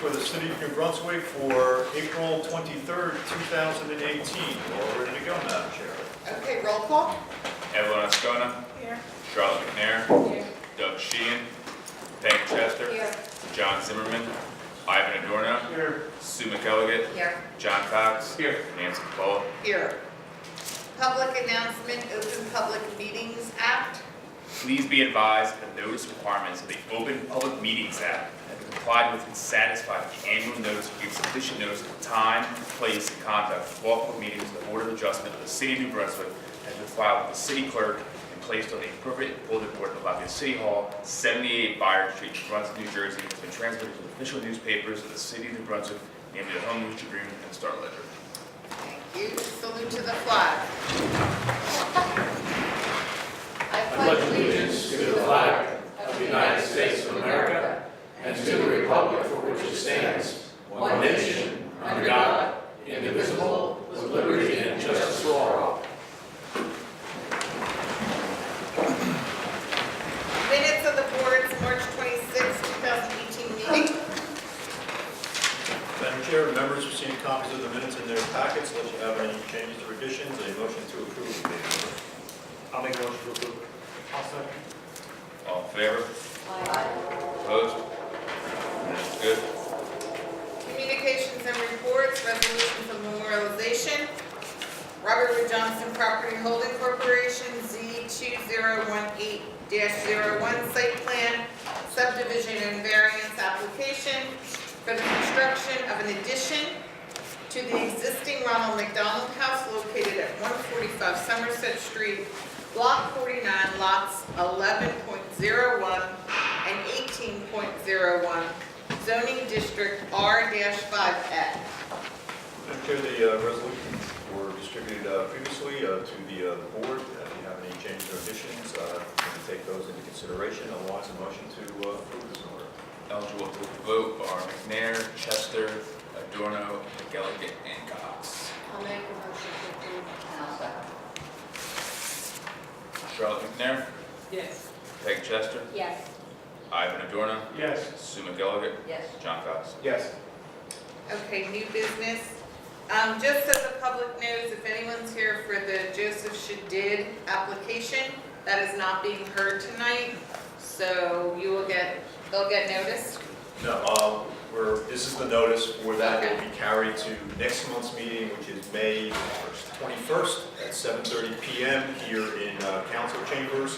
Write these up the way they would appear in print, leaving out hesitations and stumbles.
for the City of New Brunswick for April 23rd, 2018. All ready to go, Madam Chair. Okay, roll call. Evelyn Ascona. Here. Charlotte McNair. Here. Doug Sheehan. Peg Chester. Here. John Zimmerman. Ivan Adorno. Here. Sue McElligott. Here. John Cox. Here. Nancy Paul. Here. Public announcement, Open Public Meetings Act. Please be advised that the notice requirements of the Open Public Meetings Act have been complied with and satisfied with the annual notice to give sufficient notice of the time, place, and conduct of all public meetings of the Board of Adjustment of the City of New Brunswick has been filed with the City Clerk and placed on the appropriate bulletin board of Lafayette City Hall, 78 Byron Street, Brunswick, New Jersey, and has been transmitted to the official newspapers of the City of New Brunswick, namely the Home News Tribune and Star Ledger. Thank you. Salute to the flag. I pledge allegiance to the flag of the United States of America and to the republic for which it stands, one nation, under God, indivisible, with liberty and justice for all. Minutes of the board's March 26, 2018 meeting. Madam Chair, members received copies of the minutes in their packets. Unless you have any changes or additions, a motion to approve, please. I'll make a motion to approve. I'll second. All in favor? Opposed? Good. Communications and reports, resolutions of memorialization. Robert Wood Johnson Property Holding Corporation, Z2018-01 site plan, subdivision and variance application for the construction of an addition to the existing Ronald McDonald House located at 145 Somerset Street, Block 49, lots 11.01 and 18.01, zoning district R-5F. Madam Chair, the resolutions were distributed previously to the board. If you have any changes or additions, you can take those into consideration. Otherwise, a motion to approve this order. Eligible to vote are McNair, Chester, Adorno, McElligott, and Cox. I'll make a motion to approve, and I'll second. Charlotte McNair. Yes. Peg Chester. Yes. Ivan Adorno. Yes. Sue McElligott. Yes. John Cox. Yes. Okay, new business. Just so the public knows, if anyone's here for the Joseph Shadid application, that is not being heard tonight, so they'll get noticed. No, this is the notice for that. It will be carried to next month's meeting, which is May 21st at 7:30 p.m. here in council chambers.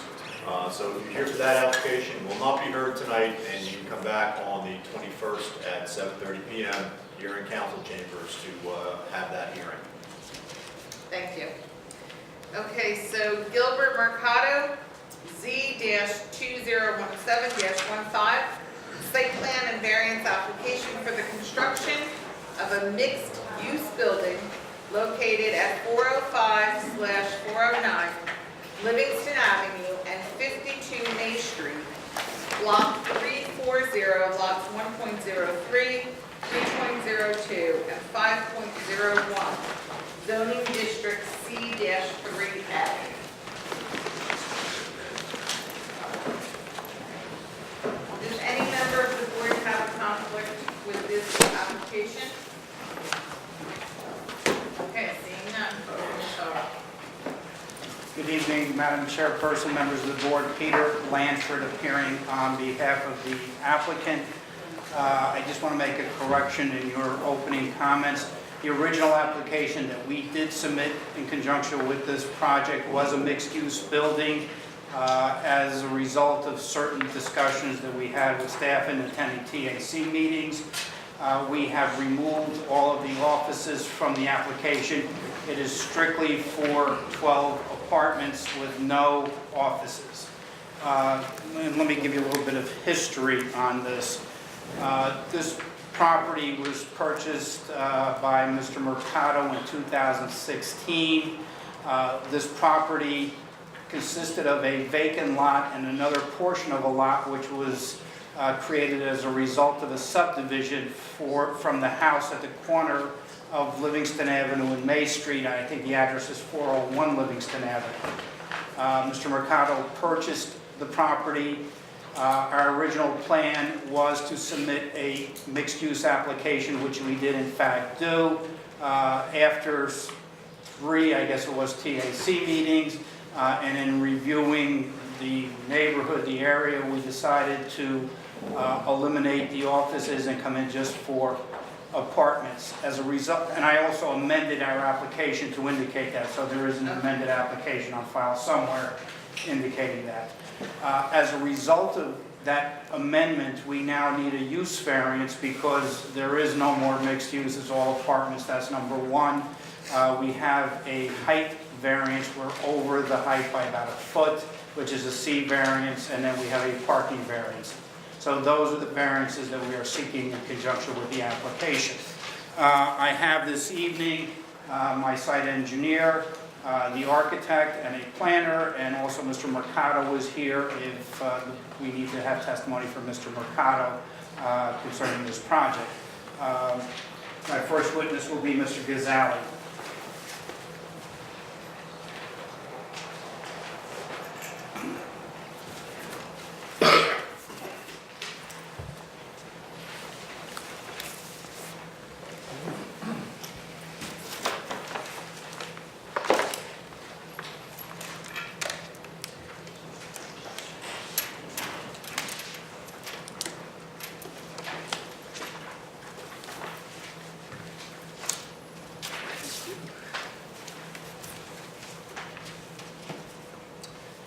So if you're here for that application, it will not be heard tonight, and you can come back on the 21st at 7:30 p.m. here in council chambers to have that hearing. Thank you. Okay, so Gilbert Mercado, Z-2017-15, site plan and variance application for the construction of a mixed-use building located at 405/409 Livingston Avenue and 52 May Street, Block 340, lots 1.03, 3.02, and 5.01, zoning district C-3A. Does any member of the board have a conflict with this application? Okay, seeing none. Sorry. Good evening, Madam Chairperson, members of the board. Peter Lanford appearing on behalf of the applicant. I just want to make a correction in your opening comments. The original application that we did submit in conjunction with this project was a mixed-use building. As a result of certain discussions that we had with staff and attending TAC meetings, we have removed all of the offices from the application. It is strictly for 12 apartments with no offices. And let me give you a little bit of history on this. This property was purchased by Mr. Mercado in 2016. This property consisted of a vacant lot and another portion of a lot which was created as a result of a subdivision from the house at the corner of Livingston Avenue and May Street. I think the address is 401 Livingston Avenue. Mr. Mercado purchased the property Our original plan was to submit a mixed-use application, which we did in fact do. After 3, I guess it was, TAC meetings, and in reviewing the neighborhood, the area, we decided to eliminate the offices and come in just for apartments. As a result, and I also amended our application to indicate that, so there is an amended application on file somewhere indicating that. As a result of that amendment, we now need a use variance because there is no more mixed use, it's all apartments. That's number 1. We have a height variance, we're over the height by about 1 foot, which is a C variance, and then we have a parking variance. So those are the variances that we are seeking in conjunction with the application. I have this evening my site engineer, the architect, and a planner, and also Mr. Mercado is here if we need to have testimony from Mr. Mercado concerning this project. My first witness will be Mr. Gazali.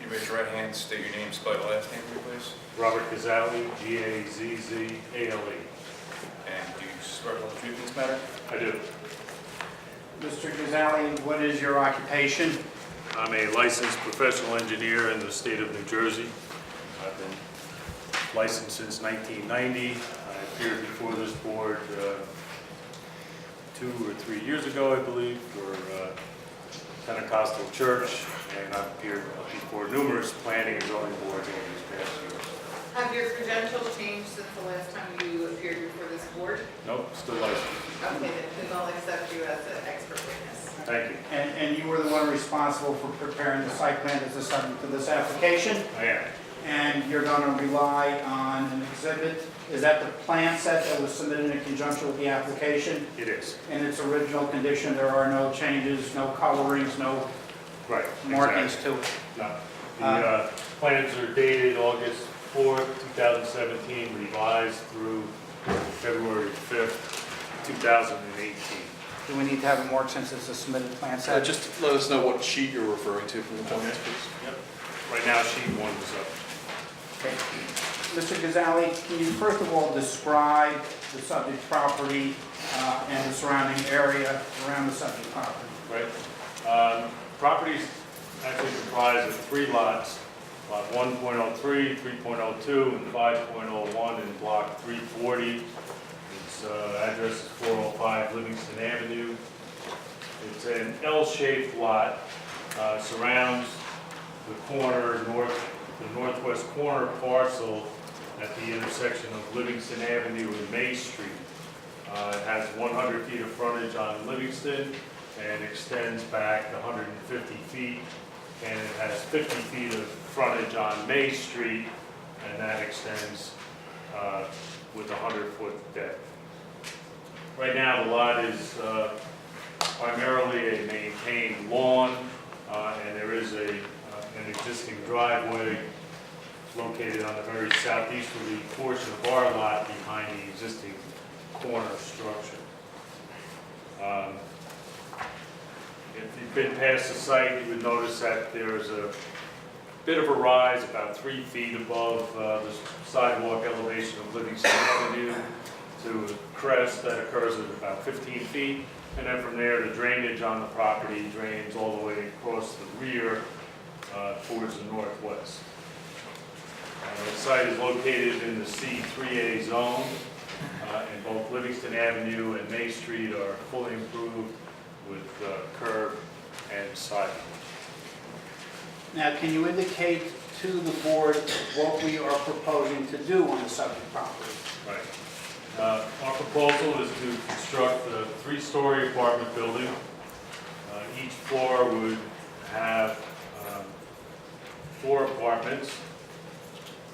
You raise your right hand, state your name, spell your last name, please. Robert Gazali, G-A-Z-Z-A-L-E. And do you swear to tell the truth in this matter? I do. Mr. Gazali, what is your occupation? I'm a licensed professional engineer in the state of New Jersey. I've been licensed since 1990. I appeared before this board 2 or 3 years ago, I believe, for Pentecostal Church, and I've appeared before numerous planning and zoning boards over these past years. Have your credentials changed since the last time you appeared before this board? Nope, still licensed. Okay, then I'll accept you as an expert witness. Thank you. And you were the one responsible for preparing the site plan as a subject to this application? I am. And you're going to rely on an exhibit? Is that the plan set that was submitted in conjunction with the application? It is. In its original condition, there are no changes, no colorings, no Right. markings exactly. to it? No. The plans are dated August 4th, 2017, revised through February 5th, 2018. Do we need to have it marked since it's a submitted plan set? Just let us know what sheet you're referring to from the plans, Okay. please. Yep. Right now, sheet 1 is up. Okay. Mr. Gazali, can you first of all describe the subject property and the surrounding area around the subject property? Right. Properties actually comprised of 3 lots, lot 1.03, 3.02, and 5.01 in block 340. Its address is 405 Livingston Avenue. It's an L-shaped lot, surrounds the northwest corner parcel at the intersection of Livingston Avenue and May Street. It has 100 feet of frontage on Livingston and extends back 150 feet, and it has 50 feet of frontage on May Street, and that extends with a 100-foot depth. Right now, the lot is primarily a maintained lawn, and there is an existing driveway located on the very southeasterly portion of our lot behind the existing corner structure. If you've been past the site, you would notice that there is a bit of a rise about 3 feet above the sidewalk elevation of Livingston Avenue to a crest that occurs at about 15 feet. And then from there, the drainage on the property drains all the way across the rear towards the northwest. The site is located in the C3A zone, and both Livingston Avenue and May Street are fully improved with curb and sidewalk. Now, can you indicate to the board what we are proposing to do on the subject property? Right. Our proposal is to construct a 3-story apartment building. Each floor would have 4 apartments.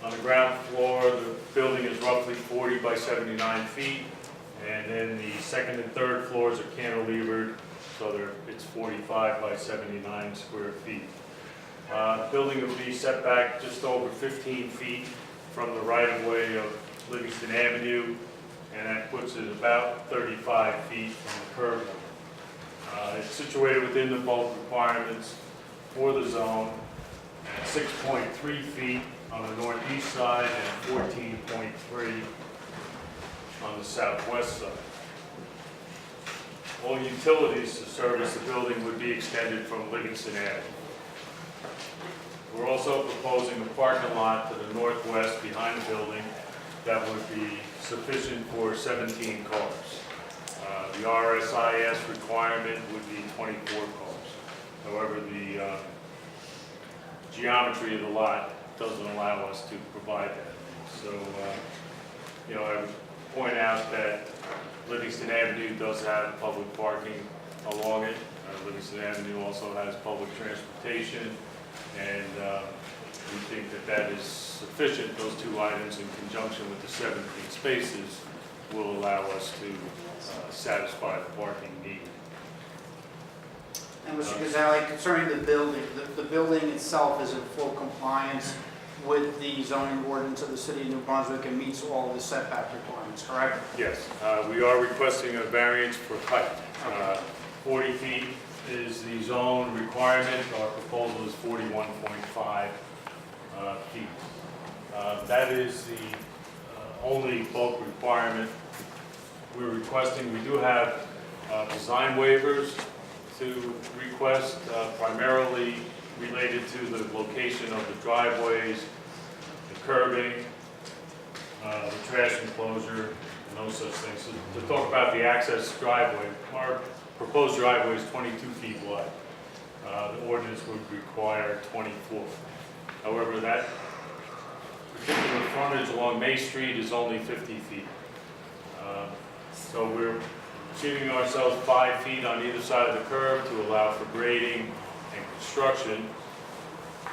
On the ground floor, the building is roughly 40 by 79 feet, and then the second and third floors are cantilevered, so it's 45 by 79 square feet. The building will be set back just over 15 feet from the right-of-way of Livingston Avenue, and that puts it about 35 feet from the curb line. It's situated within the bulk requirements for the zone, at 6.3 feet on the northeast side and 14.3 on the southwest side. All utilities to service the building would be extended from Livingston Avenue. We're also proposing a parking lot to the northwest behind the building that would be sufficient for 17 cars. The RSIS requirement would be 24 cars. However, the geometry of the lot doesn't allow us to provide that. So, I would point out that Livingston Avenue does have public parking along it. Livingston Avenue also has public transportation, and we think that that is sufficient. Those two items in conjunction with the 17 spaces will allow us to satisfy the parking need. And Mr. Gazali, concerning the building itself is in full compliance with the zoning ordinance of the city of New Brunswick and meets all of the setback requirements, correct? Yes, we are requesting a variance for height. 40 feet is the zone requirement. Our proposal is 41.5 feet. That is the only bulk requirement we're requesting. We do have design waivers to request, primarily related to the location of the driveways, the curbing, the trash enclosure, and those such things. So to talk about the access driveway, our proposed driveway is 22 feet wide. The ordinance would require 24. However, that particular frontage along May Street is only 50 feet. So we're achieving ourselves 5 feet on either side of the curb to allow for grading and construction.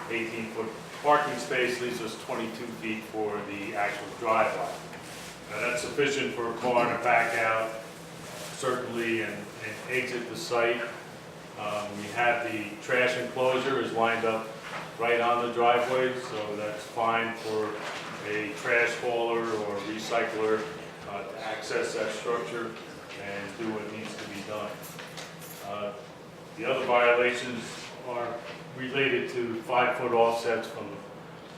18-foot parking space leaves us 22 feet for the actual driveway. Now that's sufficient for a car to back out, certainly, and exit the site. We have the trash enclosure is lined up right on the driveway, so that's fine for a trash hauler or recycler to access that structure and do what needs to be done. The other violations are related to 5-foot offsets from the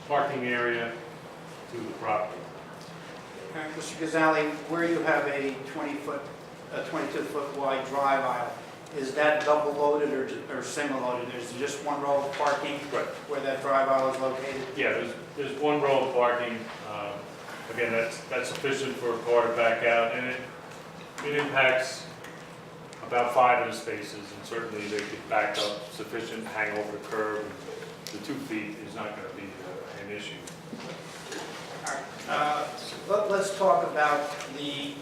parking area to the property. Mr. Gazali, where you have a 22-foot wide drive aisle, is that double loaded or single loaded? There's just one row of parking Right. where that drive aisle is located? Yeah, there's one row of parking. Again, that's sufficient for a car to back out, and it impacts about 5 of the spaces, and certainly they could back up sufficient, hang over the curb. The 2 feet is not going to be an issue. All right. Let's talk about the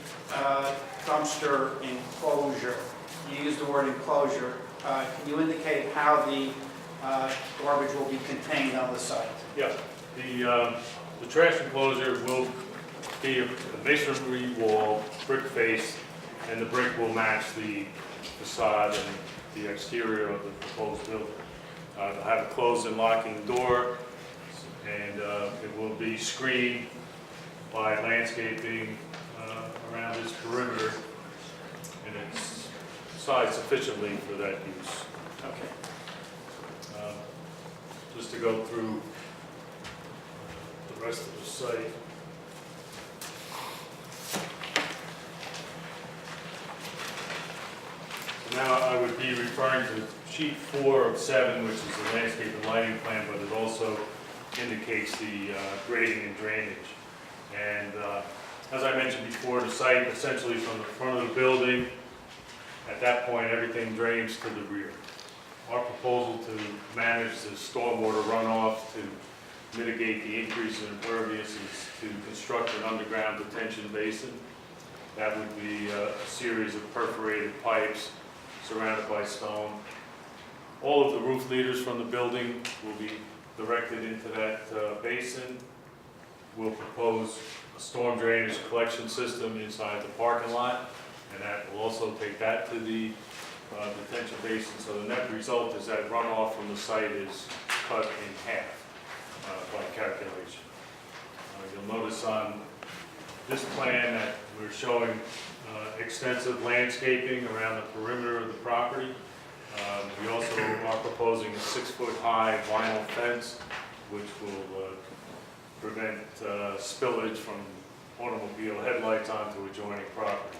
dumpster enclosure. You used the word enclosure. Can you indicate how the garbage will be contained on the site? Yeah, the trash enclosure will be a masonry wall, brick face, and the brick will match the facade and the exterior of the proposed building. It'll have a closed and locking door, and it will be screened by landscaping around this perimeter, and it's sized sufficiently for that use. Okay. Just to go through the rest of the site. Now I would be referring to sheet 4 of 7, which is the landscape and lighting plan, but it also indicates the grading and drainage. And as I mentioned before, the site essentially from the front of the building, at that point everything drains to the rear. Our proposal to manage the stormwater runoff to mitigate the increase in impervious is to construct an underground detention basin. That would be a series of perforated pipes surrounded by stone. All of the roof leaders from the building will be directed into that basin. we'll propose a storm drainage collection system inside the parking lot, and that will also take that to the detention basin. So the net result is that runoff from the site is cut in half by calculation. You'll notice on this plan that we're showing extensive landscaping around the perimeter of the property. We also are proposing a 6-foot-high vinyl fence, which will prevent spillage from automobile headlights onto adjoining properties.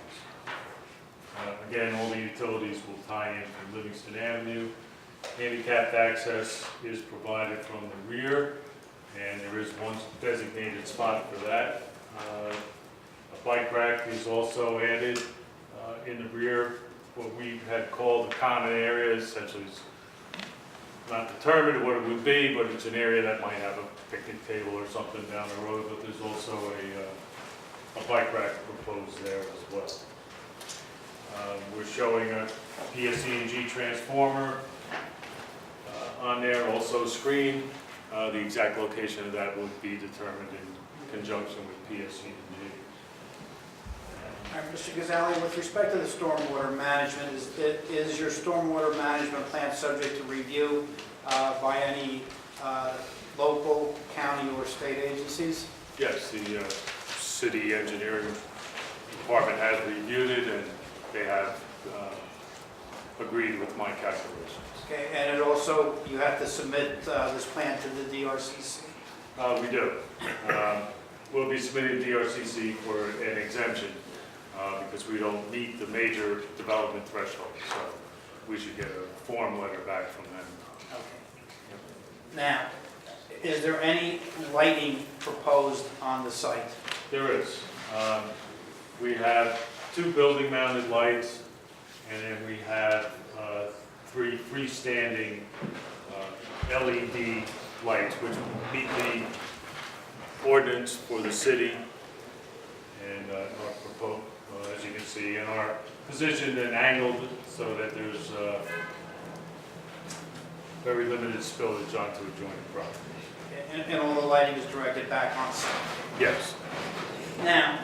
Again, all the utilities will tie in from Livingston Avenue. Handicapped access is provided from the rear, and there is one designated spot for that. A bike rack is also added in the rear. What we had called the common area, essentially is not determined what it would be, but it's an area that might have a picnic table or something down the road, but there's also a bike rack proposed there as well. We're showing a PSE&G transformer on there, also screened. The exact location of that would be determined in conjunction with PSE&G. All right, Mr. Gazali, with respect to the stormwater management, is your stormwater management plan subject to review by any local, county, or state agencies? Yes, the city engineering department has reviewed it, and they have agreed with my calculations. Okay, and it also, you have to submit this plan to the DRCC? We do. We'll be submitting to DRCC for an exemption because we don't meet the major development threshold, so we should get a form letter back from them. Okay. Now, is there any lighting proposed on the site? There is. We have 2 building-mounted lights, and then we have 3 freestanding LED lights, which meet the ordinance for the city, and are proposed, as you can see, and are positioned and angled so that there's very limited spillage onto adjoining property. And all the lighting is directed back on site? Yes. Now,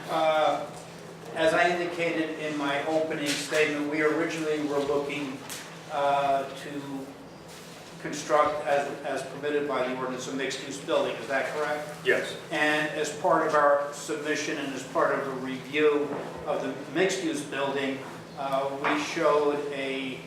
as I indicated in my opening statement, we originally were looking to construct, as permitted by the ordinance, a mixed-use building. Is that correct? Yes. And as part of our submission and as part of a review of the mixed-use building, we showed an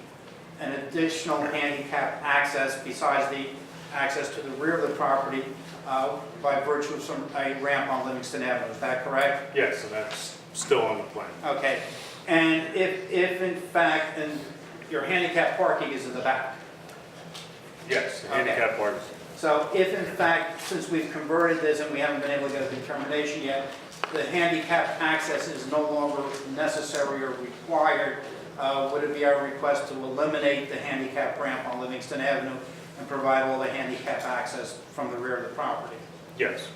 additional handicap access besides the access to the rear of the property by virtue of a ramp on Livingston Avenue. Is that correct? Yes, and that's still on the plan. Okay. And if in fact, and your handicap parking is in the back. Yes, Okay. handicap parking. So if in fact, since we've converted this and we haven't been able to get a determination yet, the handicap access is no longer necessary or required, would it be our request to eliminate the handicap ramp on Livingston Avenue and provide all the handicap access from the rear of the property? Yes.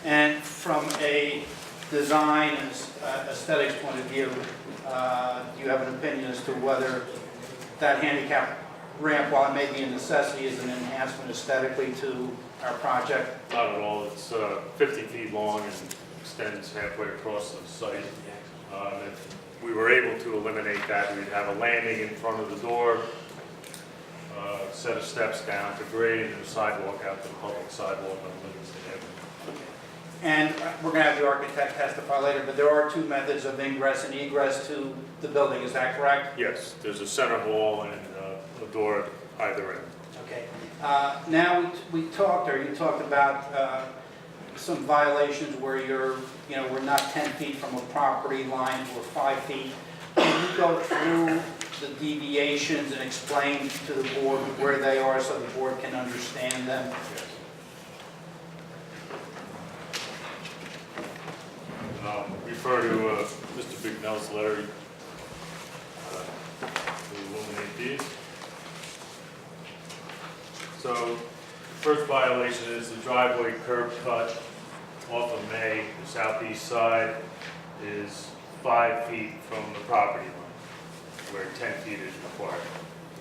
And from a design and aesthetics point of view, do you have an opinion as to whether that handicap ramp, while it may be a necessity, is an enhancement aesthetically to our project? Not at all. It's 50 feet long and extends halfway across the site. If we were able to eliminate that, we'd have a landing in front of the door, a set of steps down to grade, and a sidewalk out to the public sidewalk on Livingston Avenue. And we're going to have the architect testify later, but there are 2 methods of ingress and egress to the building. Is that correct? Yes, there's a center hall and a door at either end. Okay. Now we talked, or you talked about some violations where we're not 10 feet from a property line, we're 5 feet. Can you go through the deviations and explain to the board where they are so the board can understand them? Yes. Refer to Mr. Bignell's letter to eliminate these. So, first violation is the driveway curb cut off of May, the southeast side, is 5 feet from the property line, where 10 feet is required.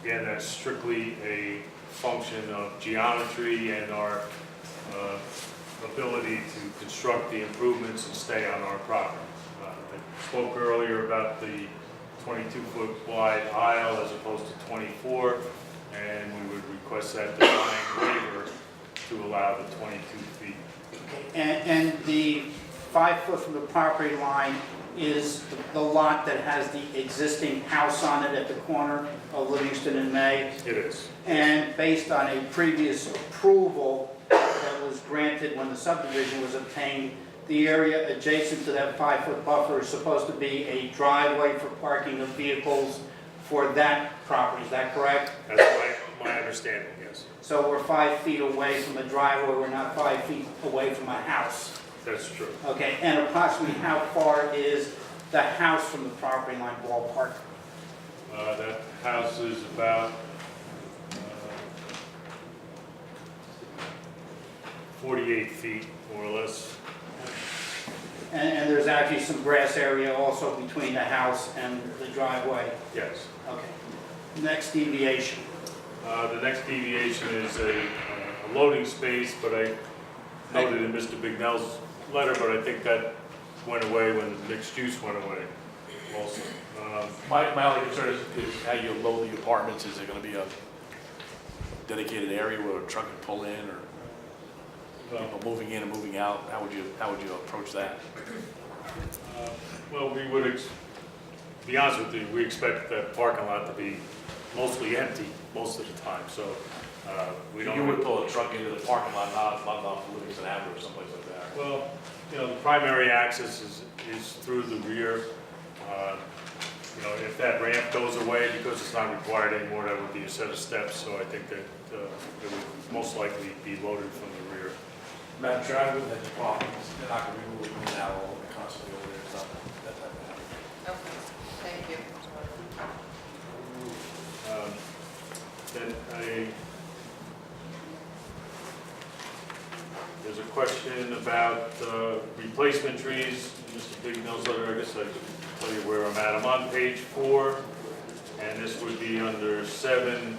Again, that's strictly a function of geometry and our ability to construct the improvements and stay on our property. I spoke earlier about the 22-foot wide aisle as opposed to 24, and we would request that design waiver to allow the 22 feet. And the 5 foot from the property line is the lot that has the existing house on it at the corner of Livingston and May. It is. And based on a previous approval that was granted when the subdivision was obtained, the area adjacent to that 5 foot buffer is supposed to be a driveway for parking of vehicles for that property, is that correct? That's my understanding, yes. So we're 5 feet away from a driveway, we're not 5 feet away from a house. That's true. Okay, and approximately how far is the house from the property line ballpark? That house is about 48 feet, more or less. And there's actually some grass area also between the house and the driveway? Yes. Okay. Next deviation. The next deviation is a loading space, but I noted in Mr. Bignell's letter, but I think that went away when the mixed use went away also. My only concern is how you load the apartments. Is there going to be a dedicated area where a truck can pull in, or people moving in and moving out? How would you approach that? Well, we would, be honest with you, we expect that parking lot to be mostly empty most of the time, so we don't. You would pull a truck into the parking lot, not off Livingston Avenue or someplace like that. Well, you know, the primary access is through the rear. You know, if that ramp goes away because it's not required anymore, that would be a set of steps, so I think that it would most likely be loaded from the rear. Madam Chair, I wouldn't have any problems. They're not going to be moving out all constantly over there. It's not that type of thing. Okay, thank you. Then there's a question about replacement trees. Mr. Bignell's letter, I guess I could tell you where I'm at. I'm on page 4, and this would be under 7B3.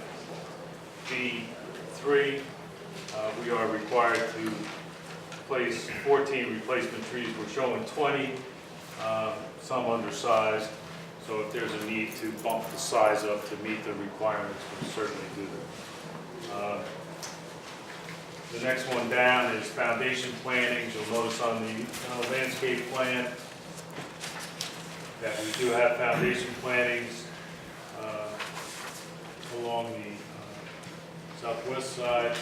We are required to place 14 replacement trees. We're showing 20, some undersized. So if there's a need to bump the size up to meet the requirements, we'll certainly do that. The next one down is foundation plantings. You'll notice on the landscape plan that we do have foundation plantings along the southwest side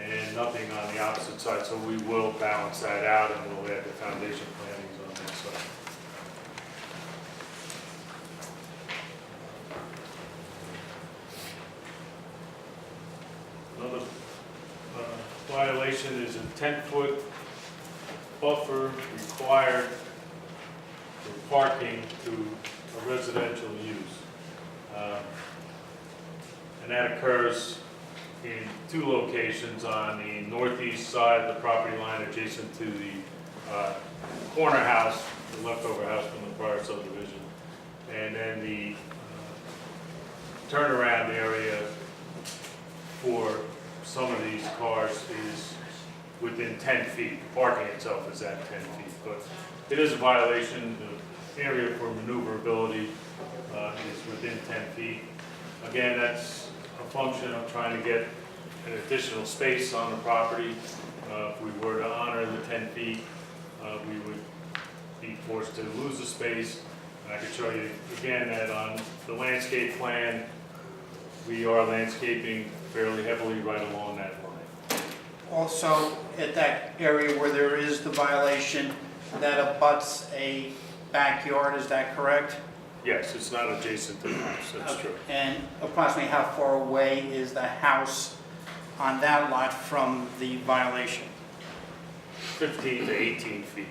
and nothing on the opposite side. So we will balance that out and we'll add the foundation plantings on that side. Another violation is a 10-foot buffer required for parking to a residential use. And that occurs in 2 locations: on the northeast side of the property line adjacent to the corner house, the leftover house from the prior subdivision, and then the turnaround area for some of these cars is within 10 feet. The parking itself is at 10 feet, but it is a violation. The area for maneuverability is within 10 feet. Again, that's a function of trying to get an additional space on the property. If we were to honor the 10 feet, we would be forced to lose the space. And I could show you again that on the landscape plan, we are landscaping fairly heavily right along that line. Also, at that area where there is the violation, that abuts a backyard, is that correct? Yes, it's not adjacent to the house, that's true. And approximately how far away is the house on that lot from the violation? 15 to 18 feet.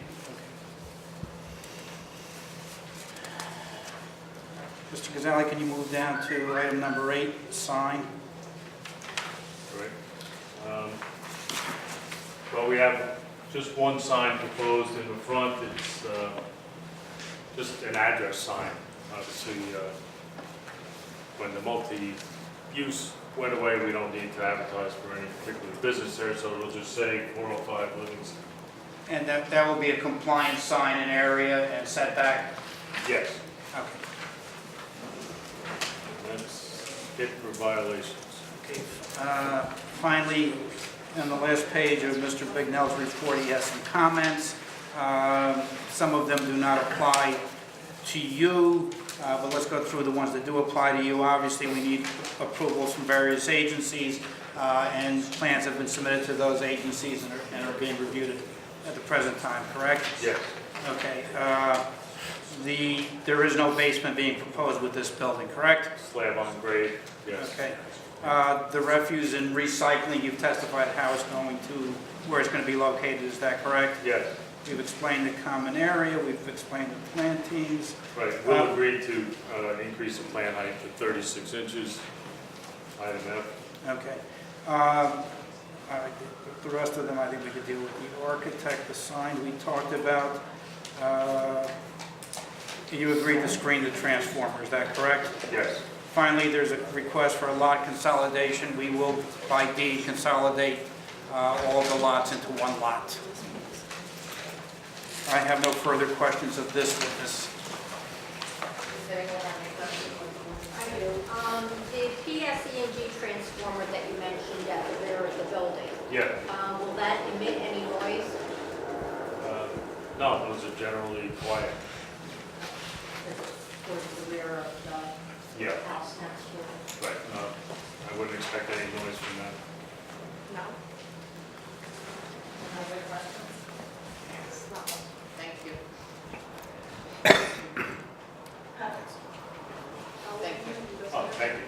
Mr. Gazzelli, can you move down to item number 8, sign? Right. Well, we have just one sign proposed in the front. It's just an address sign. Obviously, when the use went away, we don't need to advertise for any particular business there, so it'll just say 405 Livingston. And that will be a compliant sign and area and setback? Yes, Okay. that's it for violations. Okay. Finally, on the last page of Mr. Bignell's report, he has some comments. Some of them do not apply to you, but let's go through the ones that do apply to you. Obviously, we need approvals from various agencies, and plans have been submitted to those agencies and are being reviewed at the present time, correct? Yes, Okay. There is no basement being proposed with this building, correct? slab on grade, yes. Okay. The refuse and recycling, you've testified how it's going to, where it's going to be located, is that correct? Yes, We've explained the common area, we've explained the plantings. right, we'll agree to increase the plant height to 36 inches, item F. Okay. The rest of them, I think we could deal with the architect, the sign we talked about. You agreed to screen the transformer, is that correct? Yes, Finally, there's a request for a lot consolidation. We will, by deed, consolidate all of the lots into one lot. I have no further questions of this witness. Does anyone have any questions? I do. The PSE&G transformer that you mentioned at the rear of the building, yeah. will that emit any noise? No, those are generally quiet. Towards the rear of the Yeah, house next door? right, I wouldn't expect any noise from that. No? No other questions? No. Thank you. Oh, Thank you. Oh, thank you.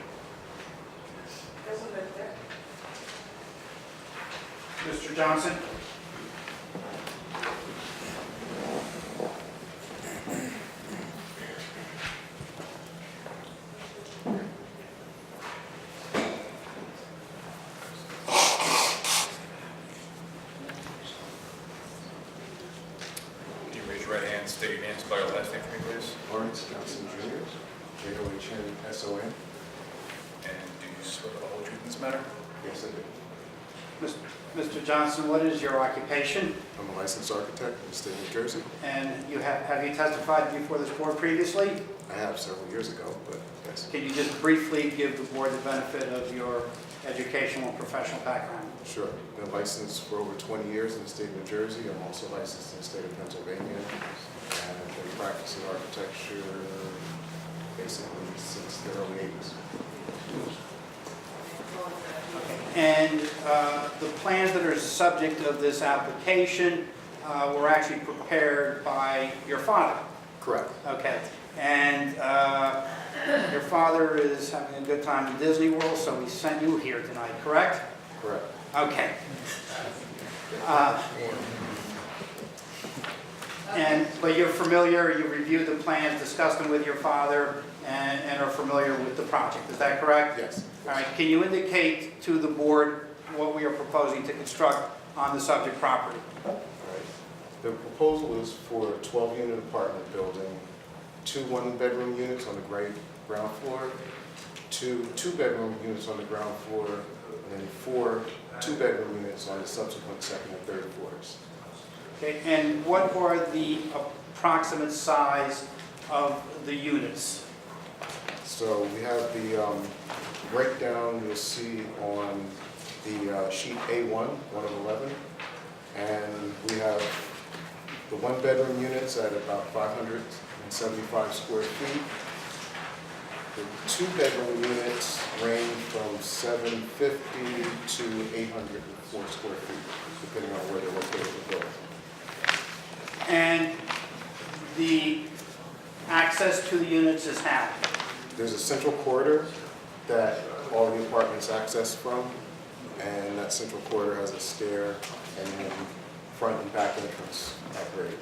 Mr. Johnson? Can you raise your right hand and state your name, spell your last name for me, please? Lawrence Johnson Jr., J-O-H-N-S-O-N. And do you swear to the whole truth in this matter? Yes, I do. Mr. Johnson, what is your occupation? I'm a licensed architect in the state of New Jersey. And have you testified before this board previously? I have several years ago, but yes, Can you just briefly give the board the benefit of your educational and professional background? sure. Been licensed for over 20 years in the state of New Jersey. I'm also licensed in the state of Pennsylvania. And I've been practicing architecture basically since the early 80s. And the plans that are subject of this application were actually prepared by your father? Correct. Okay. And your father is having a good time in Disney World, so he sent you here tonight, correct? Correct. Okay. But you're familiar, you reviewed the plans, discussed them with your father, and are familiar with the project, is that correct? Yes. All right, can you indicate to the board what we are proposing to construct on the subject property? Right. The proposal is for a 12-unit apartment building, 2 one-bedroom units on the ground floor, 2 two-bedroom units on the ground floor, and then 4 two-bedroom units on the subsequent second and third floors. Okay, and what are the approximate size of the units? So we have the breakdown you'll see on the sheet A1, 1 of 11. And we have the one-bedroom units at about 575 square feet. The two-bedroom units range from 750 to 804 square feet, depending on where they're located in the building. And the access to the units is how? There's a central corridor that all the apartments access from, and that central corridor has a stair and then front and back entrance at grade.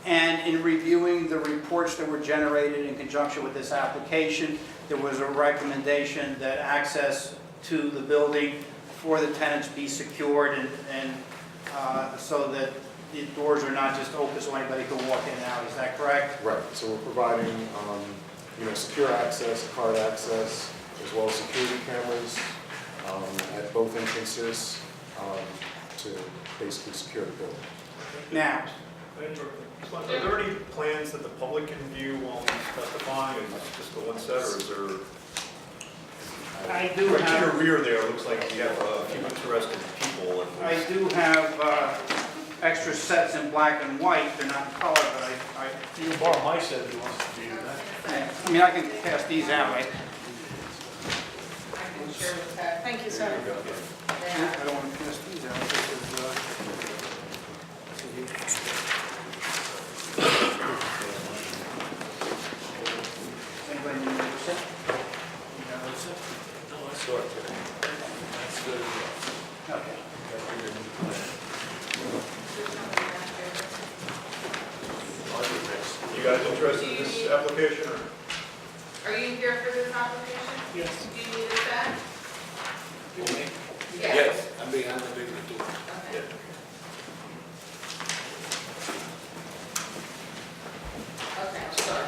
And in reviewing the reports that were generated in conjunction with this application, there was a recommendation that access to the building for the tenants be secured and so that the doors are not just open so anybody can walk in and out. Is that correct? Right, so we're providing secure access, card access, as well as security cameras at both entrances to basically secure the building. Now, Are there any plans that the public can view while he's testifying, and just the one set, or is there? I do Right to your have, rear there, looks like you have a few interested people. I do have extra sets in black and white. They're not in color, but You can borrow my set if you want to do that. I mean, I can pass these out. I can share with that. Thank you, sir. I don't want to pass these out because, anybody need another set? You got another set? That's good. Okay. You guys interested in this application, or? Are you here for this application? Yes. Do you need a set? Yes. I'm behind the big door. Okay. Okay, sorry.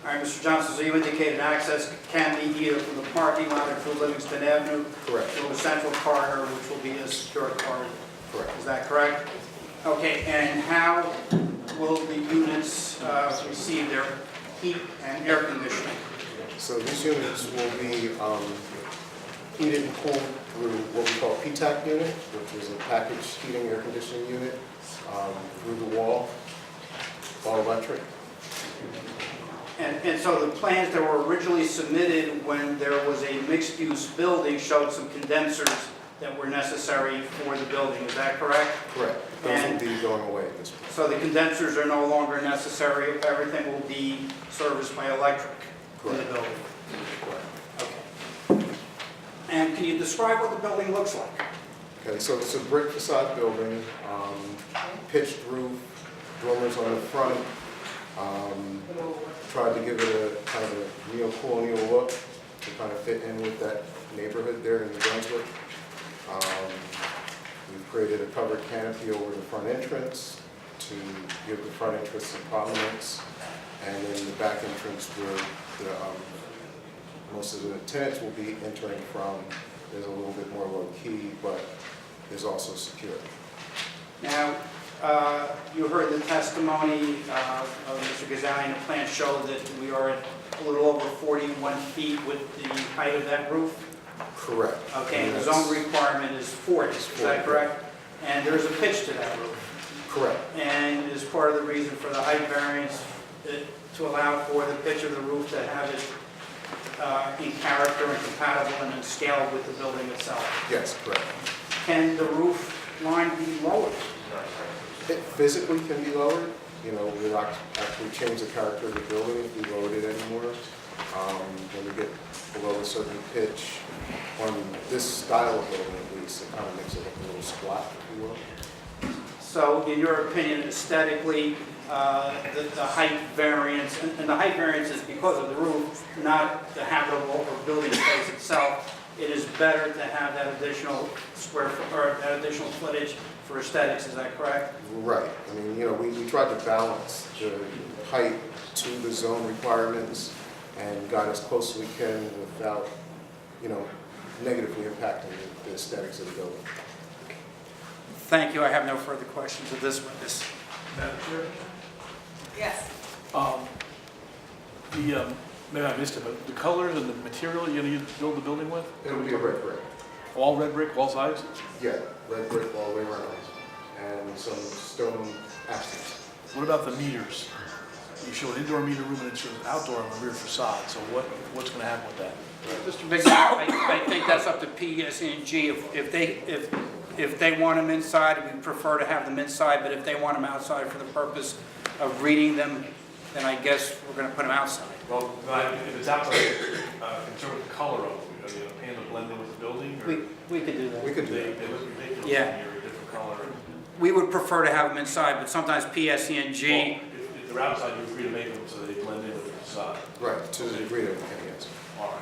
All right, Mr. Johnson, so you indicated access can be either from the parking lot or through Livingston Avenue Correct. to a central corridor, which will be a secure corridor. Correct. Is that correct? Okay, and how will the units receive their heat and air conditioning? So these units will be heated and cooled through what we call PTAC unit, which is a packaged heating air conditioning unit through the wall, all electric. And so the plans that were originally submitted when there was a mixed-use building showed some condensers that were necessary for the building, is that correct? Correct. Those will be going away at this point. So the condensers are no longer necessary, everything will be serviced by electric in the Correct. building? Correct. Okay. And can you describe what the building looks like? Okay, so it's a brick facade building, pitched roof, dormers on the front. Tried to give it a kind of a neo-colonial look to kind of fit in with that neighborhood there in New Brunswick. We've created a covered canopy over the front entrance to give the front entrance some prominence. And then the back entrance where most of the tenants will be entering from is a little bit more low-key, but is also secure. Now, you heard the testimony of Mr. Gazali, and the plans show that we are at a little over 41 feet with the height of that roof. Correct. Okay, and the that's- zone requirement is 40, is that 40. correct? And there's a pitch to that roof. Correct. And is part of the reason for the height variance to allow for the pitch of the roof to have it in character and compatible and in scale with the building itself. Yes, correct. Can the roof line be lowered? It physically can be lowered, you know, we actually change the character of the building if we lowered it anymore. When we get below a certain pitch, on this style of building at least, it kind of makes it look a little squat, if you will. So in your opinion, aesthetically, the height variance, and the height variance is because of the roof, not the habitable or building space itself. It is better to have that additional square foot, or that additional footage for aesthetics, is that correct? Right, I mean, you know, we tried to balance the height to the zone requirements and got as close as we can without, you know, negatively impacting the aesthetics of the building. Thank you, I have no further questions of this witness. Madam Chair? Yes. Maybe I missed it, but the colors and the material you're going to build the building with? It'll be a red brick. All red brick, all sides? Yeah, red brick all the way around, and some stone accents. What about the meters? You show an indoor meter room and it shows outdoor on the rear facade, so what's going to happen with that? Mr. Big, I think that's up to PSE&G. If they want them inside, we prefer to have them inside, but if they want them outside for the purpose of reading them, then I guess we're going to put them outside. Well, if it's outside, concerned with the color of them, are they going to paint them blend in with the building? Or We could do that. We could do they that. look ridiculous Yeah. when you're a different color? We would prefer to have them inside, but sometimes PSE&G, Well, if they're outside, you agree to make them so they blend in with the facade. Right, to the degree that we can, yes. All right.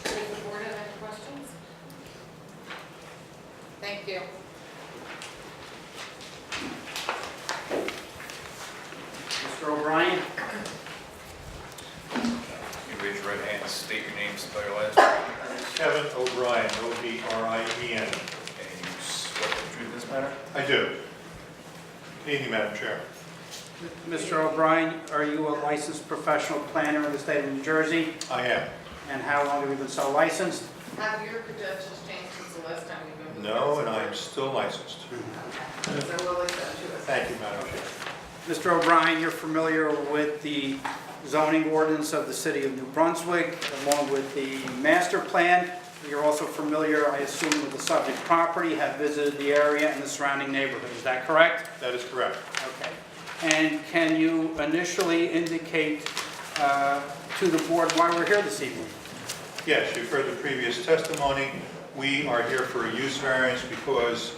Does the board have any questions? Thank you. Mr. O'Brien? your right hand, state your name, spell your last name. Kevin O'Brien, O-B-R-I-E-N. And you swear to the truth of this matter? I do. Good evening, Madam Chair. Mr. O'Brien, are you a licensed professional planner in the state of New Jersey? I am. And how long have you been so licensed? Have your credentials changed since the last time you've been? No, and I am still licensed. Okay. So we'll accept you as. Thank you, Madam Chair. Mr. O'Brien, you're familiar with the zoning ordinance of the city of New Brunswick, along with the master plan. You're also familiar, I assume, with the subject property, have visited the area and the surrounding neighborhood. Is that correct? That is correct. Okay. And can you initially indicate to the board why we're here this evening? Yes, you've heard the previous testimony. We are here for a use variance because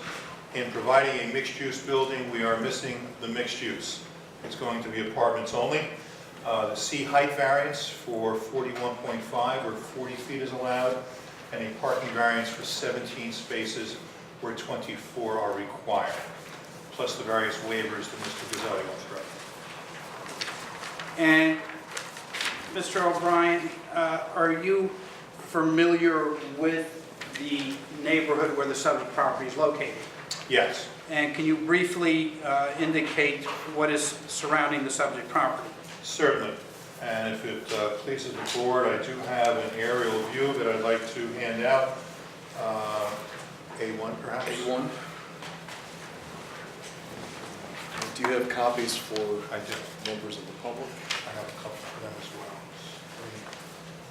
in providing a mixed-use building, we are missing the mixed use. It's going to be apartments only. The C height variance for 41.5 or 40 feet is allowed, and a parking variance for 17 spaces where 24 are required, plus the various waivers that Mr. Gazzelli went through. And Mr. O'Brien, are you familiar with the neighborhood where the subject property is located? Yes. And can you briefly indicate what is surrounding the subject property? Certainly. And if it pleases the board, I do have an aerial view that I'd like to hand out. A1 perhaps? A1. Do you have copies for I do. members of the public? I have a couple for them as well.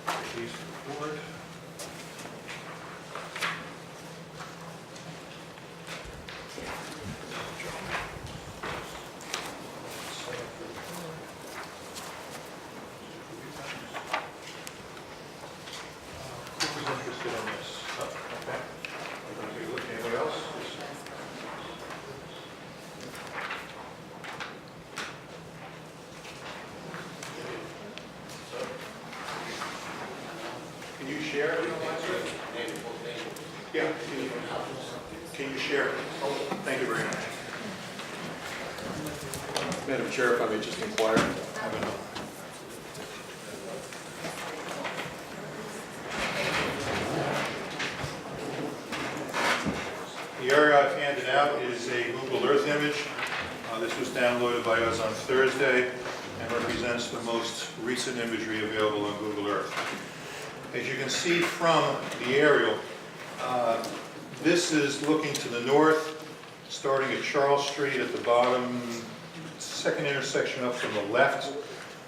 Bring these to the board. Who's interested in this? Oh, okay. Anybody else? Can you share it? Yeah. Can you share it? Thank you very much. Madam Chair, if I may just inquire. Have another. The area I've handed out is a Google Earth image. This was downloaded by us on Thursday and represents the most recent imagery available on Google Earth. As you can see from the aerial, this is looking to the north, starting at Charles Street at the bottom, second intersection up from the left.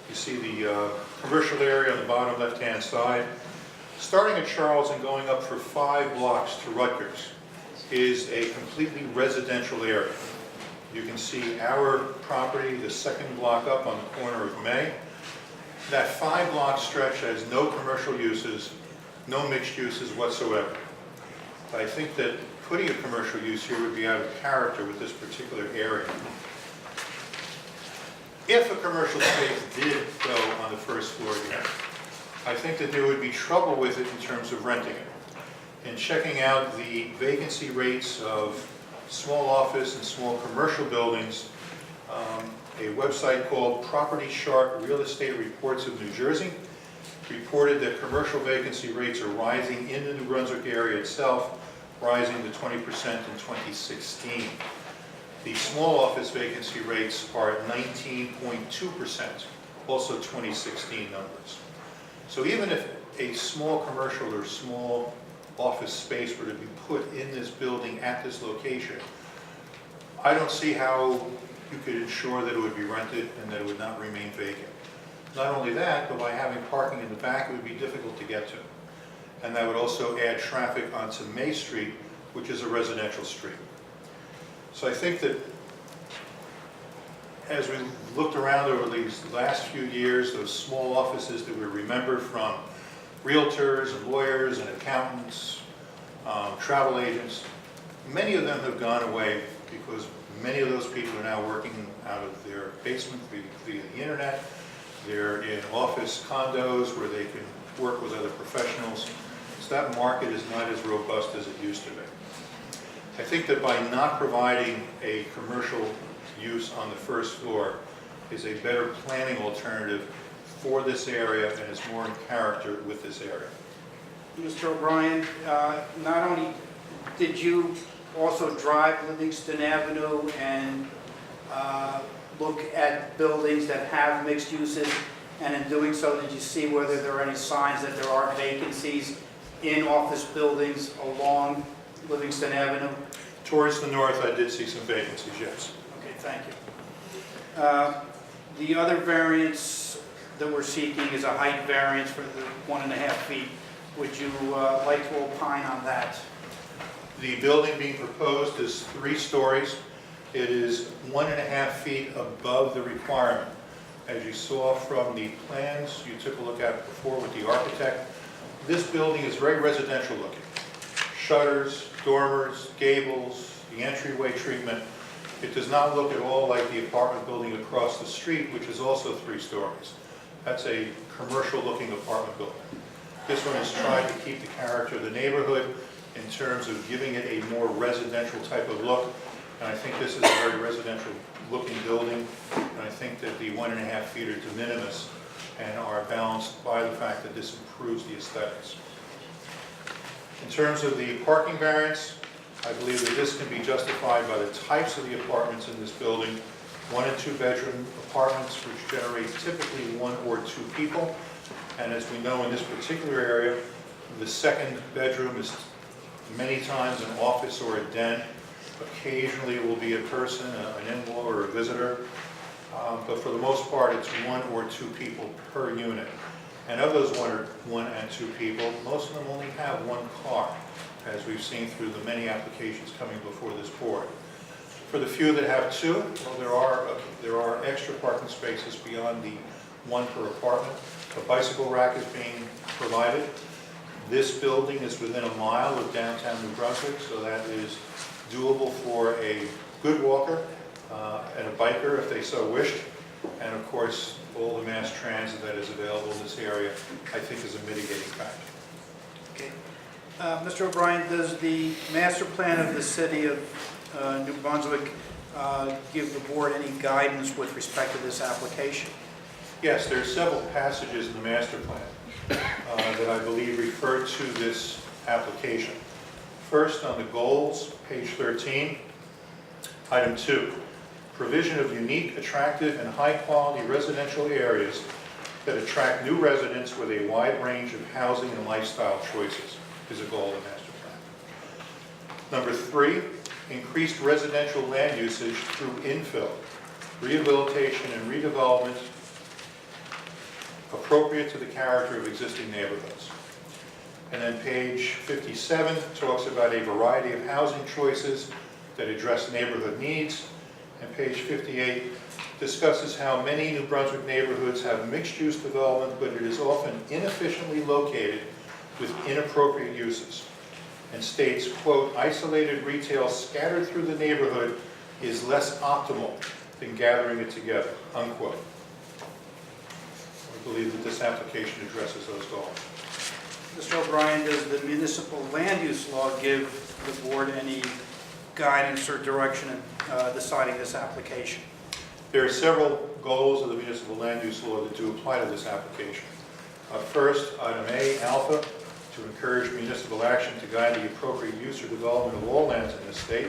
You see the commercial area on the bottom left-hand side. Starting at Charles and going up for 5 blocks to Rutgers is a completely residential area. You can see our property, the second block up on the corner of May. That 5-block stretch has no commercial uses, no mixed uses whatsoever. I think that putting a commercial use here would be out of character with this particular area. If a commercial space did go on the first floor here, I think that there would be trouble with it in terms of renting it. In checking out the vacancy rates of small office and small commercial buildings, a website called Property Chart Real Estate Reports of New Jersey reported that commercial vacancy rates are rising in the New Brunswick area itself, rising to 20% in 2016. The small office vacancy rates are at 19.2%, also 2016 numbers. So even if a small commercial or small office space were to be put in this building at this location, I don't see how you could ensure that it would be rented and that it would not remain vacant. Not only that, but by having parking in the back, it would be difficult to get to. And that would also add traffic onto May Street, which is a residential street. So I think that as we looked around over these last few years, those small offices that we remember from realtors and lawyers and accountants, travel agents, many of them have gone away because many of those people are now working out of their basement via the internet. They're in office condos where they can work with other professionals. So that market is not as robust as it used to be. I think that by not providing a commercial use on the first floor is a better planning alternative for this area and is more in character with this area. Mr. O'Brien, not only did you also drive Livingston Avenue and look at buildings that have mixed uses, and in doing so, did you see whether there are any signs that there are vacancies in office buildings along Livingston Avenue? Towards the north, I did see some vacancies, yes. Okay, thank you. The other variance that we're seeking is a height variance for the 1.5 feet. Would you like to opine on that? The building being proposed is 3 stories. It is 1.5 feet above the requirement. As you saw from the plans you took a look at before with the architect, this building is very residential looking. Shutters, dormers, gables, the entryway treatment. It does not look at all like the apartment building across the street, which is also 3 stories. That's a commercial looking apartment building. This one is trying to keep the character of the neighborhood in terms of giving it a more residential type of look. And I think this is a very residential looking building. And I think that the 1.5 feet are de minimis and are balanced by the fact that this improves the aesthetics. In terms of the parking variance, I believe that this can be justified by the types of the apartments in this building. 1 and 2 bedroom apartments which generate typically 1 or 2 people. And as we know in this particular area, the second bedroom is many times an office or a den. Occasionally it will be a person, an in-law or a visitor. But for the most part, it's 1 or 2 people per unit. And of those 1 and 2 people, most of them only have 1 car, as we've seen through the many applications coming before this board. For the few that have 2, well, there are extra parking spaces beyond the 1 per apartment. A bicycle rack is being provided. This building is within a mile of downtown New Brunswick, so that is doable for a good walker and a biker if they so wished. And of course, all the mass transit that is available in this area, I think, is a mitigating factor. Okay. Mr. O'Brien, does the master plan of the city of New Brunswick give the board any guidance with respect to this application? Yes, there are several passages in the master plan that I believe refer to this application. First, on the goals, page 13, item 2, provision of unique, attractive, and high-quality residential areas that attract new residents with a wide range of housing and lifestyle choices is a goal of the master plan. Number 3, increased residential land usage through infill, rehabilitation, and redevelopment appropriate to the character of existing neighborhoods. And then page 57 talks about a variety of housing choices that address neighborhood needs. And page 58 discusses how many New Brunswick neighborhoods have mixed-use development, but it is often inefficiently located with inappropriate uses. And states, quote, isolated retail scattered through the neighborhood is less optimal than gathering it together, unquote. I believe that this application addresses those goals. Mr. O'Brien, does the municipal land use law give the board any guidance or direction in deciding this application? There are several goals of the municipal land use law that do apply to this application. First, item A, alpha, to encourage municipal action to guide the appropriate use or development of all lands in this state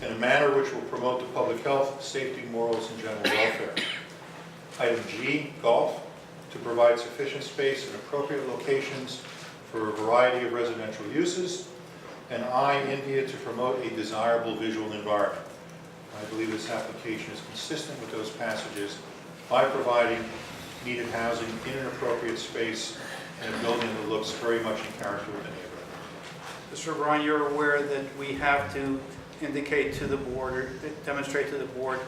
in a manner which will promote the public health, safety, morals, and general welfare. Item G, golf, to provide sufficient space in appropriate locations for a variety of residential uses. And I, India, to promote a desirable visual environment. I believe this application is consistent with those passages by providing needed housing in an appropriate space and a building that looks very much in character with the neighborhood. Mr. O'Brien, you're aware that we have to indicate to the board or demonstrate to the board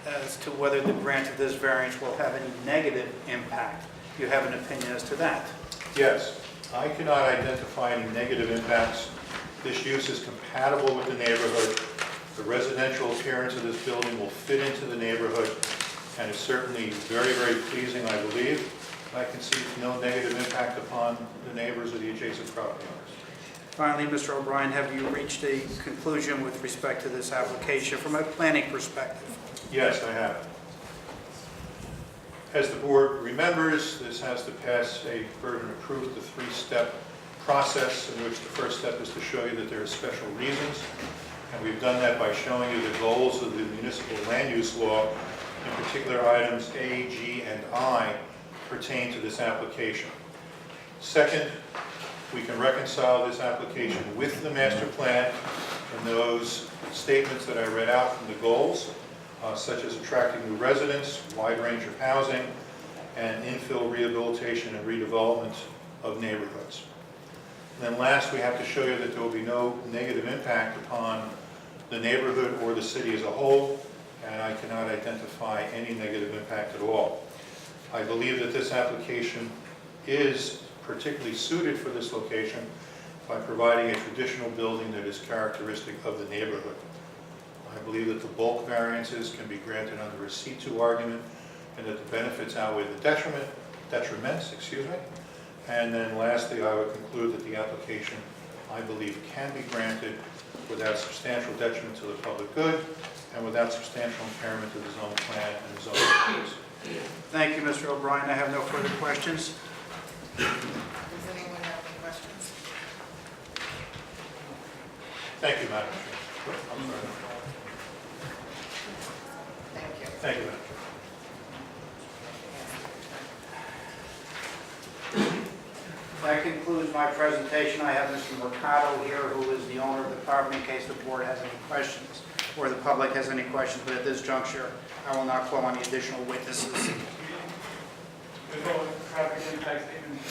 as to whether the grant of this variance will have any negative impact. Do you have an opinion as to that? Yes, I cannot identify any negative impacts. This use is compatible with the neighborhood. The residential appearance of this building will fit into the neighborhood and is certainly very, very pleasing, I believe. I can see no negative impact upon the neighbors or the adjacent property owners. Finally, Mr. O'Brien, have you reached a conclusion with respect to this application from a planning perspective? Yes, I have. As the board remembers, this has to pass a burden of proof, the three-step process in which the first step is to show you that there are special reasons. And we've done that by showing you the goals of the municipal land use law. In particular, items A, G, and I pertain to this application. Second, we can reconcile this application with the master plan and those statements that I read out from the goals, such as attracting new residents, wide range of housing, and infill rehabilitation and redevelopment of neighborhoods. And then last, we have to show you that there will be no negative impact upon the neighborhood or the city as a whole, and I cannot identify any negative impact at all. I believe that this application is particularly suited for this location by providing a traditional building that is characteristic of the neighborhood. I believe that the bulk variances can be granted under a C2 argument and that the benefits outweigh the detriments. And then lastly, I would conclude that the application, I believe, can be granted without substantial detriment to the public good and without substantial impairment to the zone plan and the zone rules. Thank you, Mr. O'Brien. I have no further questions. Does anyone have any questions? Thank you, Madam Chair. I'm sorry. Thank you. Thank you, Madam Chair. That concludes my presentation. I have Mr. Mercado here, who is the owner of the property, in case the board has any questions or the public has any questions. But at this juncture, I will not call any additional witnesses. There's no traffic impact statement.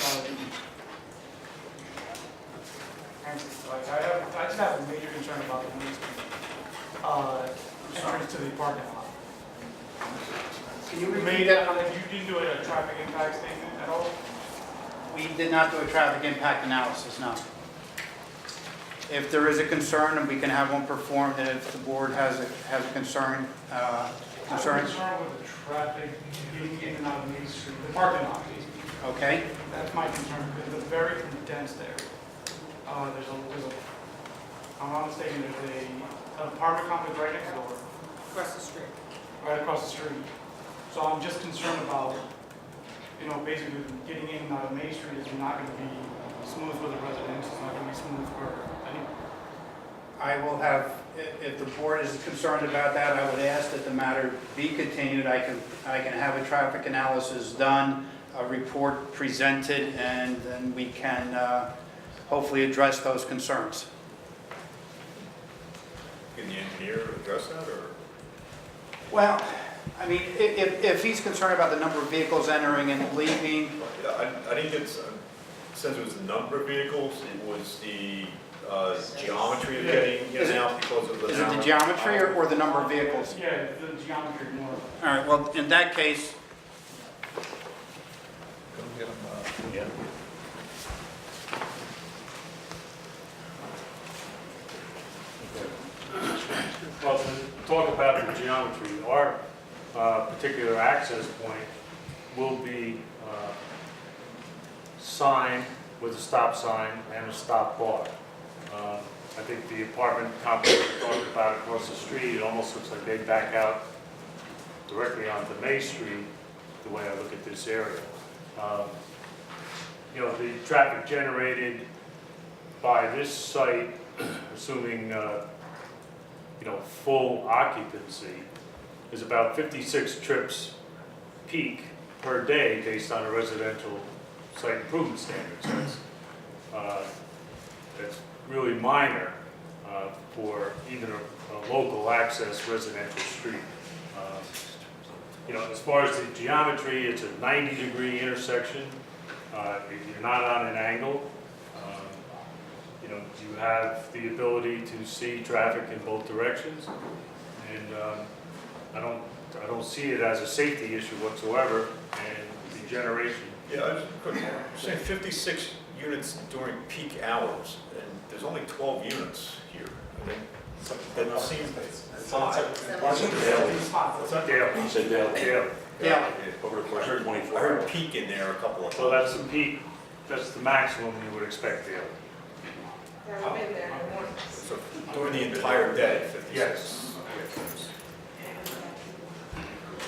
I just have a major concern about the Main Street entrance to the parking lot. Can you You repeat that? didn't do a traffic impact statement at all? We did not do a traffic impact analysis, no. If there is a concern, and we can have one performed, and if the board has a concern, concerns, I'm concerned with the traffic getting in and out of Main Street, the parking lot. okay? That's my concern, because it's a very condensed area. I'm not mistaken, there's an apartment complex right next door, Across the street. right across the street. So I'm just concerned about, basically getting in and out of Main Street is not going to be smooth for the residents, it's not going to be smooth for anyone. I will have, if the board is concerned about that, I would ask that the matter be continued. I can have a traffic analysis done, a report presented, and then we can hopefully address those concerns. Can the engineer address that, or? Well, I mean, if he's concerned about the number of vehicles entering and leaving, I didn't get, since it was the number of vehicles, it was the geometry of getting in and out because of the... is it the geometry or the number of vehicles? Yeah, the geometry more. All right, well, in that case, Well, to talk about the geometry, our particular access point will be signed with a stop sign and a stop bar. I think the apartment complex we talked about across the street, it almost looks like they back out directly onto May Street, the way I look at this area. The traffic generated by this site, assuming full occupancy, is about 56 trips peak per day based on a residential site improvement standard. So it's really minor for even a local access residential street. As far as the geometry, it's a 90-degree intersection. You're not on an angle. You have the ability to see traffic in both directions, and I don't see it as a safety issue whatsoever. And the generation. Yeah, I was saying 56 units during peak hours, and there's only 12 units here. I mean, that seems high. It's not daily. You said daily. yeah, Over the course of 24 I heard hours. peak in there a couple of times. So that's the peak. That's the maximum you would expect daily. Have we been there? So during the entire day, 56? Yes.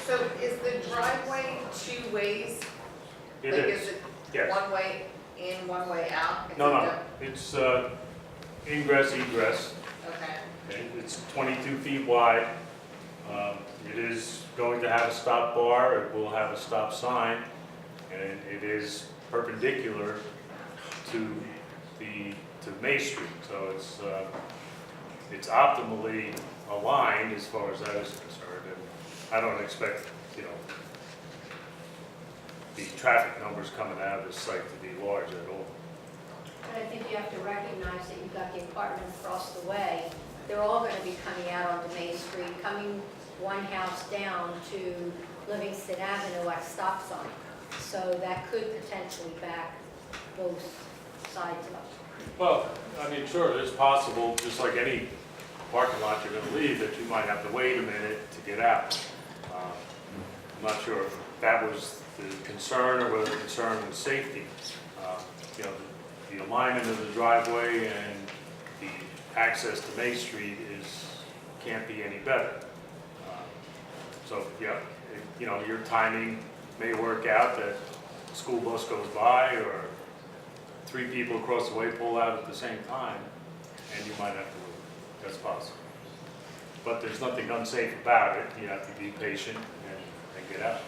So is the driveway two ways? It Like, is, it yes. one way in, one way out? Is No, it no, the- it's ingress, egress. Okay, Okay, it's 22 feet wide. It is going to have a stop bar, it will have a stop sign, and it is perpendicular to May Street. So it's optimally aligned as far as that is concerned. And I don't expect, the traffic numbers coming out of this site to be large at all. But I think you have to recognize that you've got the apartment across the way. They're all going to be coming out onto Main Street, coming one house down to Livingston Avenue at stop sign. So that could potentially back both sides up. Well, I mean, sure, it's possible, just like any parking lot you're going to leave, that you might have to wait a minute to get out. I'm not sure if that was the concern or whether the concern was safety. The alignment of the driveway and the access to May Street can't be any better. So, yeah, your timing may work out that a school bus goes by or 3 people across the way pull out at the same time, and you might have to wait. That's possible. But there's nothing unsafe about it. You have to be patient and get out.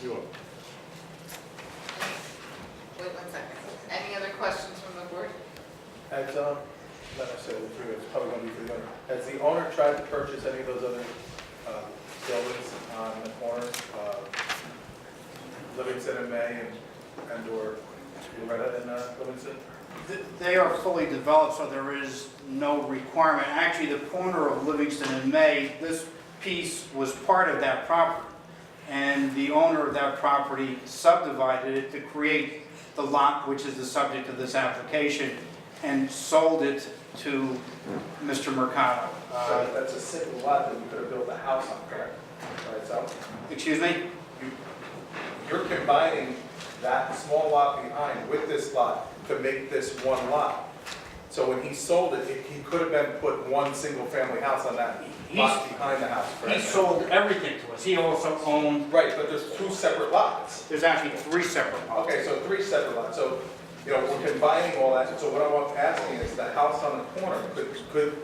You're welcome. wait 1 second. Any other questions from the board? Has, not necessarily the three, it's probably going to be for the owner. Has the owner tried to purchase any of those other buildings on the corners, Livingston and May and/or Loretta and Livingston? They are fully developed, so there is no requirement. Actually, the corner of Livingston and May, this piece was part of that property. And the owner of that property subdivided it to create the lot, which is the subject of this application, and sold it to Mr. Mercado. So that's a single lot that you could have built a house on, correct? Right, so Excuse me? you're combining that small lot behind with this lot to make this one lot. So when he sold it, he could have been put one single-family house on that lot behind the house, correct? He sold everything to us. He also owned, Right, but there's 2 separate lots. there's actually 3 separate lots. Okay, so 3 separate lots. So, we're combining all that. So what I'm asking is the house on the corner,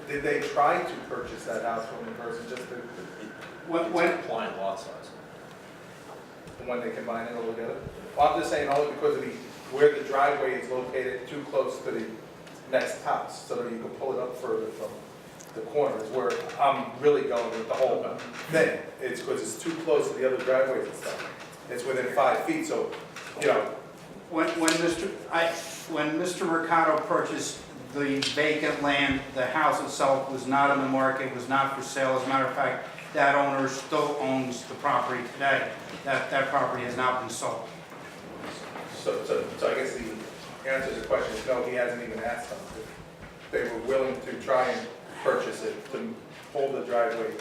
did they try to purchase that house from the person just to, Compliant lot size. when they combine it all together? Well, I'm just saying only because of where the driveway is located too close to the next house, so that you can pull it up further from the corner is where I'm really going with the whole thing. It's because it's too close to the other driveways and stuff. It's within 5 feet, so, When Mr. Mercado purchased the vacant land, the house itself was not on the market, was not for sale. As a matter of fact, that owner still owns the property today. That property has not been sold. So I guess the answer to the question is no, he hasn't even asked them if they were willing to try and purchase it, to hold the driveway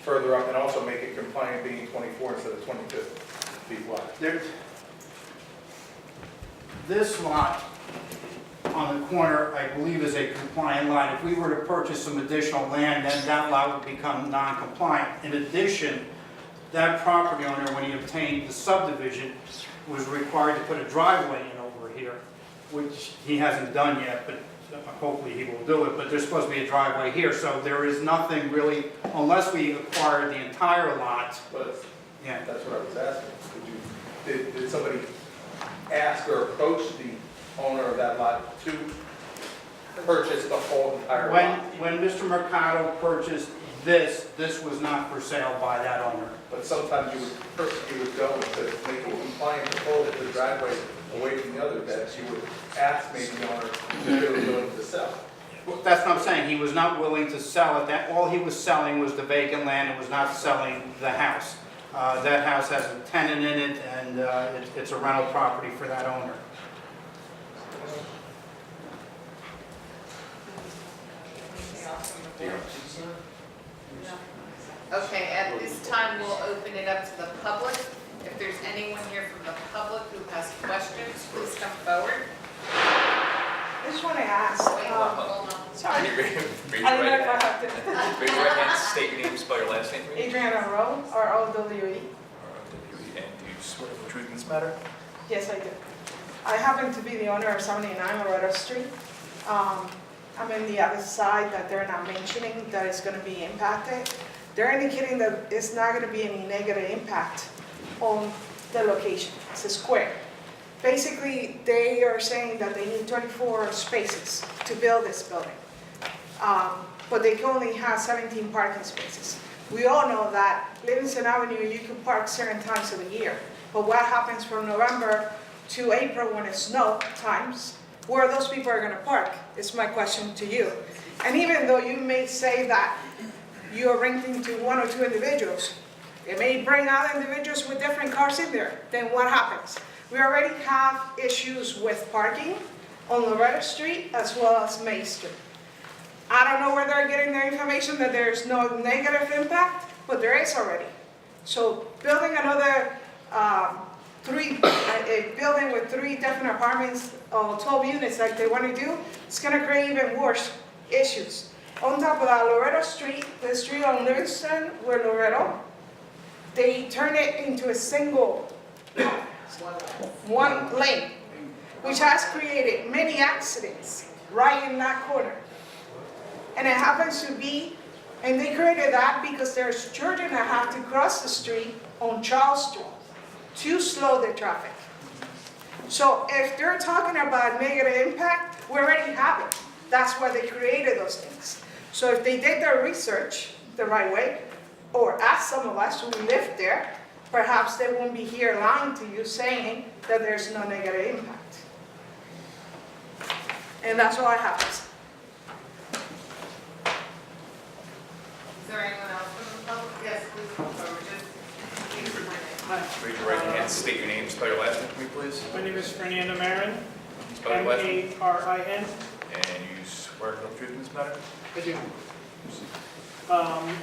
further up and also make it compliant being 24 instead of 22 feet wide. This lot on the corner, I believe, is a compliant lot. If we were to purchase some additional land, then that lot would become non-compliant. In addition, that property owner, when he obtained the subdivision, was required to put a driveway in over here, which he hasn't done yet, but hopefully he will do it. But there's supposed to be a driveway here, so there is nothing really, unless we acquire the entire lot. But Yeah. that's what I was asking. Did somebody ask or approach the owner of that lot to purchase the whole entire lot? When Mr. Mercado purchased this was not for sale by that owner. But sometimes you would go to make it compliant to hold the driveway away from the other, that you would ask maybe the owner if they were willing to sell. Well, that's what I'm saying, he was not willing to sell it. That, all he was selling was the vacant land, it was not selling the house. That house has a tenant in it, and it's a rental property for that owner. Anything else from the board? Okay, at this time, we'll open it up to the public. If there's anyone here from the public who has questions, please come forward. I just want to ask, Wait, hold on. Sorry. Raise your I don't know right if I hand. have to. Raise your right hand, state your name, spell your last name, please. Adriana Rowe, R-O-W-E. And do you swear the truth in this matter? Yes, I do. I happen to be the owner of 79 Loretto Street. I'm in the other side that they're not mentioning that it's going to be impacted. They're indicating that it's not going to be any negative impact on the location. It's a square. Basically, they are saying that they need 24 spaces to build this building. But they can only have 17 parking spaces. We all know that Livingston Avenue, you can park certain times of the year. But what happens from November to April when it's snow times? Where those people are going to park is my question to you. And even though you may say that you're renting to one or two individuals, it may bring other individuals with different cars in there. Then what happens? We already have issues with parking on Loretto Street as well as May Street. I don't know where they're getting their information that there's no negative impact, but there is already. So building another a building with 3 different apartments or 12 units like they want to do, it's going to create even worse issues. On top of that, Loretto Street, the street on Livingston with Loretto, they turn it into a single one lane, which has created many accidents right in that corner. And it happens to be, and they created that because there's children that have to cross the street on Charles Street to slow the traffic. So if they're talking about negative impact, we already have it. That's why they created those things. So if they did their research the right way, or ask some of us who live there, perhaps they won't be here lying to you saying that there's no negative impact. And that's all I have to say. Is there anyone else from the public? Yes, please come forward. Just please your name. Raise your right hand, state your name, spell your last name for me, please. My name is Fernando Marin, Spell your last name. M-A-R-I-N. And you swear to tell the truth in this matter? I do.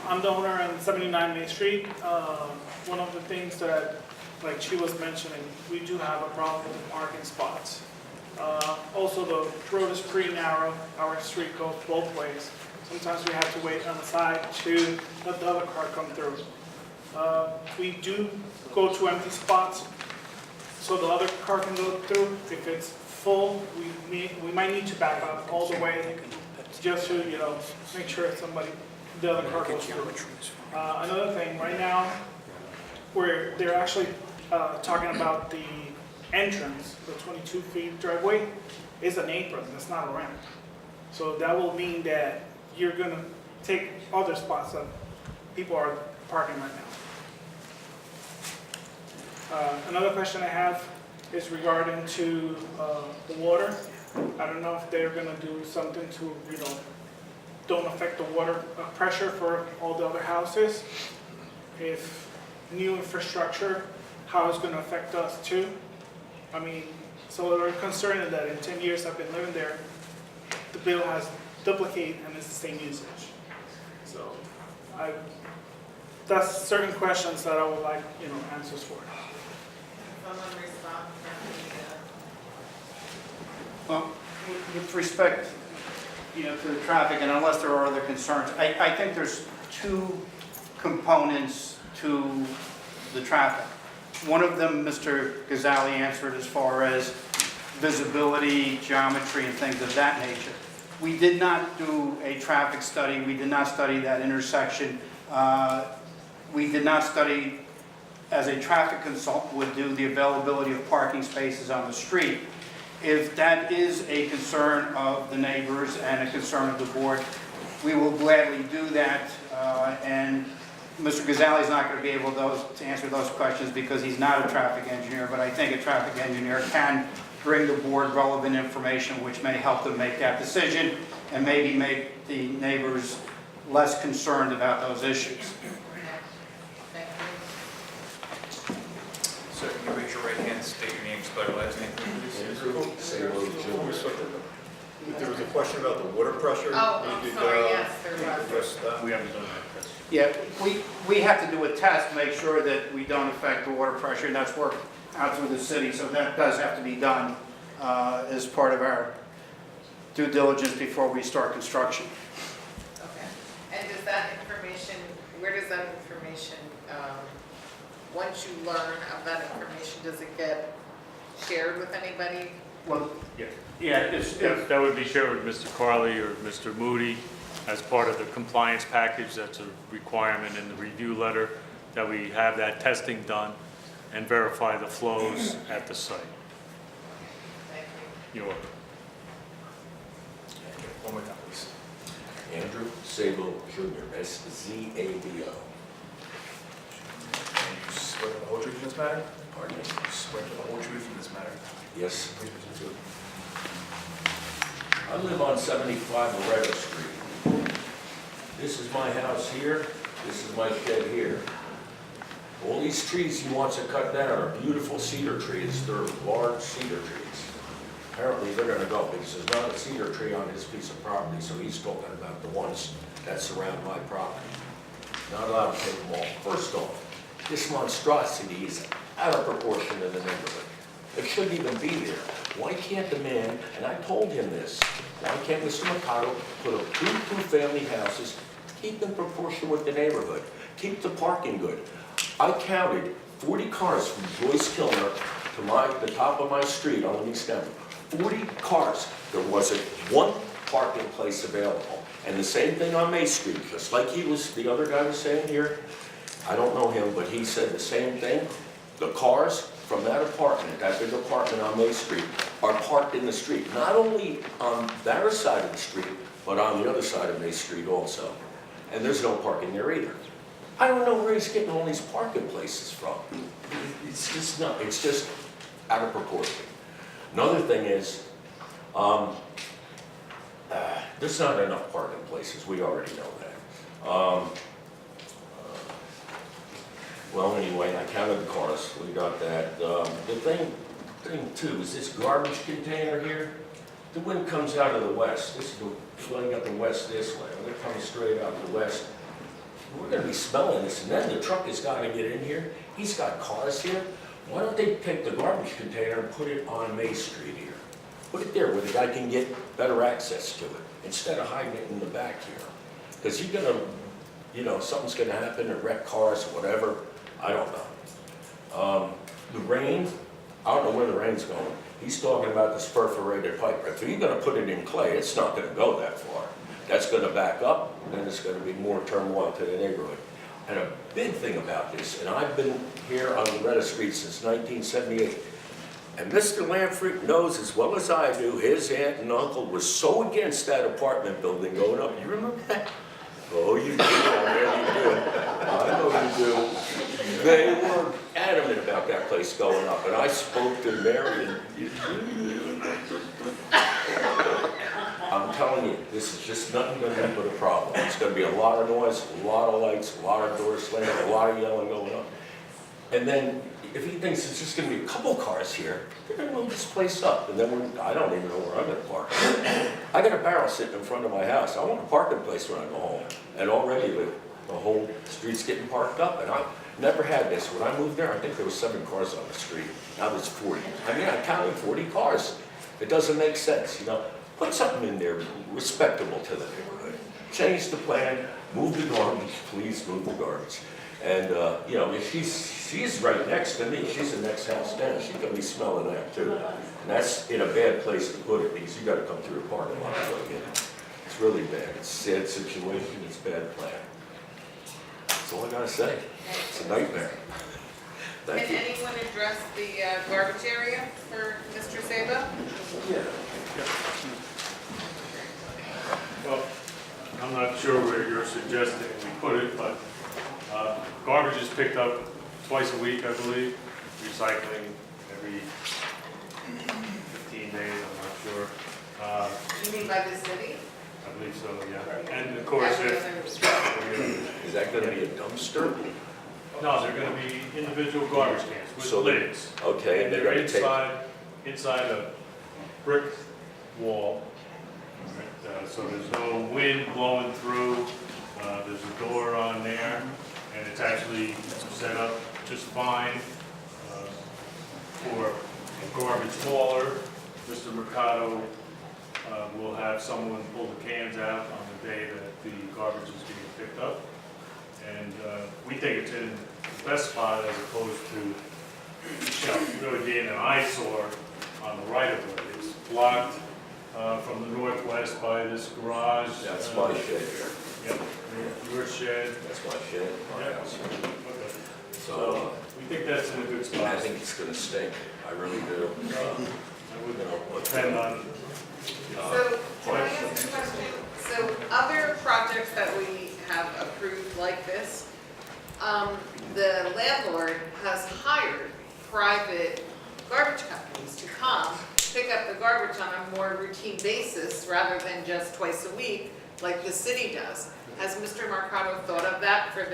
I'm the owner on 79 Main Street. One of the things that, like she was mentioning, we do have a problem with the parking spots. Also, the road is pretty narrow. Our street goes both ways. Sometimes we have to wait on the side to let the other car come through. We do go to empty spots so the other car can go through. If it's full, we might need to back up all the way just to, make sure the other car goes through. Another thing, right now, where they're actually talking about the entrance, the 22 feet driveway, is an apron, that's not a ramp. So that will mean that you're gonna take other spots that people are parking right now. Another question I have is regarding to the water. I don't know if they're gonna do something to, don't affect the water pressure for all the other houses. If new infrastructure, how it's gonna affect us too. So they're concerned that in 10 years I've been living there, the bill has duplicated and it's the same usage. So that's certain questions that I would like, answers for. Someone respond? Well, with respect, to the traffic, and unless there are other concerns, I think there's 2 components to the traffic. One of them, Mr. Ghazali answered as far as visibility, geometry, and things of that nature. We did not do a traffic study. We did not study that intersection. We did not study, as a traffic consultant would do, the availability of parking spaces on the street. If that is a concern of the neighbors and a concern of the board, we will gladly do that. And Mr. Ghazali is not going to be able to answer those questions because he's not a traffic engineer, but I think a traffic engineer can bring the board relevant information which may help them make that decision and maybe make the neighbors less concerned about those issues. Thank you. Sir, can you raise your right hand, state your name, spell your last name, please? There was a question about the water pressure. Oh, You I'm could, sorry, yes, there was. address that? We haven't done that. Yeah, we have to do a test to make sure that we don't affect the water pressure, and that's worked out through the city, so that does have to be done as part of our due diligence before we start construction. Okay. And does that information, where does that information, once you learn of that information, does it get shared with anybody? Well, Yeah, that would be shared with Mr. Carley or Mr. Moody as part of the compliance package. That's a requirement in the review letter that we have that testing done and verify the flows at the site. Thank you. You're welcome. One more time, please. Andrew Sabo Jr., S-Z-A-B-O. And you swear to the whole truth in this matter? Pardon me? You swear to the whole truth in this matter? Yes. Please proceed. I live on 75 Loretto Street. This is my house here, this is my shed here. All these trees he wants to cut down are beautiful cedar trees, they're large cedar trees. Apparently they're gonna go, because there's not a cedar tree on his piece of property, so he's talking about the ones that surround my property. Not allowed to take them all. First off, this monstrosity is out of proportion to the neighborhood. It shouldn't even be there. Why can't the man, and I told him this, why can't Mr. Mercado put up two-family houses, keep in proportion with the neighborhood, keep the parking good? I counted 40 cars from Joyce Kilmer to the top of my street on East Denver. 40 cars. There wasn't one parking place available. And the same thing on May Street, just like the other guy was saying here. I don't know him, but he said the same thing. The cars from that apartment, that big apartment on May Street, are parked in the street. Not only on their side of the street, but on the other side of May Street also. And there's no parking there either. I don't know where he's getting all these parking places from. It's just not, it's just out of proportion. Another thing is, there's not enough parking places, we already know that. Well, anyway, I counted the cars, we got that. The thing too, is this garbage container here, the wind comes out of the west. This is blowing up the west this way, and they're coming straight out the west. We're gonna be smelling this, and then the truck has gotta get in here. He's got cars here. Why don't they take the garbage container and put it on May Street here? Put it there where the guy can get better access to it, instead of hiding it in the back here. Because you're gonna, you know, something's gonna happen, or wreck cars or whatever, I don't know. The rain, I don't know where the rain's going. He's talking about this perforated pipe. If you're gonna put it in clay, it's not gonna go that far. That's gonna back up, and then it's gonna be more turmoil to the neighborhood. And a big thing about this, and I've been here on Loretta Street since 1978, and Mr. Lanford knows as well as I do, his aunt and uncle were so against that apartment building going up. You remember that? Oh, you do, I know you do. I know you do. They were adamant about that place going up, and I spoke to Mary, and I'm telling you, this is just nothing gonna be but a problem. It's gonna be a lot of noise, a lot of lights, a lot of doors slamming, a lot of yelling going on. And then, if he thinks it's just gonna be a couple cars here, they're gonna move this place up, and then I don't even know where I'm gonna park. I got a barrel sitting in front of my house. I want a parking place when I go home. And already the whole street's getting parked up, and I never had this. When I moved there, I think there was 7 cars on the street. Now there's 40. I mean, I counted 40 cars. It doesn't make sense, you know? Put something in there respectable to the neighborhood. Change the plan, move the garbage, please move the garbage. And, you know, if she's right next to me, she's the next house down, she's gonna be smelling that too. And that's in a bad place to put it, because you gotta come through the parking lot to get it. It's really bad, it's a sad situation, it's bad plan. That's all I gotta say. It's a nightmare. Thank you. Can anyone address the garbage area for Mr. Sabo? Yeah. Well, I'm not sure where you're suggesting we put it, but garbage is picked up twice a week, I believe. Recycling every 15 days, I'm not sure. You mean by the city? I believe so, yeah. And of course, Is that gonna be a dumpster? no, they're gonna be individual garbage cans with So they- lids. Okay, And they're they're gonna take, inside a brick wall. So there's no wind blowing through. There's a door on there, and it's actually set up just fine for a garbage hauler. Mr. Mercado We'll have someone pull the cans out on the day that the garbage is being picked up. And we think it's in the best spot as opposed to, really being an eyesore on the right of way. It's blocked from the northwest by this garage. That's my shed here. Yep, your shed. That's my shed, my Yeah. house. Okay. So We think that's in a good I spot. think it's gonna stink. I really do. I would depend on, So, can I ask a question? So, other projects that we have approved like this, the landlord has hired private garbage companies to come pick up the garbage on a more routine basis rather than just twice a week like the city does. Has Mr. Marcato thought of that for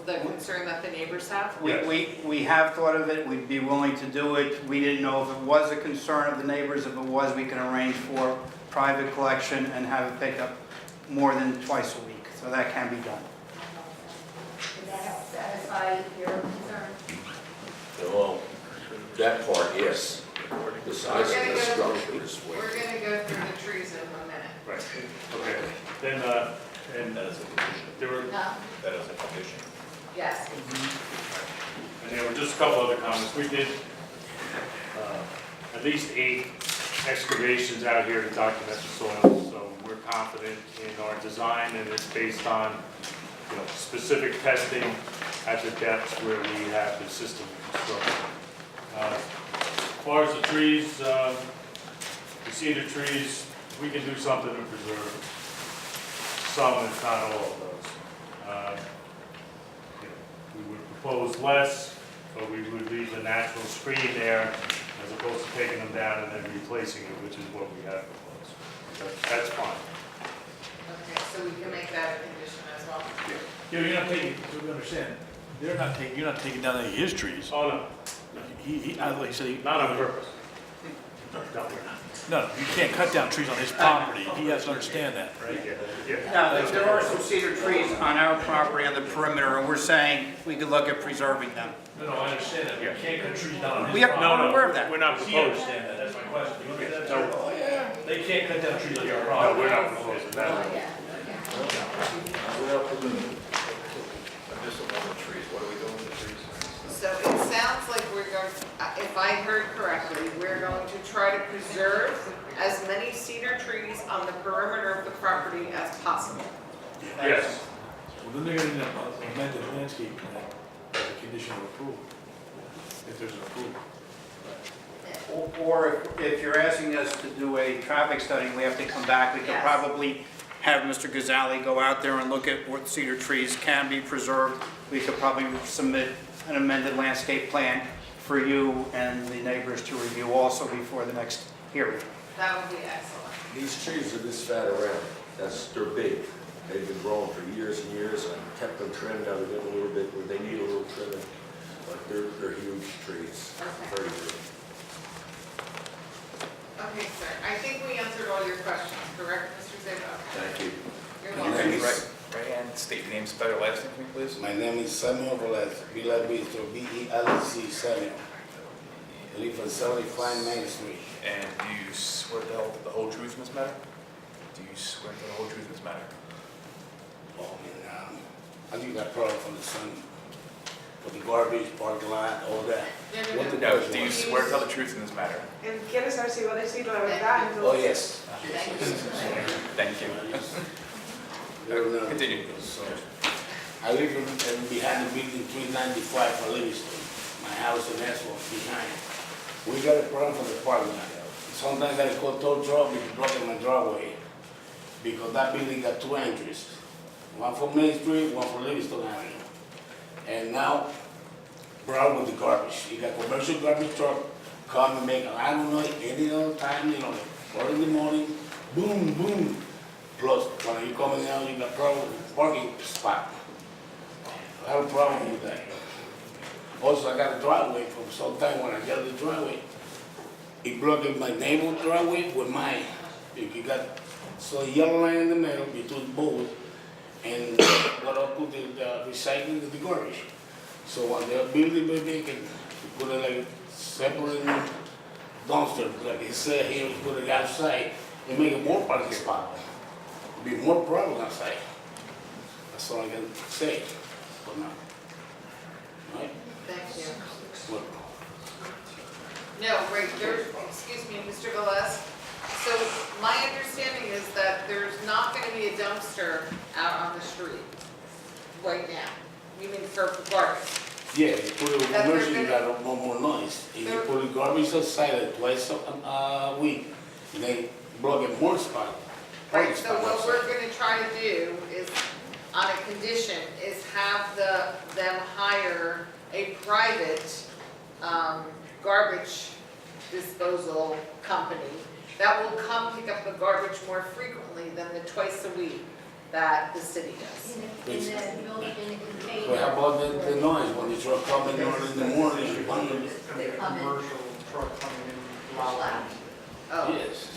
the concern that the neighbors have? We have thought of it, we'd be willing to do it. We didn't know if it was a concern of the neighbors. If it was, we can arrange for private collection and have it pick up more than twice a week. So that can be done. Does that help satisfy your concern? Well, that part, yes. The size of the structure is way. We're gonna go through the trees in a minute. right, okay. Then, and That is a condition. there were, No? That is a condition. Yes. and there were just a couple other comments. We did at least 8 excavations out here to document the soil, so we're confident in our design, and it's based on, specific testing at the depths where we have the system constructed. As far as the trees, the cedar trees, we can do something to preserve some, if not all of those. We would propose less, but we would leave the natural screen there as opposed to taking them down and then replacing it, which is what we have proposed. That's fine. Okay, so we can make that a condition as well? You're not taking, to understand, you're not taking down any of his trees. Oh, no, Like I said, not on purpose. No, we're not. No, you can't cut down trees on his property. He has to understand that, right? Yeah. Now, there are some cedar trees on our property on the perimeter, and we're saying we could look at preserving them. No, I understand that. You can't cut trees down on his We are property. aware of that. We're not Does he proposing. understand that? That's my question. You understand that? No. Oh, yeah. They can't cut down trees on your No, property. we're not proposing that. Oh, yeah, Additional on the trees, what are we doing with the trees? So it sounds like we're going, if I heard correctly, we're going to try to preserve as many cedar trees on the perimeter of the property as possible. Yes. Well, then they're gonna need an amended landscape plan as a condition of approval, if there's an approval. Or if you're asking us to do a traffic study, we have to come back. We could Yes. probably have Mr. Gazali go out there and look at what cedar trees can be preserved. We could probably submit an amended landscape plan for you and the neighbors to review also before the next hearing. That would be excellent. These trees are this fat around. They're big. They've been growing for years and years. I kept them trimmed. Now they're getting a little bit, they need a little trimming. But they're huge trees. Okay. Very big. Okay, sir, I think we answered all your questions, correct, Mr. Zabo? Thank you. You're Can you welcome. raise your right hand, state your name, spell your last name for me, please? My name is Samuel Velez, Villa Bistro, B-E-L-E-C, Samuel. I live on 75 Main Street. And do you swear to tell the whole truth in this matter? Do you swear to tell the whole truth in this matter? Oh, man, I think that problem from the sun, with the garbage, parking lot, all that. No, no, no. No, do you swear to tell the truth in this matter? Él quiere saber si va a decir la verdad. Oh, entonces- yes. Thank you. Continue. So, I live in behind the building 395 for Livingston. My house in Ashford behind. We got a problem from the parking lot. Sometimes I call tow truck because blocking my driveway. Because that building got 2 entries. One for Main Street, one for Livingston Avenue. And now, problem with the garbage. You got commercial garbage truck come and make, I don't know, any other time, 4 in the morning, boom, boom. Plus, when you coming out, you got problem with parking spot. I have a problem with that. Also, I got a driveway from some time when I got the driveway. It blocked my neighbor's driveway with mine. You got so yellow line in the middle between both, and what I put the recycling of the garbage. So when they're building big, and put it like separate dumpster, like he said here, put it outside, we make it more parking spot. Be more problem outside. That's all I can say for now. Right? Thank you. Well, No, right, there's, excuse me, Mr. Velez. So my understanding is that there's not going to be a dumpster out on the street right now. You mean for garbage? yeah, you put a That emergency, they're you got one more noise. If you They're- put the garbage outside twice a week, they block it more spot. Right, so what we're going to try to do is, on a condition, is have them hire a private garbage disposal company that will come pick up the garbage more frequently than the twice a week that the city does. In the building, in the container. But how about the noise when the truck coming in the morning? They come in. truck coming in. Oh, Yes.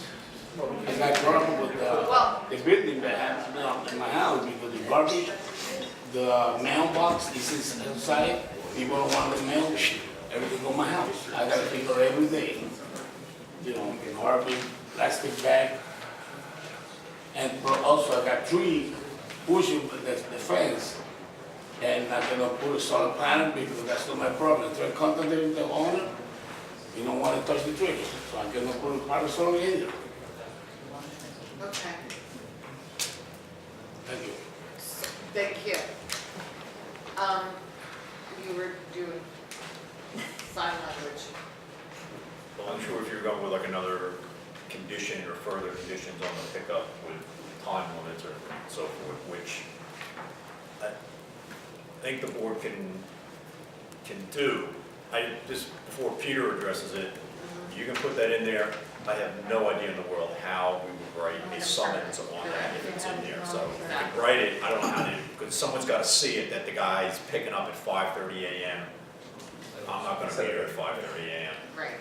I got problem with Well- the building that I have now in my house because the garbage, the mailbox is inside. People don't want the mail, everything on my house. I gotta pick her every day. You know, garbage, plastic bag. And also I got tree pushing the fence. And I'm gonna put a solar panel because that's not my problem. If I contact the owner, you don't wanna touch the tree. So I'm gonna put a part of solar in there. okay, Thank you. thank you. You were doing sign language. Well, I'm sure if you're going with like another condition or further conditions on the pickup with time limits or so forth, which I think the board can do. Just before Peter addresses it, you can put that in there. I have no idea in the world how we would write a summons on that if it's in there. So if you can write it, I don't know how to, because someone's got to see it that the guy's picking up at 5:30 a.m. I'm not going to be here at 5:30 a.m. Right.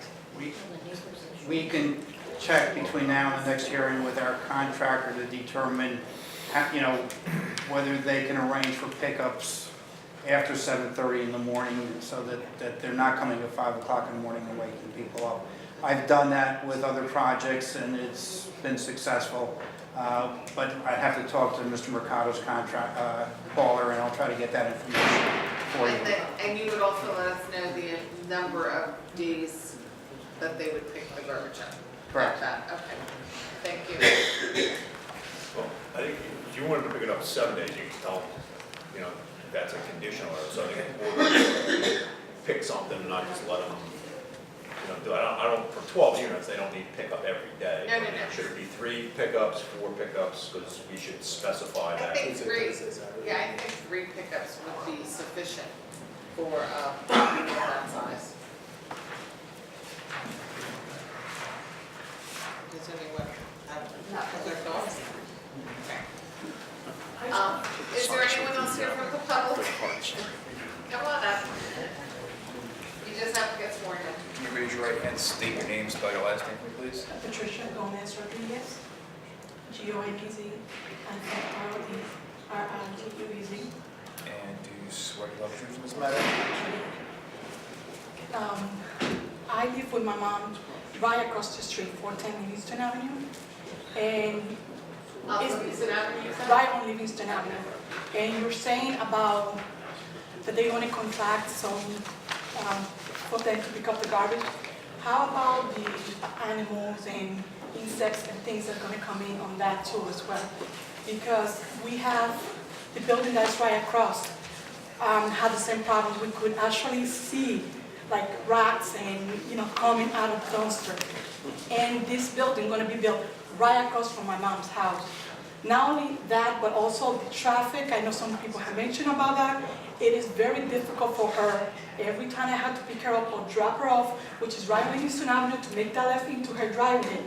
We can check between now and the next hearing with our contractor to determine, whether they can arrange for pickups after 7:30 in the morning so that they're not coming at 5 o'clock in the morning and waking people up. I've done that with other projects and it's been successful, but I'd have to talk to Mr. Mercado's caller and I'll try to get that information for you. And you would also let us know the number of days that they would pick the garbage up? Correct. Okay, thank you. Well, I think if you wanted to pick it up 7 days, you can tell them, that's a conditional order. So I think the board would pick something and not just let them, do it. I don't, for 12 units, they don't need pickup every day. No. Should it be 3 pickups, 4 pickups, because we should specify I that. think 3, yeah, I think 3 pickups would be sufficient for that size. Does anyone have other thoughts? Okay. Is there anyone else here from the public? Come on up. You just have to get sworn in. Can you raise your right hand, state your name, spell your last name for me, please? Patricia Gomez Rodriguez, G-O-M-E-Z, and R-I-G-U-E-Z. And do you swear to tell the truth in this matter? I live with my mom right across the street, 410 Livingston Avenue, and Livingston Avenue, you said? right on Livingston Avenue. And you're saying about that they want to contract some for them to pick up the garbage. How about the animals and insects and things that are going to come in on that too as well? Because we have the building that's right across had the same problem. We could actually see like rats and coming out of the dumpster. And this building going to be built right across from my mom's house. Not only that, but also the traffic. I know some people have mentioned about that. It is very difficult for her. Every time I have to pick her up or drop her off, which is right on Livingston Avenue, to make that left into her driveway,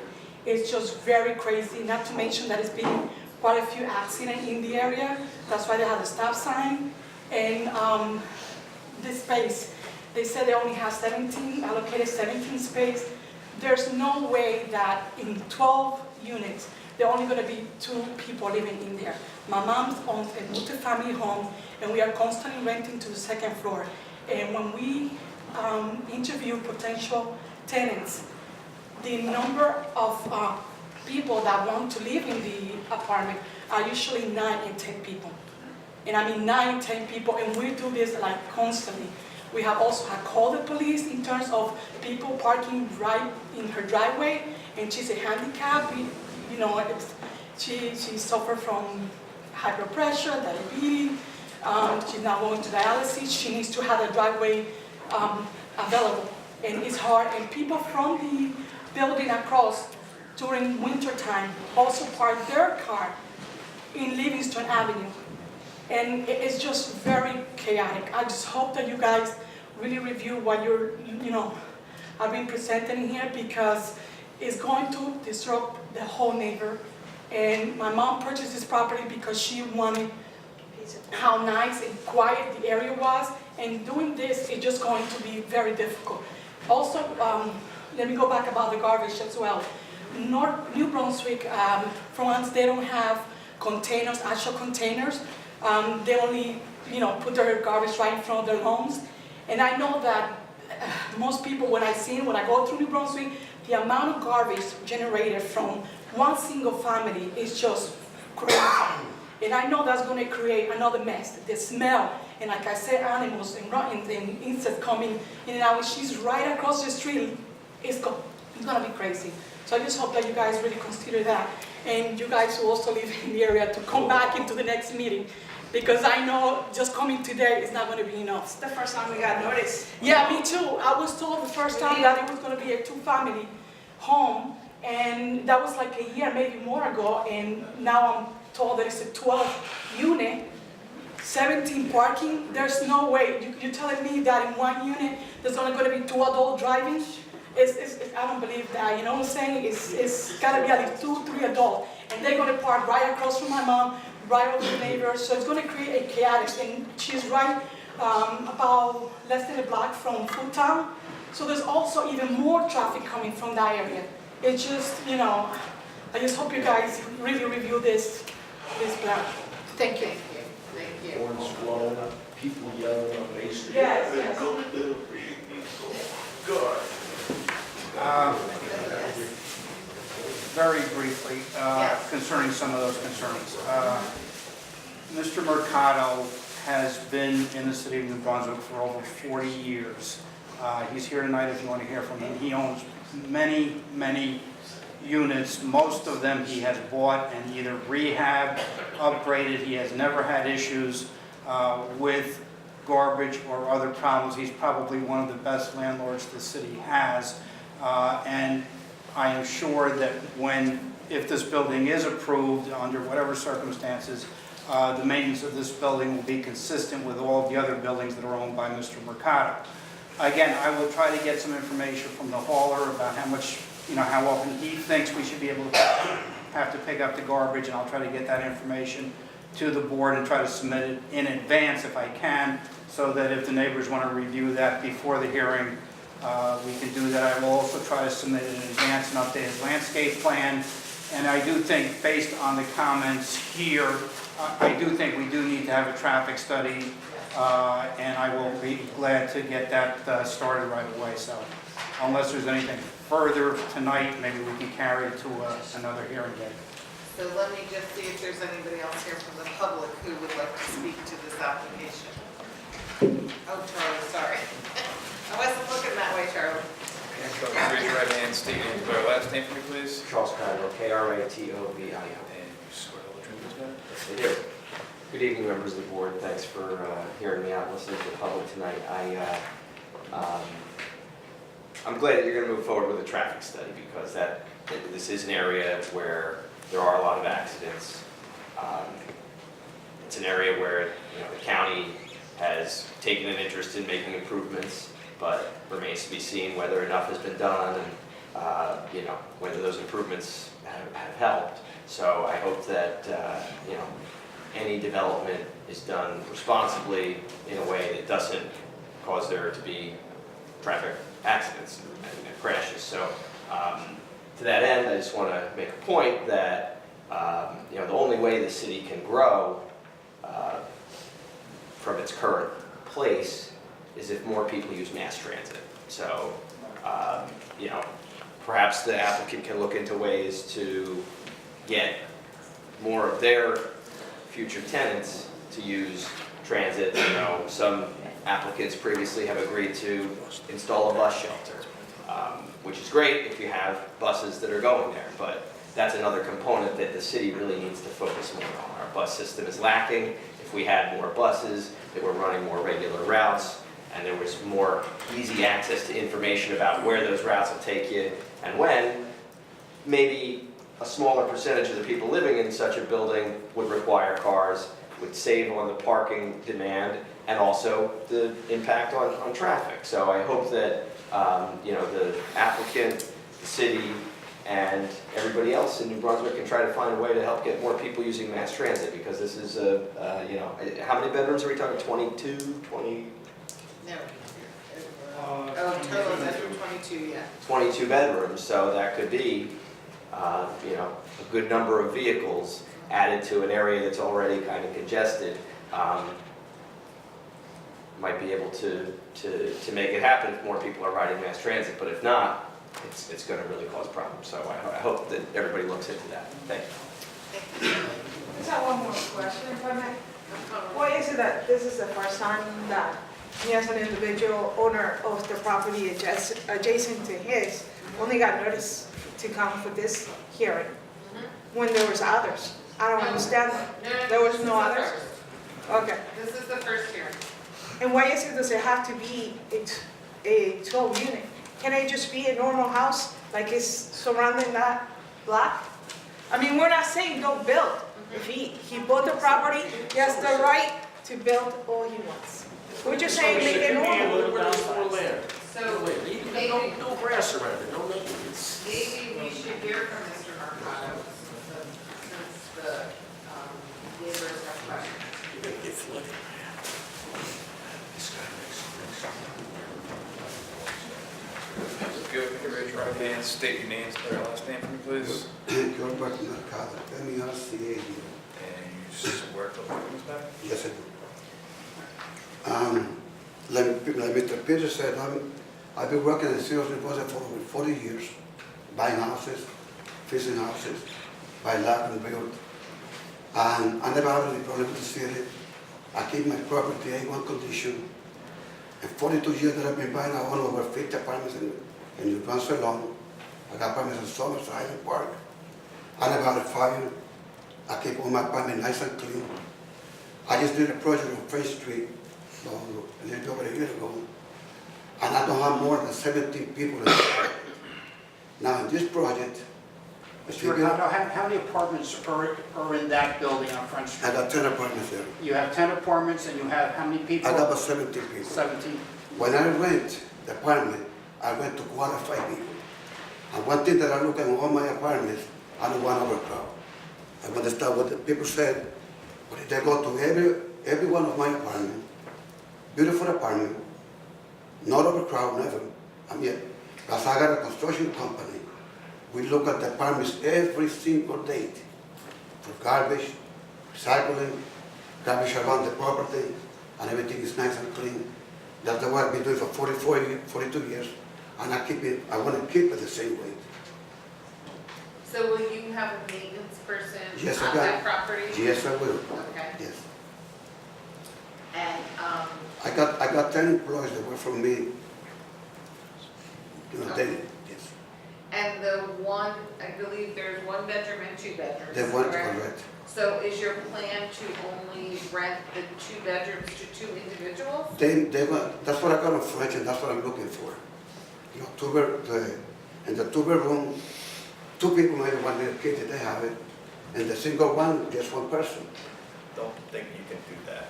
it's just very crazy. Not to mention that it's been quite a few accidents in the area. That's why they have the stop sign. And this space, they said they only have 17, allocated 17 space. There's no way that in 12 units, there are only going to be 2 people living in there. My mom owns a multi-family home, and we are constantly renting to the 2nd floor. And when we interview potential tenants, the number of people that want to live in the apartment are usually 9 and 10 people. And I mean 9, 10 people, and we do this like constantly. We have also had called the police in terms of people parking right in her driveway, and she's a handicap. You know, she suffers from high blood pressure, diabetes. She's now going to dialysis. She needs to have a driveway available, and it's hard. And people from the building across during winter time also park their car in Livingston Avenue. And it's just very chaotic. I just hope that you guys really review what I've been presenting here, because it's going to disrupt the whole neighbor. And my mom purchased this property because she wanted how nice and quiet the area was. And doing this is just going to be very difficult. Also, let me go back about the garbage as well. New Brunswick, for once, they don't have containers, actual containers. They only, put their garbage right in front of their homes. And I know that most people, when I go through New Brunswick, the amount of garbage generated from one single family is just crazy. And I know that's going to create another mess. The smell, and like I said, animals and insects coming in and out. She's right across the street. It's going to be crazy. So I just hope that you guys really consider that. And you guys who also live in the area to come back into the next meeting. Because I know just coming today is not going to be enough. It's the first time we got notice. Yeah, me too. I was told the first time that it was going to be a 2-family home. And that was like a year, maybe more ago. And now I'm told that it's a 12-unit, 17 parking. There's no way. You're telling me that in one unit there's only going to be 2 adults driving? I don't believe that. You know what I'm saying? It's got to be at least 2, 3 adults. And they're going to park right across from my mom, right over the neighbors. So it's going to create a chaotic. And she's right about less than a block from Food Town. So there's also even more traffic coming from that area. It's just, I just hope you guys really review this plan. Thank you. Thank you. Horns blowing, people yelling on Main Street. Yes. Good. Very briefly, concerning some of those concerns. Mr. Mercado has been in the city of New Brunswick for over 40 years. He's here tonight if you want to hear from him. He owns many, many units. Most of them he has bought and either rehabbed, upgraded. He has never had issues with garbage or other problems. He's probably one of the best landlords the city has. And I am sure that if this building is approved under whatever circumstances, the maintenance of this building will be consistent with all of the other buildings that are owned by Mr. Mercado. Again, I will try to get some information from the hauler about how much, how often he thinks we should be able to have to pick up the garbage, and I'll try to get that information to the board and try to submit it in advance if I can, so that if the neighbors want to review that before the hearing, we can do that. I will also try to submit in advance an updated landscape plan. And I do think, based on the comments here, I do think we do need to have a traffic study, and I will be glad to get that started right away. So unless there's anything further tonight, maybe we can carry it to another hearing date. So let me just see if there's anybody else here from the public who would like to speak to this application. Oh, Charlie, sorry. I wasn't looking that way, Charlie. Raise your right hand, state your name, spell your last name for me, please. Charles Crandall, K-R-A-T-O-V-I-O. And you swear to the truth, this matter? Yes, I do. Good evening, members of the board. Thanks for hearing me out, listening to the public tonight. I'm glad that you're going to move forward with a traffic study, because this is an area where there are a lot of accidents. It's an area where the county has taken an interest in making improvements, but remains to be seen whether enough has been done and whether those improvements have helped. So I hope that any development is done responsibly in a way that doesn't cause there to be traffic accidents and crashes. So to that end, I just want to make a point that the only way the city can grow from its current place is if more people use mass transit. So perhaps the applicant can look into ways to get more of their future tenants to use transit. You know, some applicants previously have agreed to install a bus shelter, which is great if you have buses that are going there, but that's another component that the city really needs to focus more on. Our bus system is lacking. If we had more buses that were running more regular routes, and there was more easy access to information about where those routes will take you and when, maybe a smaller percentage of the people living in such a building would require cars, would save on the parking demand, and also the impact on traffic. So I hope that you know, the applicant, the city, and everybody else in New Brunswick can try to find a way to help get more people using mass transit, because this is you know, how many bedrooms are we talking? 22, 20? No. Oh, total bedroom 22, yeah. 22 bedrooms, so that could be, you know, a good number of vehicles added to an area that's already kind of congested. Might be able to make it happen if more people are riding mass transit, but if not, it's going to really cause problems. So I hope that everybody looks into that. Thank you. I just have one more question, if I may. Why is it that this is the first time that he, as an individual owner of the property adjacent to his, only got notice to come for this hearing when there was others? I don't understand that. There was no others? Okay. This is the first hearing. And why is it, does it have to be a 12 unit? Can it just be a normal house like it's surrounding that block? I mean, we're not saying don't build. If he bought the property, he has the right to build all he wants. We're just saying make it normal. So maybe, No grass around it, no nothing. maybe we should hear from Mr. Mercado since the neighbors have questions. You're gonna get flooded. Give raise your right hand, state your name, spell your last name for me, please. Gilbert Mercado, M-E-R-C-A-D. And you swear to uphold this matter? Yes, I do. Like Mr. Peter said, I've been working in the city of New Brunswick for over 40 years, buying houses, fixing houses, buy land and build. And I never had any problem with the city. I keep my property in A1 condition. In 42 years that I've been buying, I own over 50 apartments in New Brunswick alone. I got apartments in Somers, Highland Park. I never had a fire. I keep all my apartments nice and clean. I just did a project on French Street a little bit over a year ago. And I don't have more than 17 people in the project. Now in this project, Mr. Mercado, how many apartments are in that building on Front Street? I got 10 apartments there. You have 10 apartments and you have how many people? I got about 17 people. 17. When I rent the apartment, I rent to qualify people. And one thing that I look at in all my apartments, I don't want overcrowd. I understand what the people said, but if they go to every one of my apartments, beautiful apartment, not overcrowd, never. I mean, because I got a construction company, we look at the apartments every single day for garbage, recycling, garbage around the property, and everything is nice and clean. That's the way I've been doing for 42 years, and I want to keep it the same way. So will you have a maintenance person Yes, I on got that it. property? Yes, I will. Okay. Yes. And, I got 10 employees that work for me, daily. Yes. and the one, I believe there's 1 bedroom and 2 bedrooms, They want to correct? correct. So is your plan to only rent the 2 bedrooms to 2 individuals? That's what I got on French, and that's what I'm looking for. You know, in the 2-bedroom, 2 people, maybe 1 little kid, if they have it, and the single one, just 1 person. Don't think you can do that.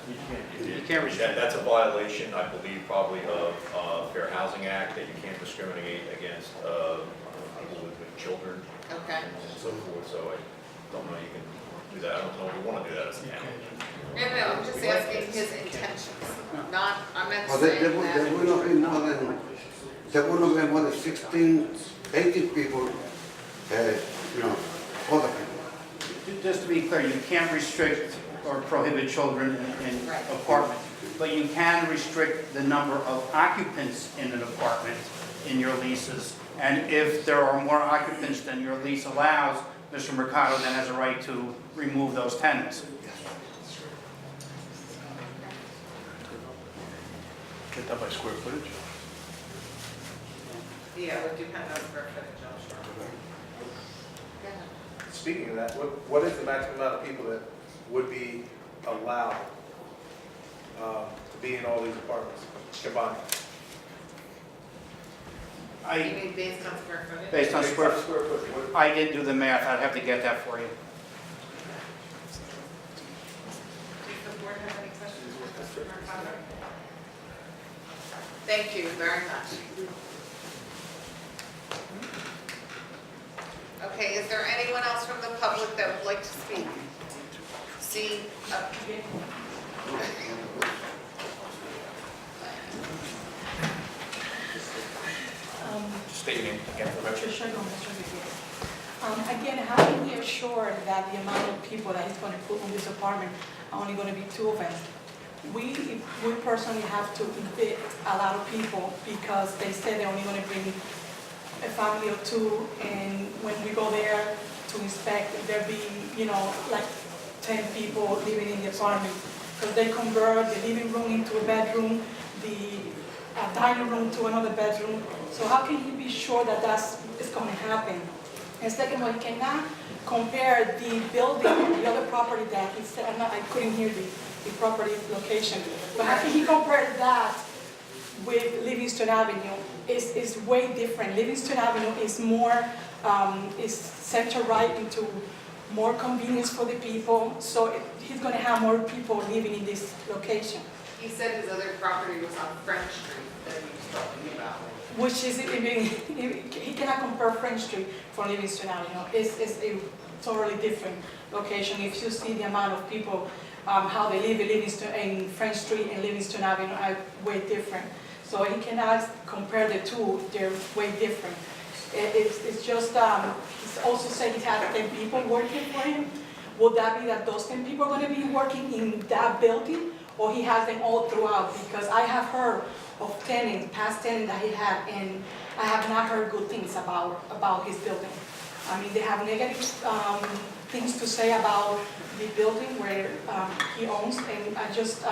You can't restrict. That's a violation, I believe, probably of Fair Housing Act, that you can't discriminate against people with children Okay. and so forth, so I don't know you can do that. I don't know if you want to do that as a town. No, I'm just asking his intentions, not, I'm not Well, saying there will not be more than 16, 18 people, you know, other people. Just to be clear, you can't restrict or prohibit children in Right. apartments, but you can restrict the number of occupants in an apartment in your leases. And if there are more occupants than your lease allows, Mr. Mercado then has a right to remove those tenants. Get that by square footage? Yeah, it would depend on square footage, I'm sure. Speaking of that, what is the maximum amount of people that would be allowed to be in all these apartments combined? You mean based on square footage? Based on square, footage, what- I didn't do the math, I'd have to get that for you. Does the board have any questions for Mr. Mercado? Thank you very much. Okay, is there anyone else from the public that would like to speak? See, State your name again for the record. Again, how can we assure that the amount of people that he's going to put in this apartment are only going to be 2 of them? We personally have to evict a lot of people because they say they're only going to bring a family of 2, and when we go there to inspect, there'll be, like 10 people living in the apartment because they convert the living room into a bedroom, the dining room to another bedroom. So how can he be sure that that's going to happen? And second one, he cannot compare the building, the other property that he said, I couldn't hear the property location, but how can he compare that with Livingston Avenue? Is way different. Livingston Avenue is more, is center right into more convenience for the people, so he's going to have more people living in this location. he said his other property was on French Street that he was talking about. Which is, he cannot compare French Street from Livingston Avenue. It's a totally different location. If you see the amount of people, how they live in Livingston, in French Street and Livingston Avenue are way different. So he cannot compare the two, they're way different. It's just, he's also said he has 10 people working for him. Would that be that those 10 people are going to be working in that building, or he has them all throughout? Because I have heard of tenants, past tenants that he had, and I have not heard good things about his building. I mean, they have negative things to say about the building where he owns, and I just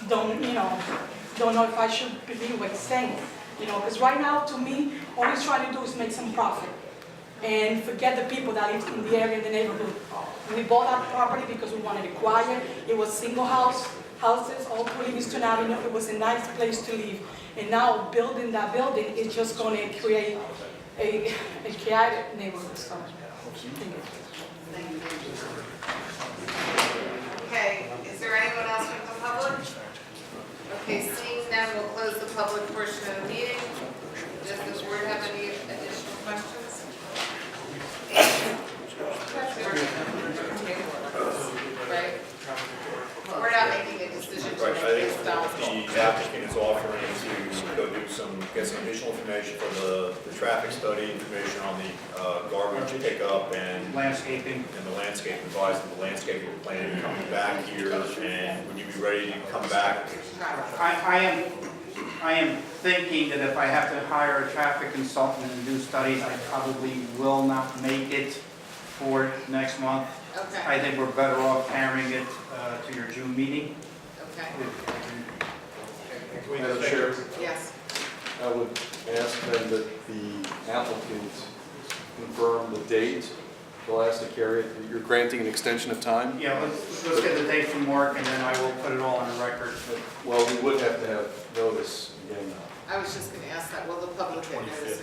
don't know if I should believe what he's saying. Because right now, to me, all he's trying to do is make some profit and forget the people that live in the area, in the neighborhood. We bought that property because we wanted it quiet. It was single houses all through Livingston Avenue. It was a nice place to live. And now building that building is just going to create a chaotic neighborhood. So, thank you. Thank you. Okay, is there anyone else from the public? Okay, seeing none, we'll close the public portion of the meeting. Does the board have any additional questions? Right? We're not making a decision Right, tonight I think based on. the applicant is offering to go do get some additional information for the traffic study, information on the garbage pickup and Landscaping. and the landscape, advise that the landscaping plan coming back here, and would you be ready to come back? I am thinking that if I have to hire a traffic consultant and do studies, I probably will not make it for next month. Okay, I think we're better off carrying it to your June meeting. okay, Madam Chair, yes. I would ask then that the applicant confirm the date. They'll ask to carry it. You're granting an extension of time? Yeah, let's get the date from Mark, and then I will put it all on the record. Well, we would have to have notice again. I was just going to ask that, will the public get notice?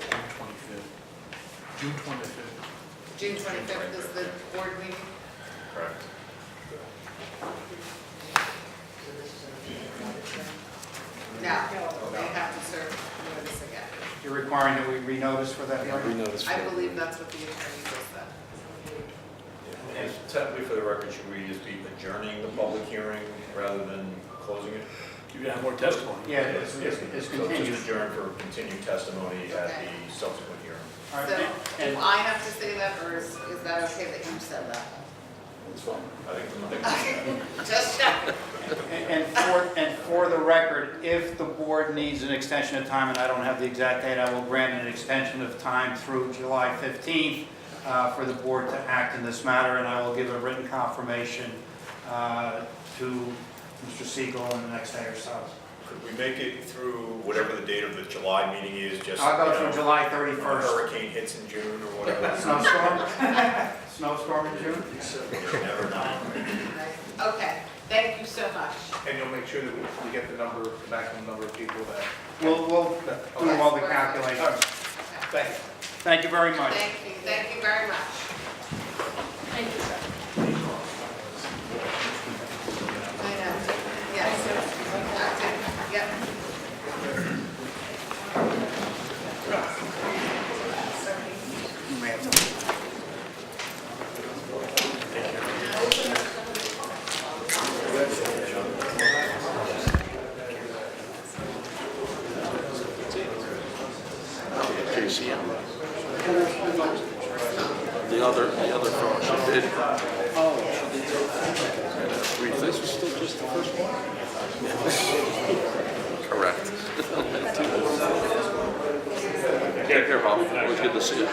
June 25th. June 25th is the board meeting? Correct. No, they have to serve notice again. You're requiring that we renotice for that hearing? Renotice. I believe that's what the attorney just said. And technically, for the record, should we just be adjourning the public hearing rather than closing it? You have more testimony. Yeah, it's So continued. just adjourn for continued testimony at the subsequent hearing. All right, So, and- do I have to say that, or is that okay that you said that? It's fine. I think. Just check. And for the record, if the board needs an extension of time, and I don't have the exact date, I will grant an extension of time through July 15th for the board to act in this matter, and I will give a written confirmation to Mr. Siegel in the next day or so. Could we make it through whatever the date of the July meeting is, just, I'll go you through know, July when a 31st. hurricane hits in June or whatever? Snowstorm? Snowstorm in June? You never know. Okay, thank you so much. And you'll make sure that we get the number, the maximum number of people that. We'll do all the calculations. Thank you. Thank you very much. Thank you very much. Thank you, sir. I know, yes, that's it, yep. You may have to. The other firm, she did. Oh, she did. This was still just the first one? Correct. Take care, Bob. It was good to see you.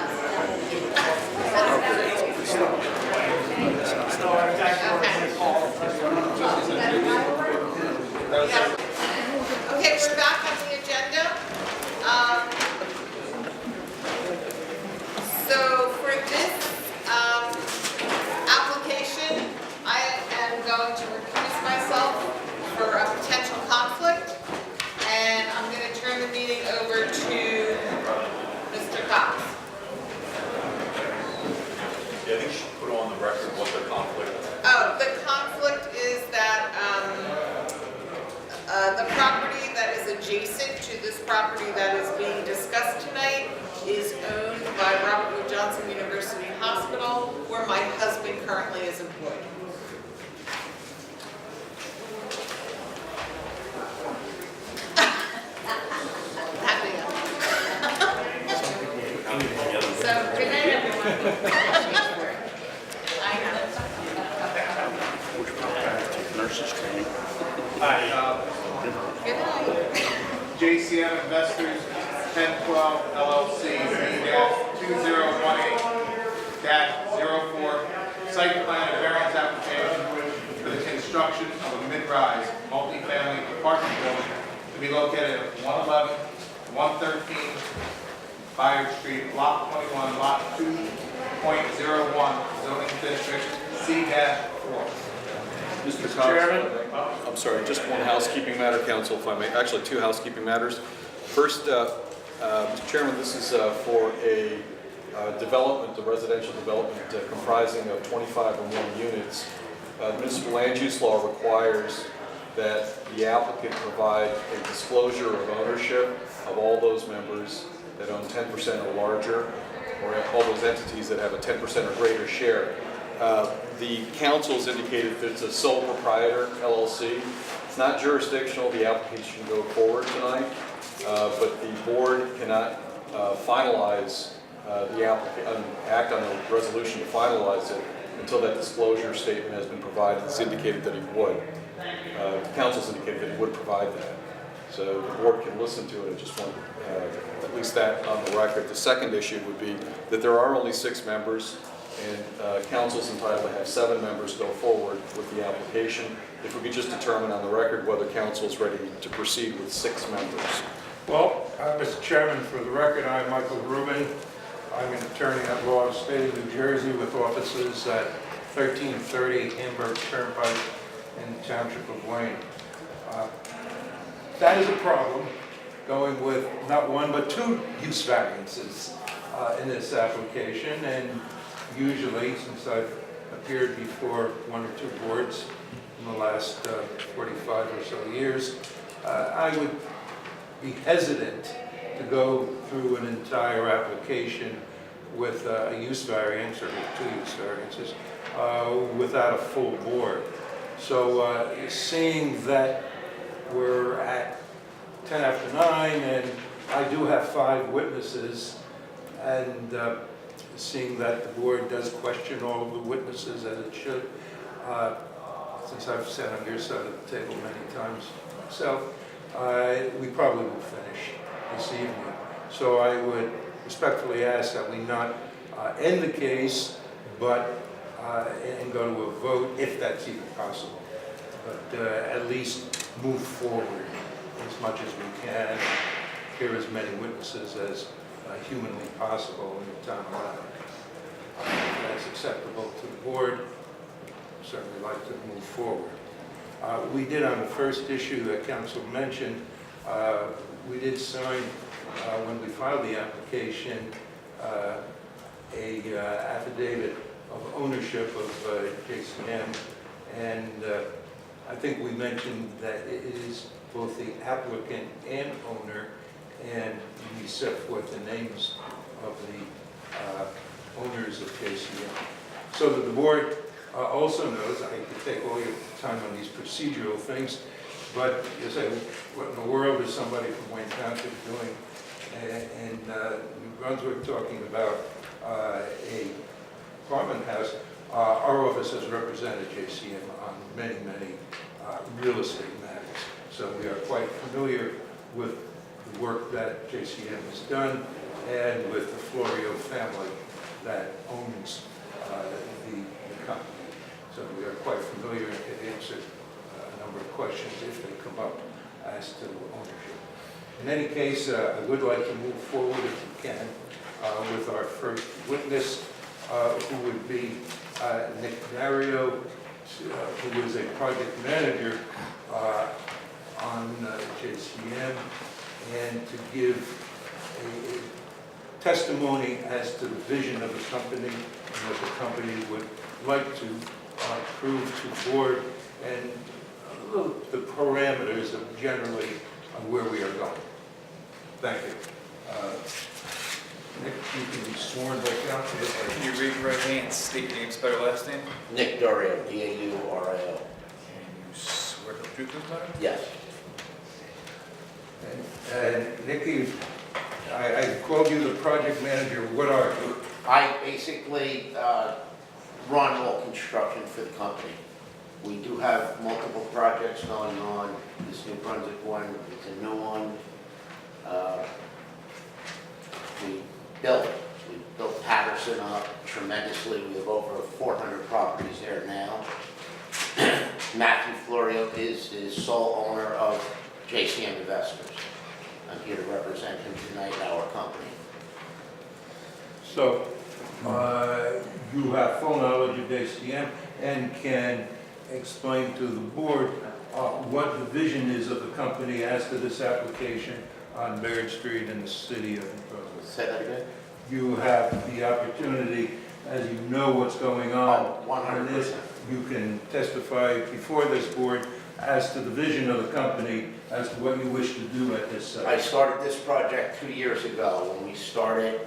Okay, we're back on the agenda. So for this application, I am going to recuse myself for a potential conflict, and I'm going to turn the meeting over to Mr. Cox. Yeah, I think you should put on the record what the conflict. Oh, the conflict is that the property that is adjacent to this property that is being discussed tonight is owned by Robert Wood Johnson University Hospital, where my husband currently is employed. So, good night, everyone. I know. Nurses training. Hi, Good night. JCM Investors, 1012 LLC, B-2018-04, site plan and variance application for the construction of a mid-rise multifamily apartment building to be located at 111, 113 Byard Street, Block 21, Lot 2.01, zoning district C-4. Mr. Chairman? I'm sorry, just one housekeeping matter, council, if I may. Actually, two housekeeping matters. First, Mr. Chairman, this is for a development, a residential development comprising of 25 or more units. The municipal land use law requires that the applicant provide a disclosure of ownership of all those members that own 10% or larger, or all those entities that have a 10% or greater share. The council's indicated that it's a sole proprietor LLC. It's not jurisdictional. The application can go forward tonight, but the board cannot finalize act on the resolution to finalize it until that disclosure statement has been provided. It's indicated that he would. The council's indicated that he would provide that. So the board can listen to it. I just want at least that on the record. The second issue would be that there are only 6 members, and council's entitled to have 7 members go forward with the application. If we could just determine on the record whether council is ready to proceed with 6 members. Well, Mr. Chairman, for the record, I'm Michael Rubin. I'm an attorney at law of the state of New Jersey with offices at 1330 Hamburg Turnpike in the Township of Wayne. That is a problem, going with not one but 2 use variances in this application, and usually, since I've appeared before 1 or 2 boards in the last 45 or so years, I would be hesitant to go through an entire application with a use variance or 2 use variances without a full board. So seeing that we're at 10 after 9 and I do have 5 witnesses, and seeing that the board does question all of the witnesses as it should, since I've sat on your side of the table many times myself, we probably will finish this evening. So I would respectfully ask that we not end the case, but and go to a vote if that's even possible. But at least move forward as much as we can, hear as many witnesses as humanly possible in the time allowed. If that's acceptable to the board, I'd certainly like to move forward. We did on the first issue that council mentioned, we did sign, when we filed the application, a affidavit of ownership of JCM, and I think we mentioned that it is both the applicant and owner, and we set forth the names of the owners of JCM. So that the board also knows, I hate to take all your time on these procedural things, but you say, what in the world is somebody from Wayne Township doing? And New Brunswick talking about a apartment house. Our office has represented JCM on many, many real estate matters. So we are quite familiar with the work that JCM has done and with the Florio family that owns the company. So we are quite familiar and can answer a number of questions if they come up as to ownership. In any case, I would like to move forward if we can with our first witness, who would be Nick Dario, who is a project manager on JCM, and to give a testimony as to the vision of the company and what the company would like to prove to the board, and the parameters of generally where we are going. Thank you. Nick, you can be sworn by counsel. Can you raise your right hand and state your name, spell your last name? Nick Dario, D-A-U-R-I-O. And you swear to the truth of this matter? Yes. And Nikki, I called you the project manager. What are you? I basically run all construction for the company. We do have multiple projects going on. This New Brunswick one is a new one. We built Patterson up tremendously. We have over 400 properties there now. Matthew Florio is sole owner of JCM Investors. I'm here to represent him tonight in our company. So, you have full knowledge of JCM and can explain to the board what the vision is of the company as to this application on Baird Street in the city of New Brunswick. Say that again? You have the opportunity, as you know what's going on. 100%. You can testify before this board as to the vision of the company, as to what you wish to do at this site. I started this project 2 years ago when we started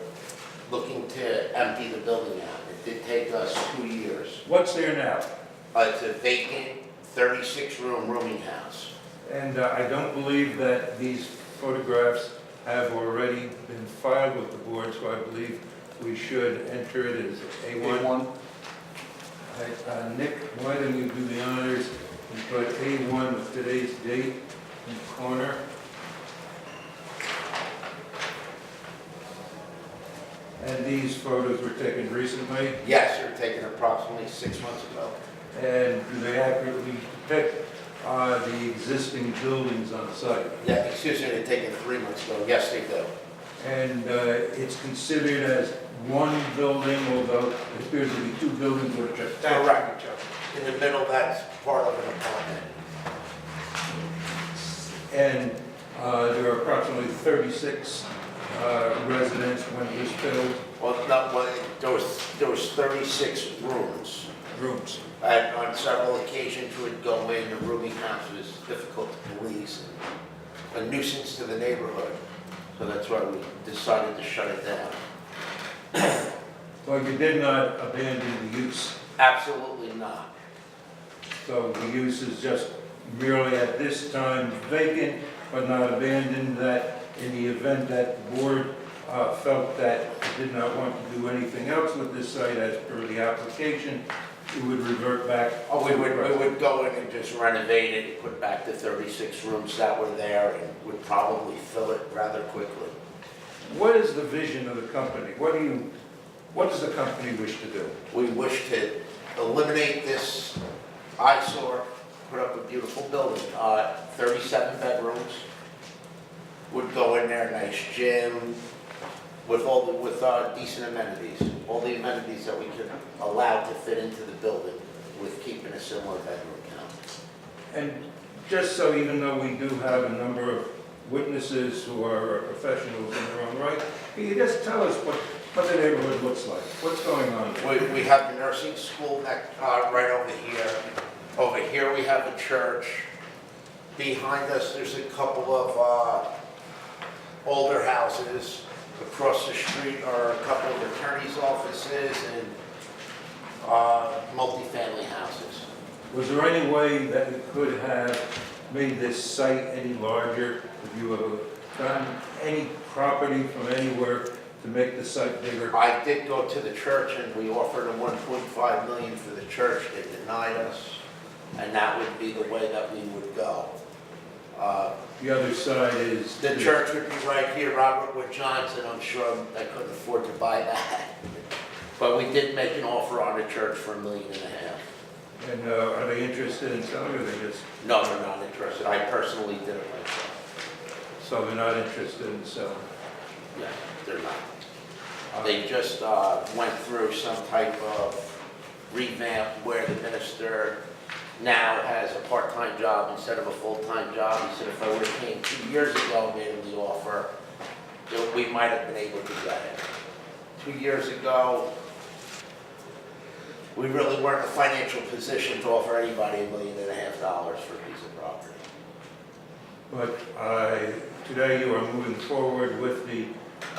looking to empty the building out. It did take us 2 years. What's there now? It's a vacant 36-room rooming house. And I don't believe that these photographs have already been filed with the board, so I believe we should enter it as A1. Nick, why don't you do the honors and put A1 with today's date in the corner. And these photos were taken recently? Yes, they were taken approximately 6 months ago. And do they accurately depict the existing buildings on site? Yeah, excuse me, they're taken 3 months ago. Yes, they do. And it's considered as one building, although it appears to be two buildings which are attached to each other. In the middle, that's part of an apartment. And there are approximately 36 residents when it was built. Well, there was 36 rooms. Rooms. And on several occasions, we'd go in, the rooming house was difficult to police, a nuisance to the neighborhood. So that's why we decided to shut it down. Well, you did not abandon the use. Absolutely not. So the use is just merely at this time vacant, but not abandoned, that in the event that the board felt that it did not want to do anything else with this site as per the application, it would revert back? Oh, we would go in and just renovate it, put back the 36 rooms that were there, and would probably fill it rather quickly. What is the vision of the company? What does the company wish to do? We wish to eliminate this eyesore, put up a beautiful building, 37 bedrooms, would go in there, nice gym, with decent amenities, all the amenities that we can allow to fit into the building with keeping a similar bedroom count. And just so, even though we do have a number of witnesses who are professionals in their own right, can you just tell us what the neighborhood looks like? What's going on? We have the nursing school right over here. Over here we have a church. Behind us there's a couple of older houses. Across the street are a couple of attorneys' offices and multifamily houses. Was there any way that we could have made this site any larger? Have you done any property from anywhere to make the site bigger? I did go to the church and we offered them 1.5 million for the church. They denied us, and that would be the way that we would go. The other side is... The church would be right here, Robert Wood Johnson. I'm sure I couldn't afford to buy that. But we did make an offer on the church for $1.5 million. And are they interested in selling, or they just... No, they're not interested. I personally did it myself. So they're not interested in selling? Yeah, they're not. They just went through some type of revamp where the minister now has a part-time job instead of a full-time job. He said if I would have came 2 years ago and made him the offer, we might have been able to get it. 2 years ago, we really weren't in a financial position to offer anybody $1.5 million for a piece of property. But today you are moving forward with the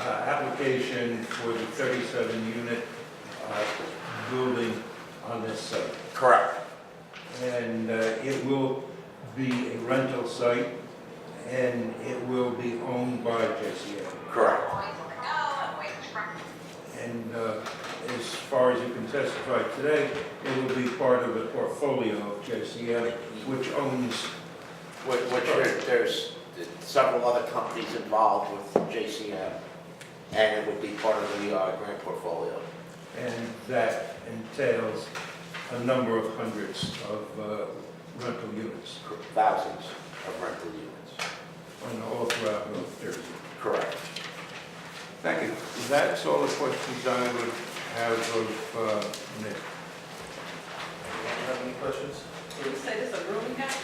application for the 37-unit building on this site. Correct. And it will be a rental site, and it will be owned by JCA. Correct. And as far as you can testify today, it will be part of the portfolio of JCA, which owns... There's several other companies involved with JCM, and it would be part of the grant portfolio. And that entails a number of hundreds of rental units. Thousands of rental units. And all throughout North Jersey. Correct. Thank you. That's all the questions I would have of Nick. Anyone have any questions? Did you say this is a rooming house?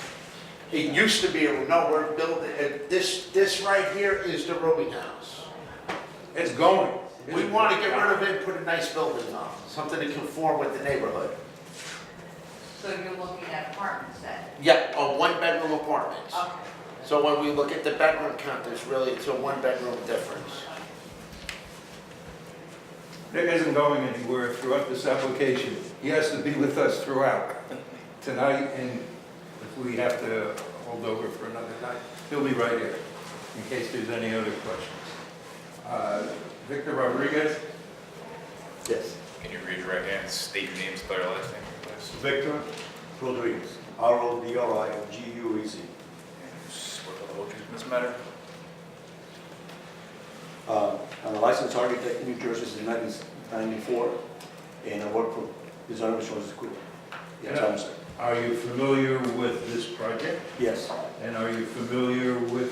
It used to be, we're building, this right here is the rooming house. It's going. We want to get rid of it and put a nice building on, something to conform with the neighborhood. So you're looking at apartments then? Yeah, one-bedroom apartments. Okay. So when we look at the bedroom count, it's a one-bedroom difference. Nick isn't going anywhere throughout this application. He has to be with us throughout tonight, and if we have to hold over for another night, he'll be right here in case there's any other questions. Victor Rodriguez? Yes. Can you raise your right hand and state your name, spell your last name, please? Victor Rodriguez, R-O-D-R-I-G-U-E-Z. Swear to the in this matter? I'm a licensed architect in New Jersey since 1994, and I work for Design Resources School. Yes, I'm sorry. Are you familiar with this project? Yes. And are you familiar with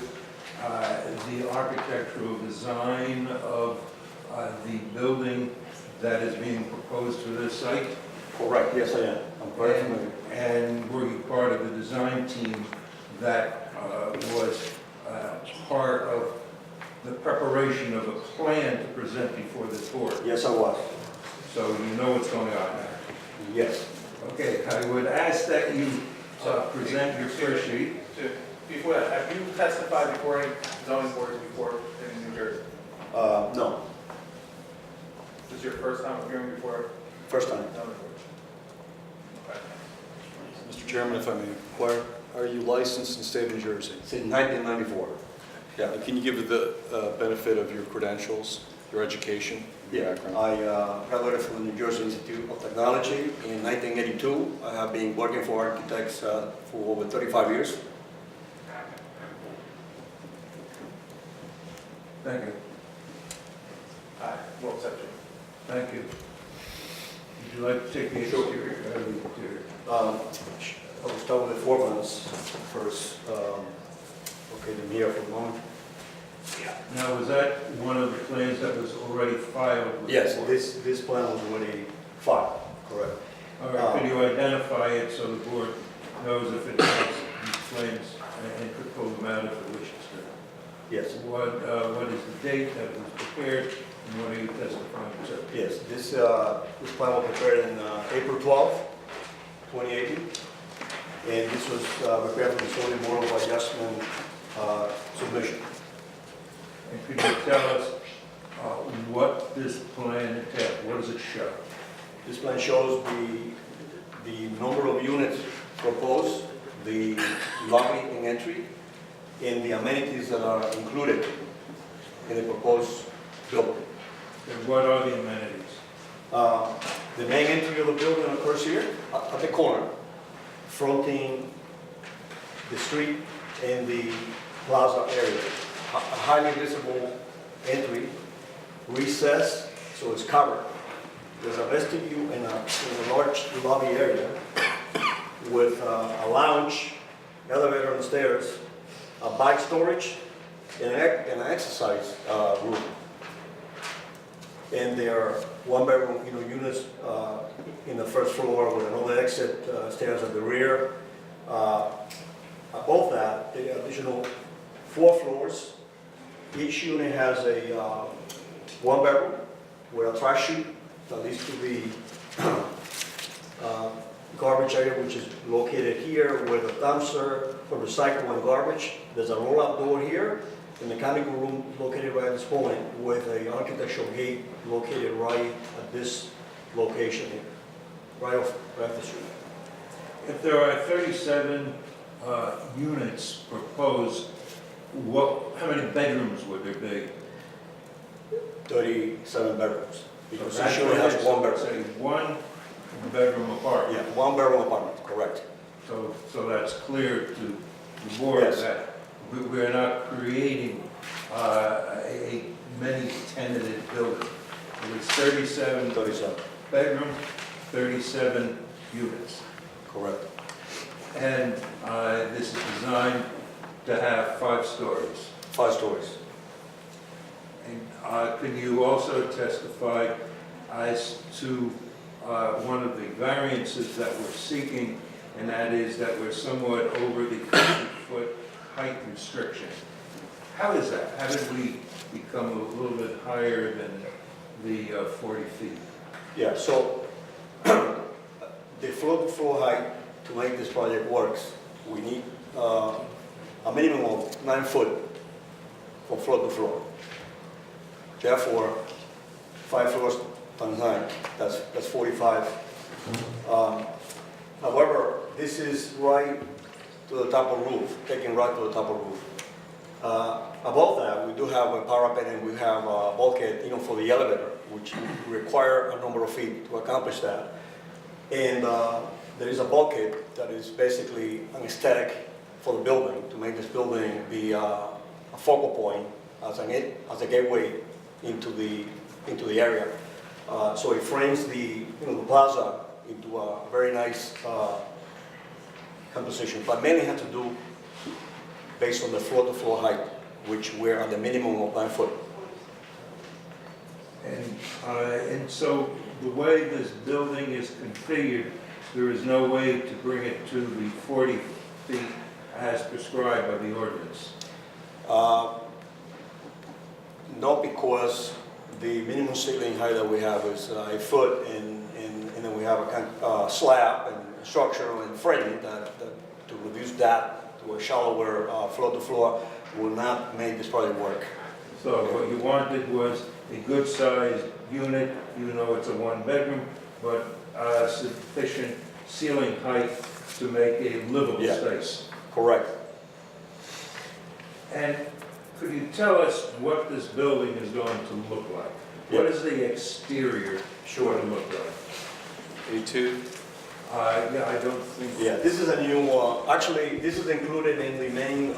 the architectural design of the building that is being proposed for this site? Correct, yes I am. I'm very familiar. And were you part of the design team that was part of the preparation of a plan to present before this board? Yes, I was. So you know what's going on there? Yes. Okay, I would ask that you present your first sheet. Before that, have you testified before any zoning boards before in New Jersey? No. This is your first time appearing before First time. zoning board? Okay. Mr. Chairman, if I may inquire, are you licensed in the state of New Jersey? Since 1994. Yeah. Can you give the benefit of your credentials? your education, your Yeah, background? I graduated from the New Jersey Institute of Technology in 1982. I have been working for architects for over 35 years. Thank you. We'll accept you. Thank you. Would you like to take the exterior? I will start with the floor plans first. Okay, them here for the moment. Now, was that one of the plans that was already filed? with the Yes, board? this plan was already filed, correct. All right, can you identify it so the board knows if it has these plans and could pull them out if it wishes to? Yes. What is the date that it was prepared and what are you testifying to? Yes, this plan was prepared in April 12, 2018. And this was prepared for the zoning board of adjustment submission. And could you tell us what this plan entails? What does it show? This plan shows the number of units proposed, the lobby and entry, and the amenities that are included in the proposed building. And what are the amenities? The main entry of the building occurs here at the corner, fronting the street and the plaza area. A highly visible entry, recessed, so it's covered. There's a vestibule and a large lobby area with a lounge, elevator and stairs, a bike storage, and an exercise room. And there are one-bedroom units in the first floor with another exit stairs at the rear. Above that, the additional 4 floors. Each unit has a one-bedroom with a trash chute that leads to the garbage area, which is located here with a dumpster for recycle and garbage. There's a roll-up door here, the mechanical room located right at this point with an architectural gate located right at this location here, right off the street. If there are 37 units proposed, how many bedrooms would there be? 37 bedrooms. Because So each unit has one bedroom. Say one bedroom apartment. Yeah, one bedroom apartment, correct. So that's clear to the board Yes. that we're not creating a many tenanted building. It is 37 bedrooms, 37 units. Correct. And this is designed to have 5 stories. 5 stories. And can you also testify as to one of the variances that we're seeking, and that is that we're somewhat over the 50-foot height restriction? How is that? How did we become a little bit higher than the 40 feet? Yeah, so the floor-to-floor height to make this project works, we need a minimum of 9 foot from floor to floor. Therefore, 5 floors times 9, that's 45. However, this is right to the top of the roof, taking right to the top of the roof. Above that, we do have a parapet and we have a bulkhead, for the elevator, which require a number of feet to accomplish that. And there is a bulkhead that is basically an aesthetic for the building, to make this building be a focal point as a gateway into the area. So it frames the plaza into a very nice composition, but mainly has to do based on the floor-to-floor height, which we're at the minimum of 9 foot. And so the way this building is configured, there is no way to bring it to the 40 feet as prescribed by the ordinance? No, because the minimum ceiling height that we have is 1 foot, and then we have a kind of slab and structure and framing that to reduce that to a shallower floor-to-floor will not make this project work. So what you wanted was a good-sized unit, even though it's a 1-bedroom, but sufficient ceiling height to make a livable space. Correct. And Could you tell us what this building is going to look like? What is the exterior going to look like? A2? Yeah, I don't think. Yeah, this is a new, actually, this is included in the main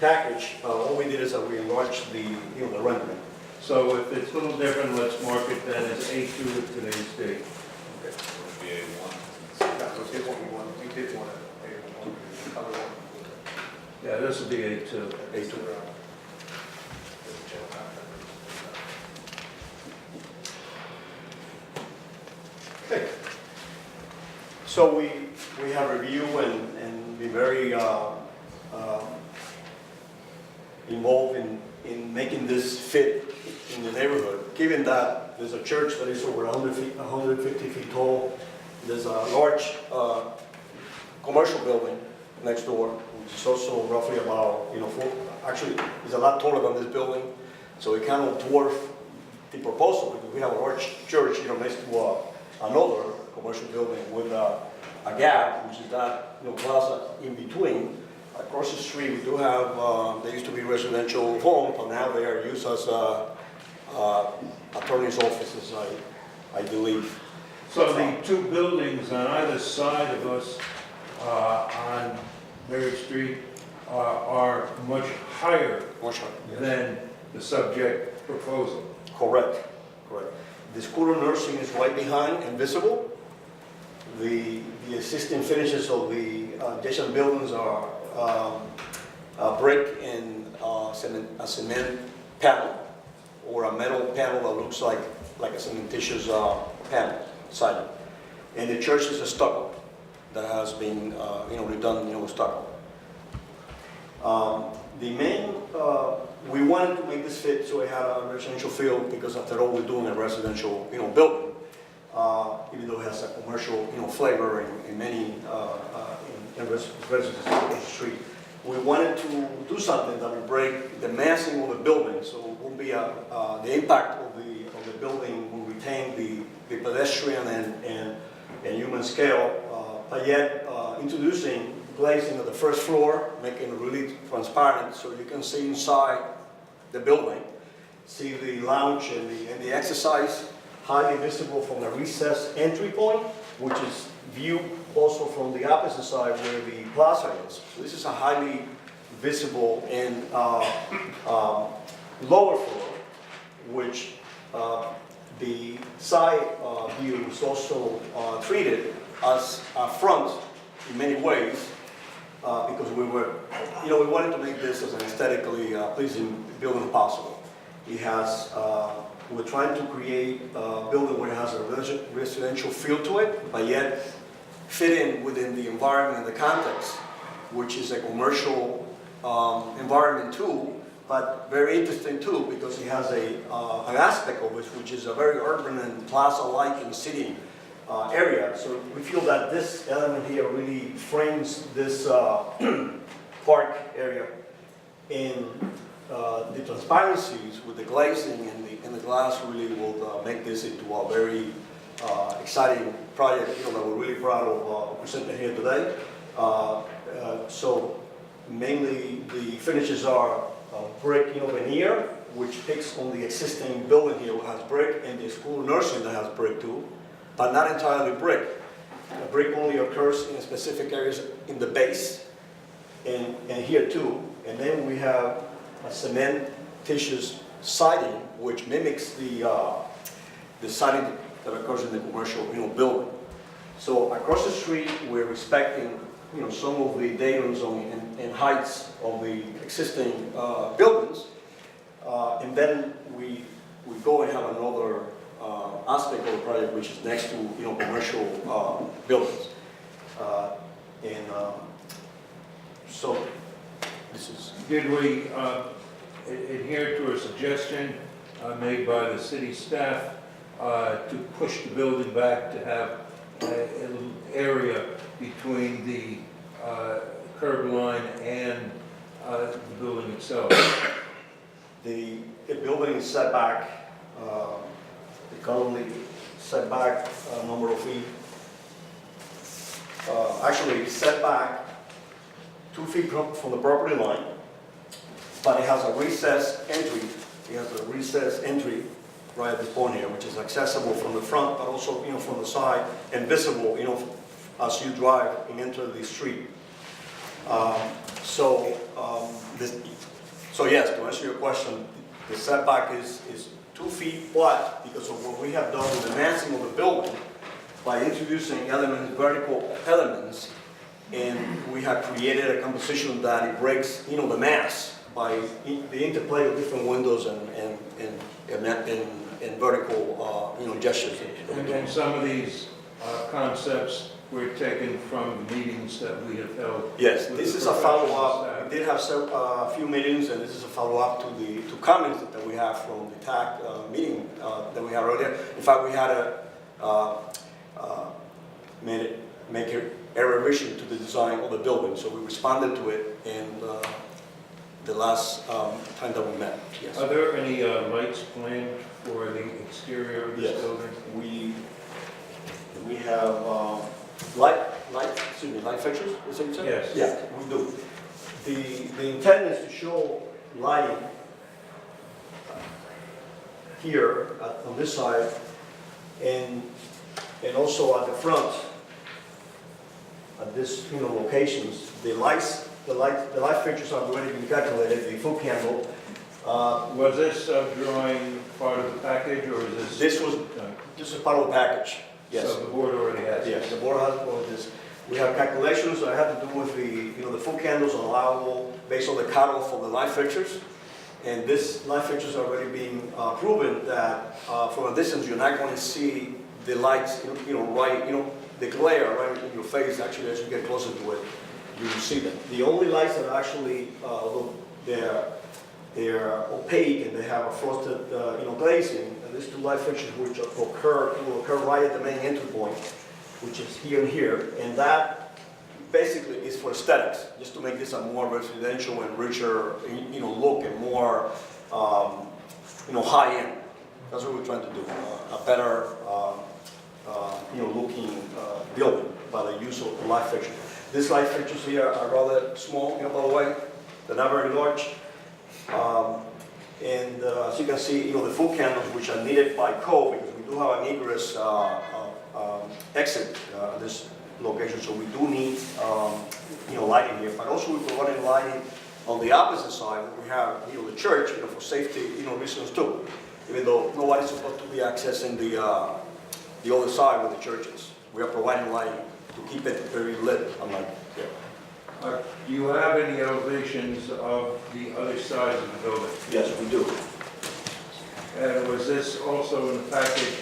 package. All we did is that we enlarged the, the rendering. So if it's a little different, let's mark it then as A2 at today's date. Would be A1. Yeah, so here's what we want, we did want to, color one. Yeah, this will be A2. A2. Okay. So we have reviewed and been very involved in making this fit in the neighborhood. Given that there's a church that is over 150 feet tall, there's a large commercial building next door, which is also roughly about, actually, it's a lot taller than this building, so it kind of dwarf the proposal, because we have a large church, next to another commercial building with a gap, which is that, plaza in between. Across the street, we do have, there used to be residential homes, but now they are used as attorney's offices, I believe. So the two buildings on either side of us on Mary Street are much higher than the subject proposal. Correct, correct. The school of nursing is right behind and visible. The existing finishes of the adjacent buildings are brick and a cement panel, or a metal panel that looks like a cementitious panel siding. And the church is a stucco that has been redone with stucco. The main, we wanted to make this fit so it had a residential feel, because after all, we're doing a residential building, even though it has a commercial flavor in many residences across the street. We wanted to do something that would break the massing of the building, so it won't be the impact of the building will retain the pedestrian and human scale, but yet introducing glazing of the first floor, making it really transparent so you can see inside the building, see the lounge and the exercise, highly visible from the recessed entry point, which is viewed also from the opposite side where the plaza is. So this is a highly visible and lower floor, which the side view is also treated as a front in many ways, because we wanted to make this as an aesthetically pleasing building possible. It has, we're trying to create a building where it has a residential feel to it, but yet fit in within the environment and the context, which is a commercial environment too, but very interesting too, because it has an aspect of it which is a very urban and plaza-like and city area. So we feel that this element here really frames this park area, and the transparencies with the glazing and the glass really will make this into a very exciting project that we're really proud of presenting here today. So mainly the finishes are brick veneer, which picks on the existing building here that has brick, and the school nursing that has brick too, but not entirely brick. Brick only occurs in specific areas in the base and here too. And then we have a cementitious siding, which mimics the siding that occurs in the commercial building. So across the street, we're respecting some of the datums and heights of the existing buildings, and then we go and have another aspect of the project, which is next to commercial buildings, and so this is. Did we adhere to a suggestion made by the city staff to push the building back to have a little area between the curb line and the building itself? The building is set back, the currently set back a number of feet. Actually set back 2 feet from the property line, but it has a recessed entry. It has a recessed entry right at this point here, which is accessible from the front, but also, from the side, and visible, as you drive and enter the street. So yes, to answer your question, the setback is 2 feet wide because of what we have done with the massing of the building by introducing vertical elements, and we have created a composition that it breaks, the mass by the interplay of different windows and vertical, gestures. And some of these concepts were taken from the meetings that we have held. Yes, this is a follow-up. We did have a few meetings, and this is a follow-up to comments that we have from the TAC meeting that we had earlier. In fact, we had make a revision to the design of the building, so we responded to it in the last time that we met. Yes. Are there any lights planned for the exterior of this building? We have light fixtures, is that what you said? Yes. Yeah, we do. The intent is to show lighting here on this side and also at the front at this locations. The light fixtures are already been calculated, the full candle. Was this drawing part of the package, or is this? This is part of the package. Yes. So the board already has. Yes, the board has all of this. We have calculations that have to do with the full candles are allowable based on the cutoff for the light fixtures. And this light fixtures are already being proven that from a distance you're not going to see the lights, the glare right in your face. Actually, as you get closer to it, you will see them. The only lights that are actually they're opaque and they have a frosted glazing. And these two light fixtures which will occur right at the main entry point, which is here and here, and that basically is for aesthetics, just to make this a more residential and richer, look and more, high end. That's what we're trying to do, a better, looking building by the use of the light fixtures. These light fixtures here are rather small, by the way. They're not very large. And as you can see, the full candles, which are needed by code, because we do have an egress exit at this location, so we do need lighting here. But also we're providing lighting on the opposite side. We have the church, for safety reasons too. Even though nobody's supposed to be accessing the other side where the church is, we are providing lighting to keep it very lit. Do you have any elevations of the other sides of the building? Yes, we do. And was this also in the package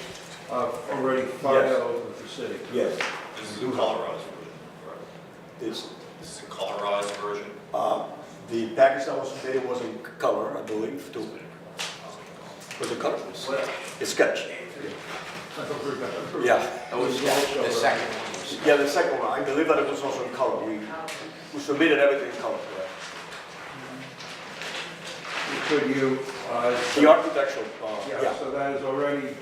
already filed with the city? Yes. This is a colorized version. This is a colorized version. The package that was submitted was in color, I believe, too. Was it color? It's sketch. Yeah. That was the second one. Yeah, the second one. I believe that it was also in color. We submitted everything in color. Could you? The architectural. Yeah, so that has already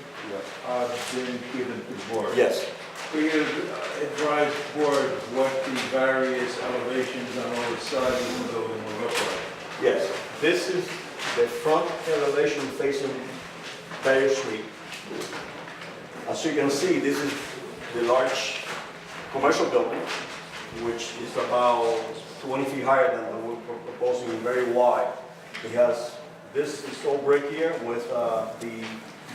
been given to the board. Yes. Could you advise the board what the various elevations on all the sides of the building will look like? Yes. This is the front elevation facing Barrier Street. As you can see, this is the large commercial building, which is about 20 feet higher than the one we're proposing, very wide. It has this install brick here with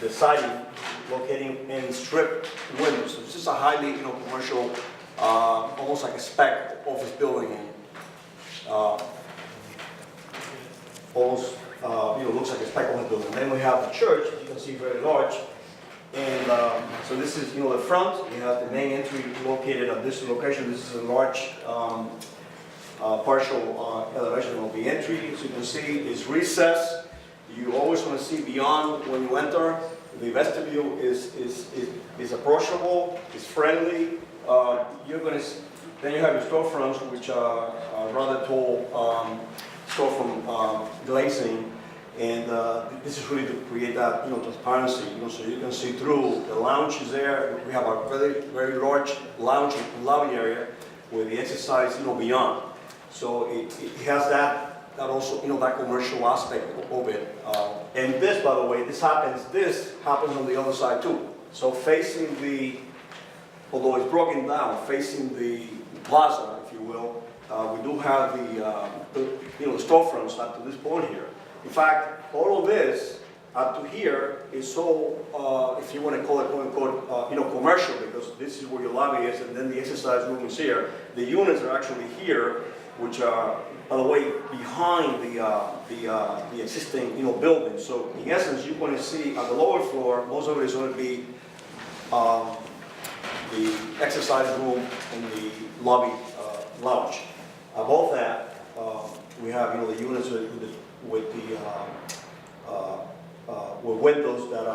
the siding locating in strip windows. So this is a highly commercial, almost like a spec office building. Almost looks like a spec office building. Then we have the church, as you can see, very large. And so this is the front. You have the main entry located at this location. This is a large partial elevation of the entry. As you can see, it's recessed. You always want to see beyond when you enter. The vestibule is approachable, it's friendly. Then you have your storefronts, which are rather tall storefront glazing, and this is really to create that transparency, so you can see through. The lounge is there. We have a very, very large lounge and lobby area with the exercise beyond. So it has that that also, that commercial aspect of it. And this, by the way, this happens on the other side too. So facing although it's broken down, facing the plaza, if you will, we do have the storefronts up to this point here. In fact, all of this up to here is so, if you want to call it, quote unquote, commercial, because this is where your lobby is, and then the exercise room is here. The units are actually here, which are, by the way, behind the existing, building. So in essence, you're going to see on the lower floor, most of it is going to be the exercise room and the lobby lounge. Above that, we have, the units with windows that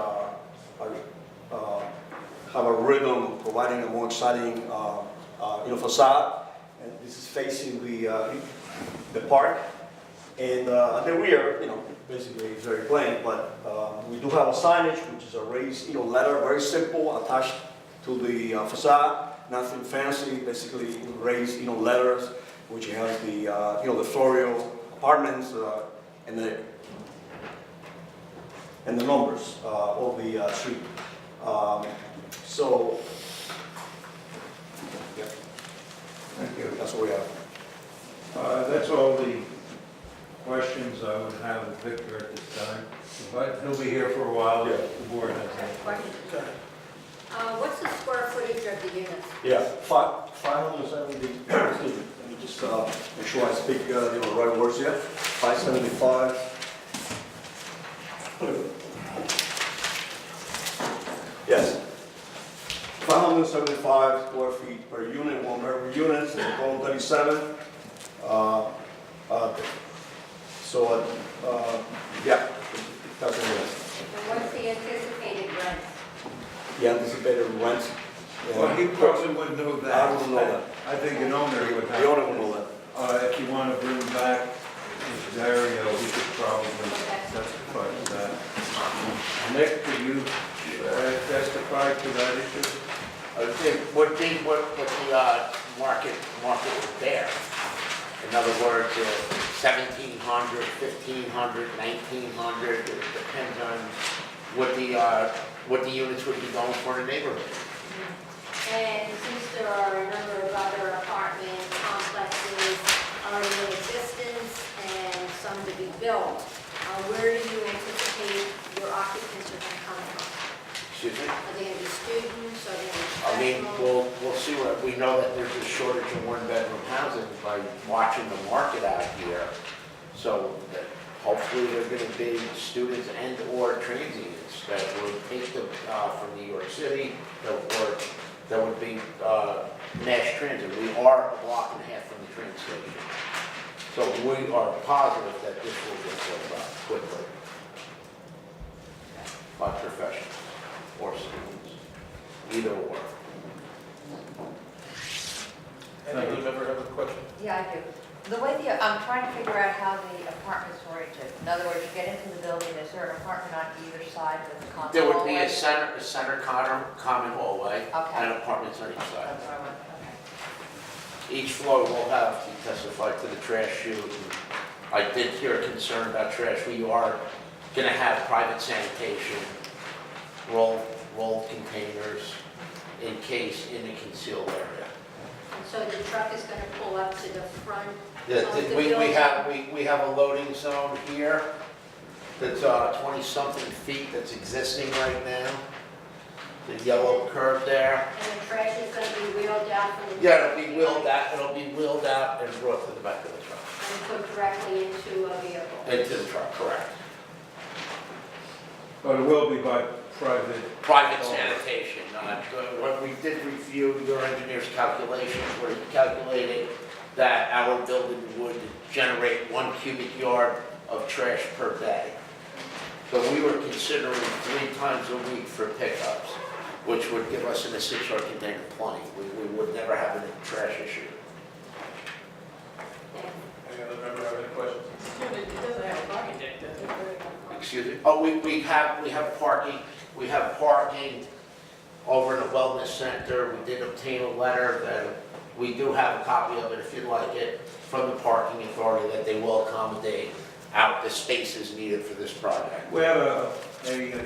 have a rhythm, providing a more exciting, facade. And this is facing the park. And at the rear, basically it's very plain, but we do have a signage, which is a raised, letter, very simple, attached to the facade, nothing fancy, basically raised, letters, which has the Florio apartments and the numbers of the street. So, yeah. Thank you. That's what we have. That's all the questions I would have of Victor at this time. But he'll be here for a while if the board has any. Question. What's the square footage of the units? Yeah, 570, excuse me, let me just make sure I speak the right words here. 575. Yes. 575 square feet per unit, one per unit, so it's total 37. Yeah, that's what it is. And what's the anticipated rent? The anticipated rent. Well, he probably wouldn't know that. I wouldn't know that. I think an owner would have. The owner would know that. If you want to bring back Dario, he could probably testify to that. Nick, could you testify to that issue? It would be what the market would bear. In other words, 1,700, 1,500, 1,900, it depends on what the units would be going for in the neighborhood. And since there are a number of other apartment complexes already in existence and some to be built, where do you anticipate your occupants are going to come from? Excuse me? Are they going to be students? Are they going to be I mean, professionals? we'll see what, we know that there's a shortage of one-bedroom housing by watching the market out here. So that hopefully there are going to be students and/or transients that would take them from New York City, that would be Nash Transit. We are a block and a half from the train station. So we are positive that this will get filled up quickly by professionals or students, either or. Any other member have a question? Yeah, I do. The way I'm trying to figure out how the apartment's oriented. In other words, you get into the building, is there an apartment on either side with a common There would hallway? be a center common hallway Okay. and apartments on each side. That's what I want, okay. Each floor will have to testify to the trash chute. I did hear a concern about trash. We are going to have private sanitation, roll containers encased in a concealed area. And so the truck is going to pull up to the front Yeah, of the we building? have a loading zone here that's 20-something feet that's existing right now. The yellow curve there. And the trash is going to be wheeled out from the... Yeah, it'll be wheeled out and brought to the back of the truck. And put directly into a vehicle? Into the truck, correct. But it will be by Private sanitation. When we did review your engineer's calculations, where he calculated that our building would generate 1 cubic yard of trash per day. So we were considering 3 times a week for pickups, which would give us in a 6-yard container plenty. We would never have a trash issue. Any other member have any questions? It doesn't have a parking deck, does it? Excuse me? Oh, we have parking. We have parking over in the wellness center. We did obtain a letter that we do have a copy of it if you'd like it. from the parking authority that they will accommodate out the spaces needed for this project. We have a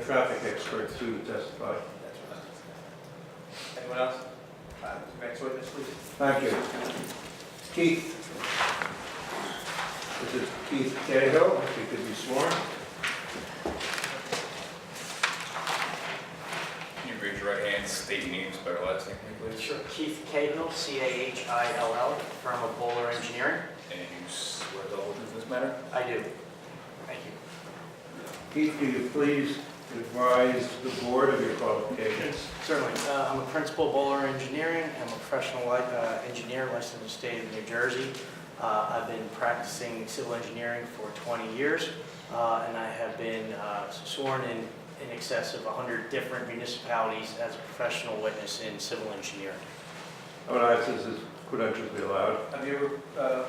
traffic expert too to testify. Anyone else? Next witness, please. Thank you. Keith. This is Keith Cahill, if you could be sworn. Can you raise your right hand, state your name, spell your last name, please? Sure. Keith Cahill, Cahill, firm of Bowler Engineering. And you swear to all truth in this matter? I do. Thank you. Keith, can you please advise the board of your qualifications? Certainly. I'm a principal Bowler Engineering. I'm a professional engineer licensed in the state of New Jersey. I've been practicing civil engineering for 20 years, and I have been sworn in excess of 100 different municipalities as a professional witness in civil engineering. I would ask this is credentials be allowed. Have you ever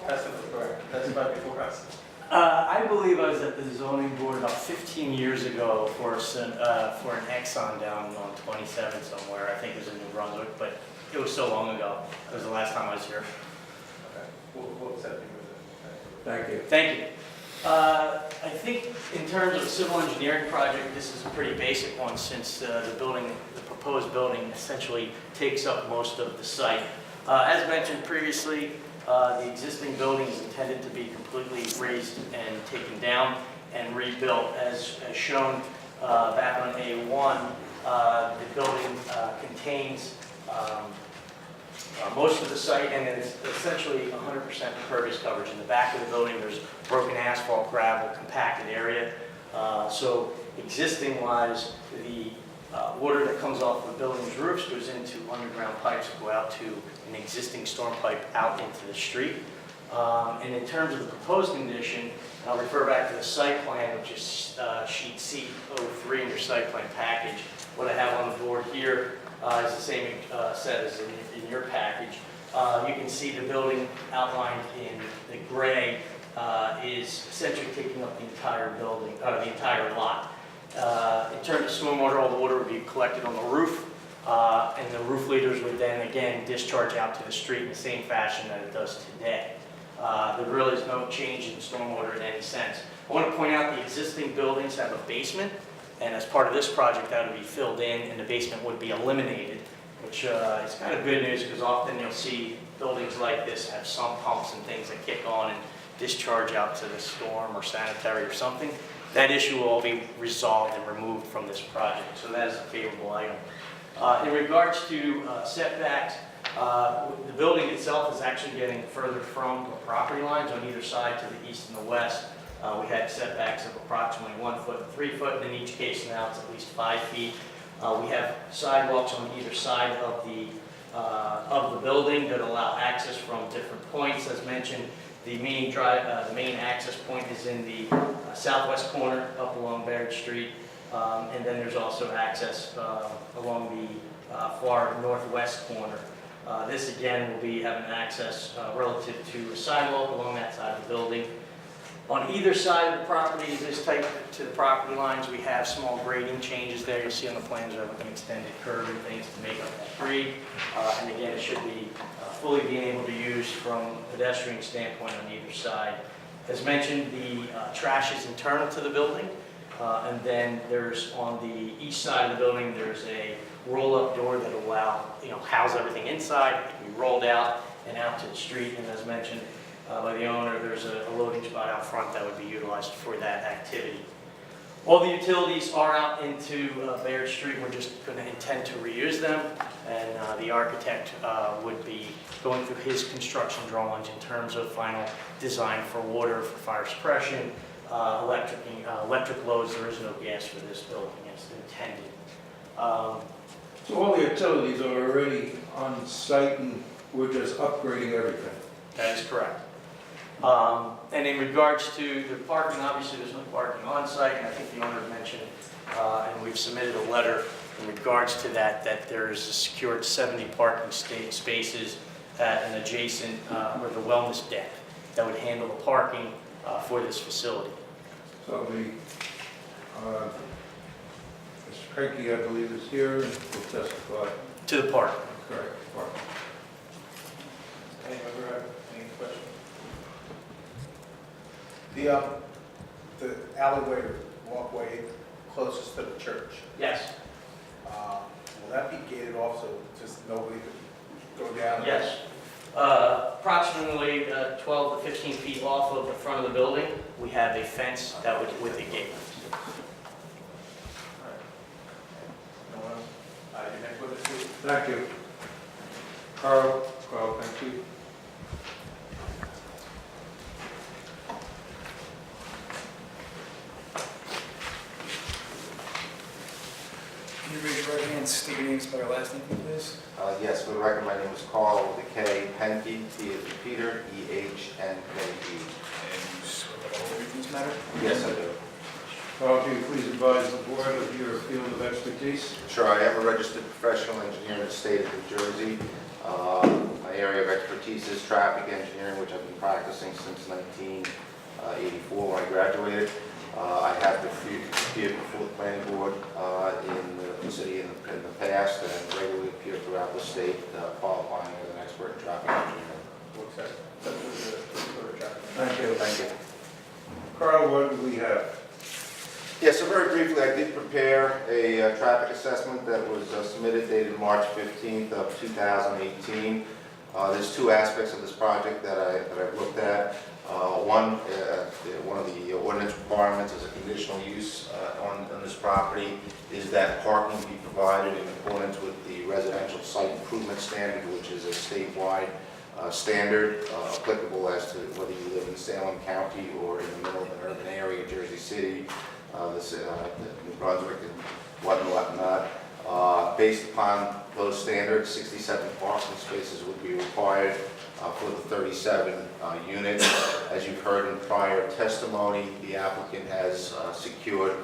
testified before us? I believe I was at the zoning board about 15 years ago for an Exxon down on 27 somewhere. I think it was in New Brunswick, but it was so long ago. It was the last time I was here. Okay. We'll accept you with it. Thank you. Thank you. I think in terms of a civil engineering project, this is a pretty basic one since the proposed building essentially takes up most of the site. As mentioned previously, the existing building is intended to be completely razed and taken down and rebuilt. As shown back on A1, the building contains most of the site, and it's essentially 100% impervious coverage. In the back of the building, there's broken asphalt, gravel, compacted area. So existing-wise, the water that comes off the building's roofs goes into underground pipes that go out to an existing storm pipe out into the street. And in terms of the proposed condition, I'll refer back to the site plan, which is sheet C03 in your site plan package. What I have on the board here is the same set as in your package. You can see the building outlined in the gray is essentially taking up the entire building, the entire lot. In terms of stormwater, all the water would be collected on the roof, and the roof leaders would then again discharge out to the street in the same fashion that it does today. There really is no change in stormwater in any sense. I want to point out the existing buildings have a basement, and as part of this project that would be filled in and the basement would be eliminated, which is kind of good news because often you'll see buildings like this have sump pumps and things that kick on and discharge out to the storm or sanitary or something. That issue will all be resolved and removed from this project, so that is a favorable item. In regards to setbacks, the building itself is actually getting further from the property lines on either side to the east and the west. We had setbacks of approximately 1 foot and 3 foot, and in each case now it's at least 5 feet. We have sidewalks on either side of the building that allow access from different points. As mentioned, the main access point is in the southwest corner up along Baird Street, and then there's also access along the far northwest corner. This again will be having access relative to a sidewalk along that side of the building. On either side of the property, this type to the property lines, we have small grading changes there. You'll see on the plans we have an extended curve and things to make up that grade. And again, it should be fully being able to use from a pedestrian standpoint on either side. As mentioned, the trash is internal to the building. And then there's on the east side of the building, there's a roll-up door that will allow, house everything inside. It can be rolled out and out to the street. And as mentioned by the owner, there's a loading spot out front that would be utilized for that activity. All the utilities are out into Baird Street. We're just going to intend to reuse them. And the architect would be going through his construction drawings in terms of final design for water, for fire suppression, electric loads. There is no gas for this building as intended. So all the utilities are already on site and we're just upgrading everything? That is correct. And in regards to the parking, obviously there's no parking on site, and I think the owner mentioned, and we've submitted a letter in regards to that there is a secured 70 parking spaces at an adjacent, or the wellness deck that would handle the parking for this facility. So the, Mr. Cranky, I believe, is here and will testify. To the park. Correct, park. The alleyway or walkway closest to the church, Yes, will that be gated off so just nobody could go down? yes. Approximately 12 to 15 feet off of the front of the building, we have a fence that would, with a gate. No one else? Your next witness, please. Thank you. Carl, thank you. Can you raise your right hand, state your name, spell your last name, please? Yes, for the record, my name is Carl with a K, Penke, P as in Peter, E-H-N-K-E. And you swear that all will in this matter? Yes, I do. Carl, can you please advise the board of your field of expertise? Sure, I am a registered professional engineer in the state of New Jersey. My area of expertise is traffic engineering, which I've been practicing since 1984 when I graduated. I have appeared before the planning board in the city in the past and regularly appear throughout the state, qualifying as an expert in traffic engineering. Thank you. Thank you. Carl, what do we have? Yeah, so very briefly, I did prepare a traffic assessment that was submitted dated March 15th of 2018. There's two aspects of this project that I've looked at. One of the ordinance requirements as a conditional use on this property is that parking be provided in accordance with the residential site improvement standard, which is a statewide standard applicable as to whether you live in Salem County or in the middle of an urban area, Jersey City, New Brunswick, and whatnot. Based upon those standards, 67 parking spaces would be required for the 37 units. As you've heard in prior testimony, the applicant has secured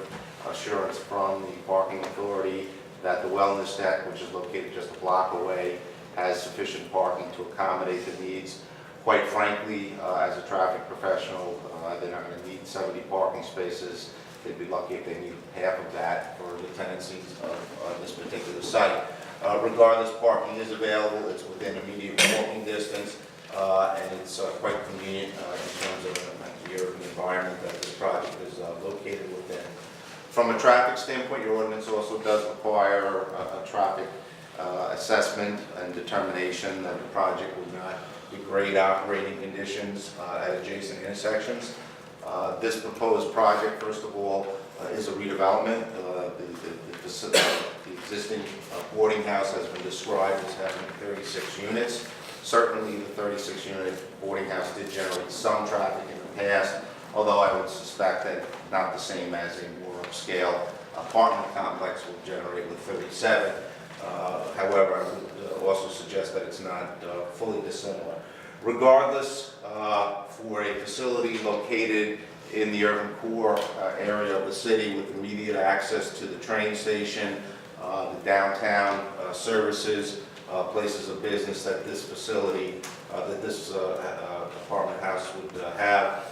assurance from the parking authority that the wellness deck, which is located just a block away, has sufficient parking to accommodate the needs. Quite frankly, as a traffic professional, they're not going to need 70 parking spaces. They'd be lucky if they need half of that for the tenancies of this particular site. Regardless, parking is available. It's within immediate walking distance, and it's quite convenient in terms of the urban environment that this project is located within. From a traffic standpoint, your ordinance also does require a traffic assessment and determination that the project would not degrade operating conditions at adjacent intersections. This proposed project, first of all, is a redevelopment. The existing boarding house has been described as having 36 units. Certainly, the 36-unit boarding house did generate some traffic in the past, although I would suspect that not the same as a more upscale apartment complex will generate with 37. However, I would also suggest that it's not fully dissimilar. Regardless, for a facility located in the urban core area of the city with immediate access to the train station, the downtown services, places of business that this facility, that this apartment house would have,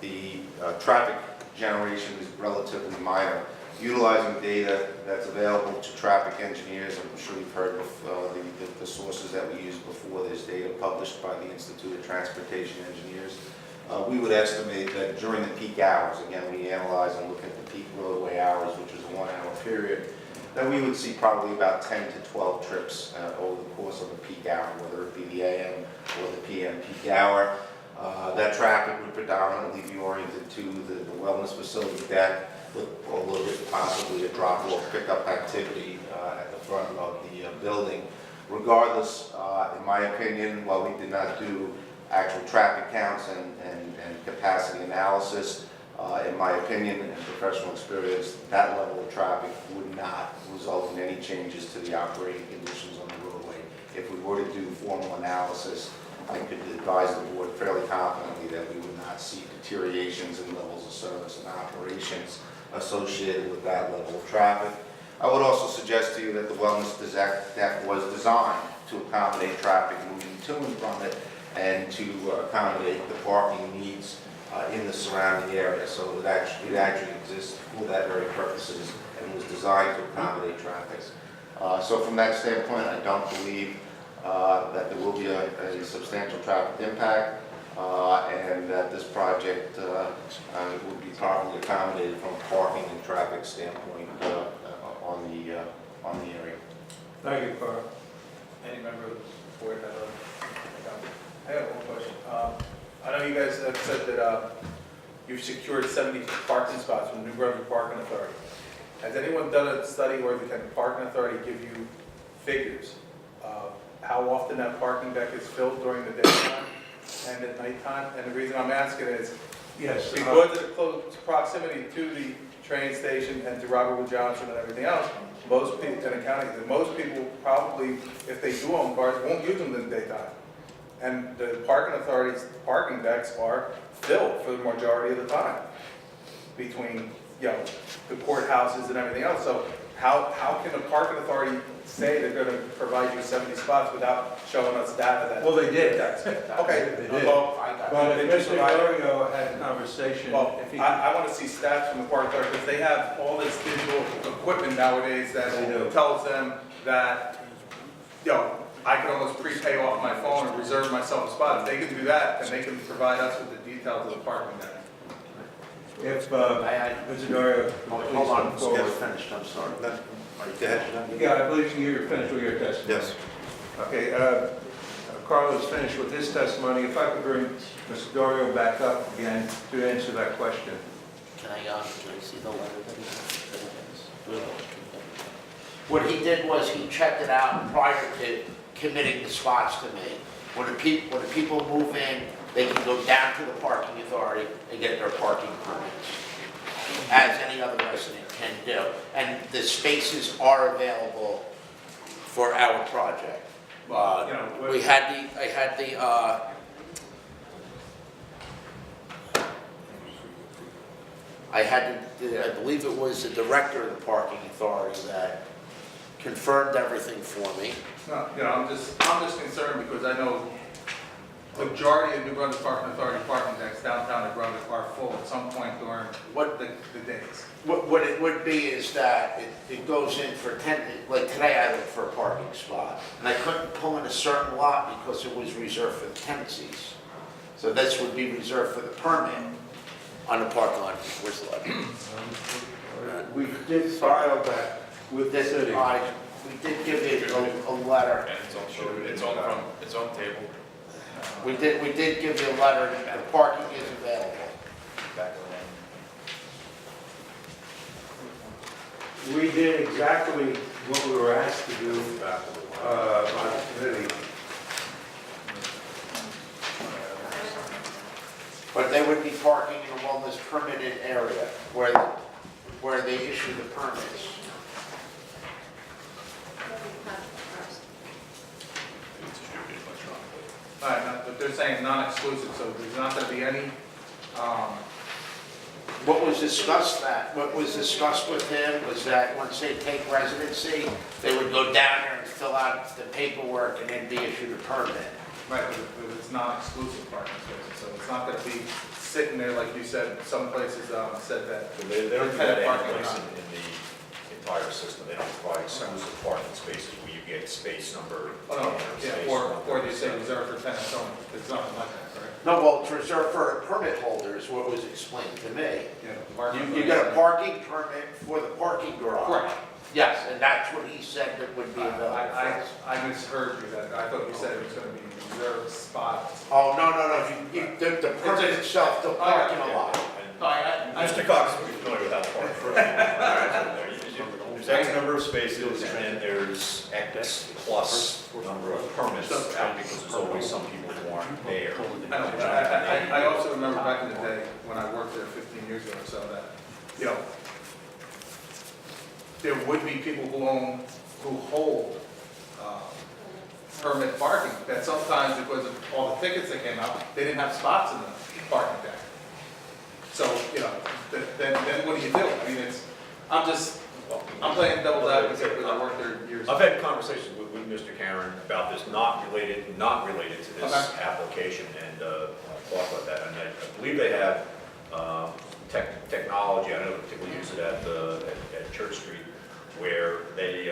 the traffic generation is relatively minor. Utilizing data that's available to traffic engineers, I'm sure you've heard the sources that we used before. There's data published by the Institute of Transportation Engineers. We would estimate that during the peak hours, again, we analyze and look at the peak roadway hours, which is a 1-hour period, that we would see probably about 10 to 12 trips over the course of a peak hour, whether it be the AM or the PM peak hour. That traffic would predominantly be oriented to the wellness facility deck, with a little bit possibly a drop-off pickup activity at the front of the building. Regardless, in my opinion, while we did not do actual traffic counts and capacity analysis, in my opinion and professional experience, that level of traffic would not result in any changes to the operating conditions on the roadway. If we were to do formal analysis, I could advise the board fairly confidently that we would not see deteriorations in levels of service and operations associated with that level of traffic. I would also suggest to you that the wellness deck was designed to accommodate traffic moving to and from it and to accommodate the parking needs in the surrounding area. So it actually exists for that very purposes and was designed to accommodate traffic. So from that standpoint, I don't believe that there will be a substantial traffic impact. and that this project would be properly accommodated from a parking and traffic standpoint on the area. Thank you, Carl. Any member of the board have a, I have one question. I know you guys have said that you've secured 70 parking spots from the New Brunswick Parking Authority. Has anyone done a study where can the parking authority give you figures of how often that parking deck is filled during the daytime and at nighttime? And the reason I'm asking is, Yes. because of the close proximity to the train station and to Robert Wood Johnson and everything else, most people in the county, most people probably, if they do own cars, won't use them in the daytime. And the parking authority's parking decks are filled for the majority of the time between, you know, the courthouses and everything else. So how can the parking authority say they're going to provide you 70 spots without showing us data that? Well, they did. Okay. They did. Well, But they if just Mr. provide- Dario had a conversation, Well, if he. I want to see stats from the park authority, because they have all this digital equipment nowadays that They do. tells them that, you know, I can almost prepay off my phone and reserve myself a spot. If they can do that, then they can provide us with the details of the parking deck. If, Mr. Dario. Hold on, please come forward. finished, I'm sorry. Go ahead. Yeah, I believe you're finished with your testimony. Yes. Okay, Carl is finished with his testimony. If I could bring Mr. Dario back up again to answer that question. Can I see the letter that he has? What he did was he checked it out prior to committing the spots to me. When the people move in, they can go down to the parking authority and get their parking permits, as any other resident can do. And the spaces are available for our project. I I believe it was the director of the parking authority that confirmed everything for me. No, you know, I'm just concerned because I know the majority of New Brunswick Parking Authority parking decks downtown New Brunswick are full at some point during the days. What it would be is that it goes in for 10, like today I looked for a parking spot, and I couldn't pull in a certain lot because it was reserved for the tenancies. So this would be reserved for the permit on the parking lot. Where's the letter? We did file that with the city. We did give you a letter. And it's on the table. We did give you a letter, the parking is available. We did exactly what we were asked to do by the committee. But they would be parking in a wellness permitted area where they issue the permits. All right, but they're saying non-exclusive, so there's not going to be any, What was discussed with him was that once they take residency, they would go down there and fill out the paperwork and then be issued a permit. right, but it's non-exclusive parking spaces, so it's not going to be sitting there like you said, some places said that. They don't do tenant that parking any place lot. in the entire system. They don't provide exclusive parking spaces where you get space number. Oh, no, 10 yeah, space or they number. say reserved for tenants only, it's nothing like that, correct? No, well, it's reserved for permit holders, what was explained to me. Yeah, the parking. You get a parking permit for the parking garage. Correct. Yes, and that's what he said that would be available for us. I misheard you, that, I thought you said it was going to be reserved spots. Oh, no, the permit itself, the parking lot. Mr. Cox is familiar with how the park works. There's X number of spaces, and then there's X plus number of permits out, because there's always some people who aren't there. I also remember back in the day, when I worked there 15 years ago or so, that, you know, there would be people who hold permit parking, that sometimes because of all the tickets that came out, they didn't have spots in the parking deck. So, you know, then what do you do? I mean, I'm playing devil's advocate because I worked there years ago. I've had conversations with Mr. Karen about this, not related to this application, and talk about that. And I believe they have technology. I know they particularly use it at Church Street, where they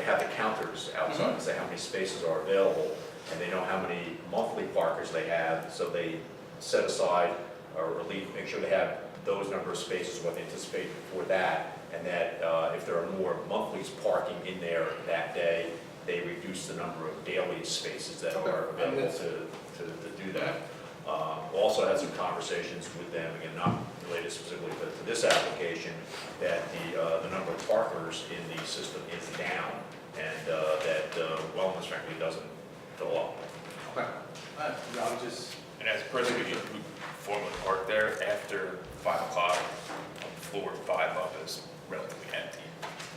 have the counters outside and say how many spaces are available, and they know how many monthly parkers they have, so they set aside or make sure they have those number of spaces, what they anticipate for that, and that if there are more monthly parking in there that day, they reduce the number of daily spaces that are available to do that. Also had some conversations with them, again, not related specifically to this application, that the number of parkers in the system is down, and that wellness frankly doesn't go up. Okay. I'll just, And as a person who formally park there after 5 o'clock, floor 5 up is relatively empty.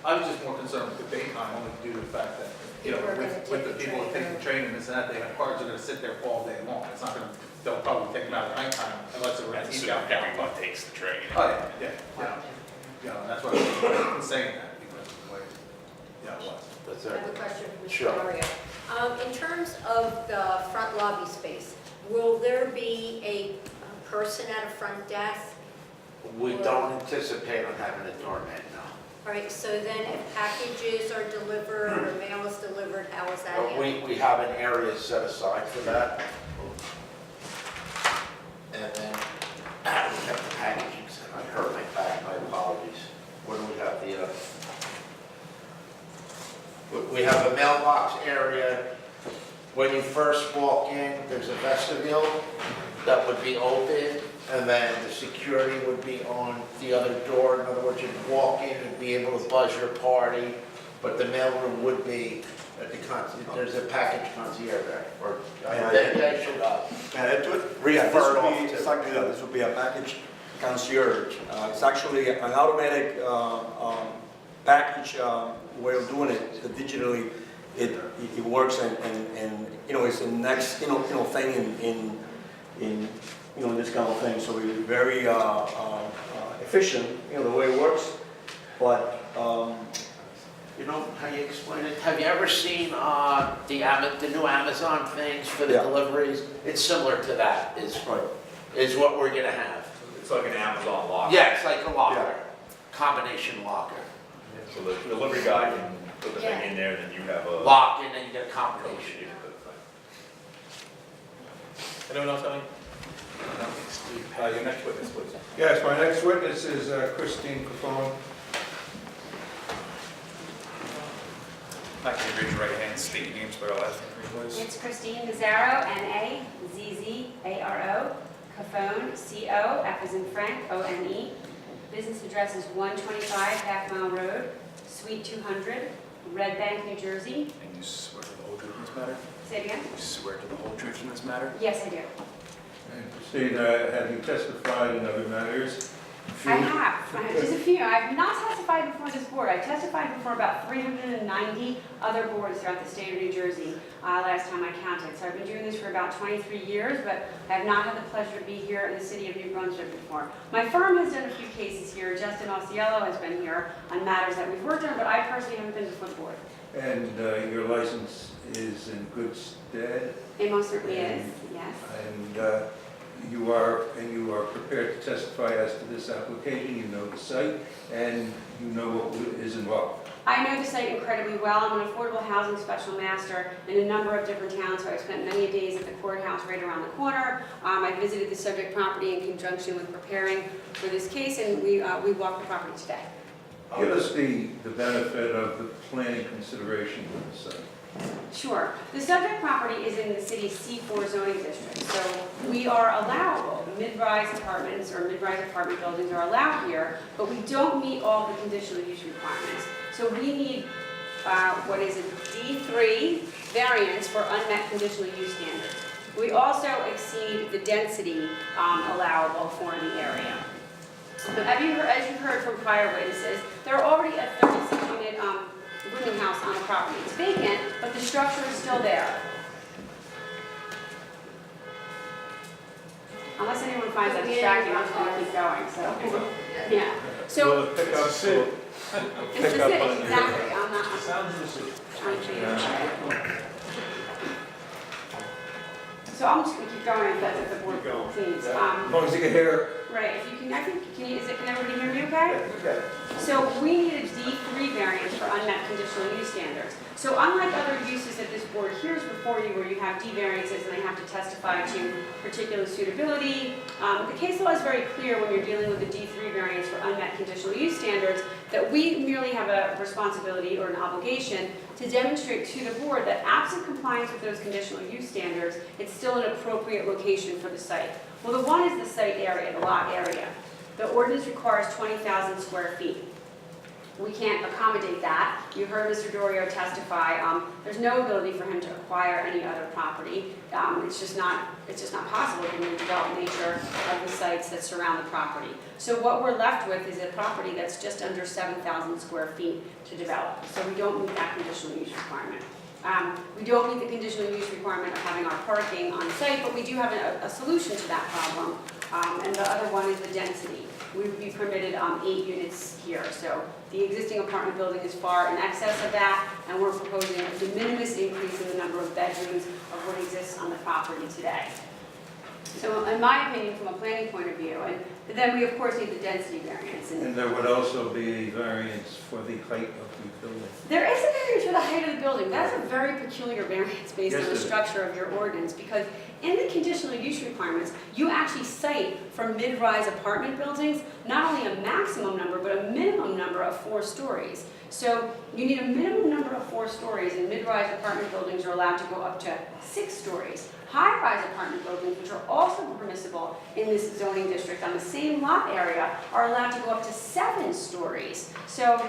I was just more concerned with the daytime, only due to the fact that, you know, with the people who take the train and this and that, they have cars that are gonna sit there all day long. It's not gonna, they'll probably take them out at nighttime unless they're And eat so out. everyone takes the train. Oh, yeah, you know, that's why I'm saying that, because of the way, yeah, it was. That's I have a question for Mr. Sure. Dario. In terms of the front lobby space, will there be a person at a front desk? We don't anticipate on having a doorman, no. All right, so then if packages are delivered or mail is delivered, how is that But handled? we have an area set aside for that. And then, we have the packaging, I hurt my back, my apologies. Where do we have the, we have a mailbox area. When you first walk in, there's a vestibule that would be open, and then the security would be on the other door. In other words, you'd walk in and be able to buzz your party, but the mailroom would be at the there's a package concierge there, or maybe I should Add to it? refer off This to. exactly that. This would be a package concierge. It's actually an automatic package way of doing it digitally. It works, and you know, it's the next you know thing in this kind of thing. So we're very efficient, you know, the way it works. But You know how you explain it? Have you ever seen the new Amazon things for the Yeah. deliveries? It's similar to that, is what we're gonna have. It's like an Amazon locker. Yeah, it's like a locker, combination locker. So the delivery guy can put the thing in there, and then you have a. Lock, and then you get a combination. Anyone else have any? Your next witness, please. Yes, my next witness is Christine Capone. Can you raise your right hand and state your name, spell your last name for me, please? It's Christine Nazaro, N-A-Z-Z-A-R-O, Cofone, C-O, F as in Frank, O-N-E. Business address is 125 Half Mile Road, Suite 200, Red Bank, New Jersey. And you swear to the whole truth in this matter? Say it again? You swear to the whole truth in this matter? Yes, I do. And Christine, have you testified in other matters? I have, just a few. I have not testified before this board. I testified before about 390 other boards throughout the state of New Jersey last time I counted. So I've been doing this for about 23 years, but I have not had the pleasure to be here in the city of New Brunswick before. My firm has done a few cases here. Justin Osceola has been here on matters that we've worked on, but I personally haven't been before the board. And your license is in good stead? It most certainly is, yes. And you are prepared to testify as to this application, you know the site, and you know what is involved. I know the site incredibly well. I'm an affordable housing special master in a number of different towns, so I've spent many days at the courthouse right around the corner. I visited the subject property in conjunction with preparing for this case, and we walked the property today. Give us the benefit of the planning consideration of the site. Sure. The subject property is in the city's C4 zoning district, so we are allowable. Mid-rise apartments or mid-rise apartment buildings are allowed here, but we don't meet all the conditional use requirements. So we need what is a D3 variance for unmet conditional use standards. We also exceed the density allowable for the area. But as you've heard from prior witnesses, there are already a 36-unit rooming house on the property. It's vacant, but the structure is still there. Unless anyone finds that distracting, I'm just going to keep going. So, yeah. So, Pick up, it's just it, exactly. I'm not. So I'm just going to keep going if that's what the board please. as long as you can hear. Right, if you can, I think, can everybody hear me okay? Okay. So we need a D3 variance for unmet conditional use standards. So unlike other uses that this board hears before you, where you have D variances and they have to testify to particular suitability, the case law is very clear when you're dealing with a D3 variance for unmet conditional use standards that we merely have a responsibility or an obligation to demonstrate to the board that absent compliance with those conditional use standards, it's still an appropriate location for the site. Well, the one is the site area, the lot area. The ordinance requires 20,000 square feet. We can't accommodate that. You heard Mr. Dorio testify. There's no ability for him to acquire any other property. It's just not possible given the developed nature of the sites that surround the property. So what we're left with is a property that's just under 7,000 square feet to develop. So we don't meet that conditional use requirement. We don't meet the conditional use requirement of having our parking on site, but we do have a solution to that problem. And the other one is the density. We would be permitted 8 units here. So the existing apartment building is far in excess of that, and we're proposing a de minimis increase in the number of bedrooms of what exists on the property today. So in my opinion, from a planning point of view, and then we of course need the density variance. And there would also be a variance for the height of the building. There is a variance for the height of the building. That's a very peculiar variance based Yes, on the it is. structure of your ordinance, because in the conditional use requirements, you actually cite for mid-rise apartment buildings, not only a maximum number, but a minimum number of 4 stories. So you need a minimum number of 4 stories, and mid-rise apartment buildings are allowed to go up to 6 stories. High-rise apartment buildings, which are also permissible in this zoning district on the same lot area, are allowed to go up to 7 stories. So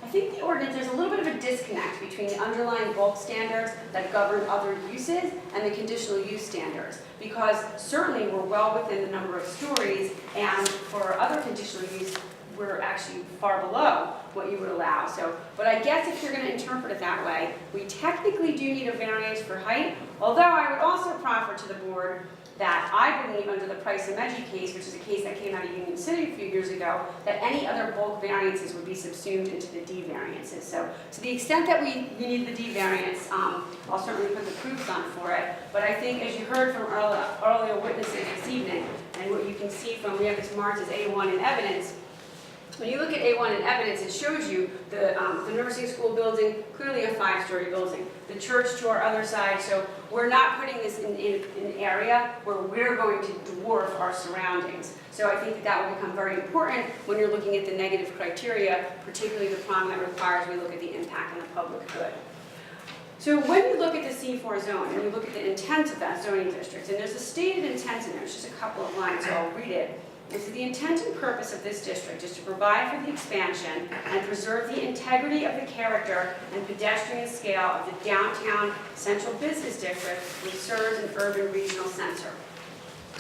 I think the ordinance, there's a little bit of a disconnect between the underlying bulk standards that govern other uses and the conditional use standards, because certainly we're well within the number of stories, and for other conditional use, we're actually far below what you would allow. So, but I guess if you're going to interpret it that way, we technically do need a variance for height, although I would also proffer to the board that I believe under the Price and Medji case, which is a case that came out of Union City a few years ago, that any other bulk variances would be subsumed into the D variances. So to the extent that we need the D variance, I'll certainly put the proofs on for it. But I think, as you heard from earlier witnesses this evening, and what you can see from, we have this marked as A1 in evidence. When you look at A1 in evidence, it shows you the nursing school building, clearly a 5-story building. The church to our other side, so we're not putting this in an area where we're going to dwarf our surroundings. So I think that will become very important when you're looking at the negative criteria, particularly the prong that requires we look at the impact on the public good. So when you look at the C4 zone and you look at the intent of that zoning district, and there's a stated intent in there, it's just a couple of lines, so I'll read it. This is the intent and purpose of this district is to provide for the expansion and preserve the integrity of the character and pedestrian scale of the downtown central business district, which serves an urban regional center.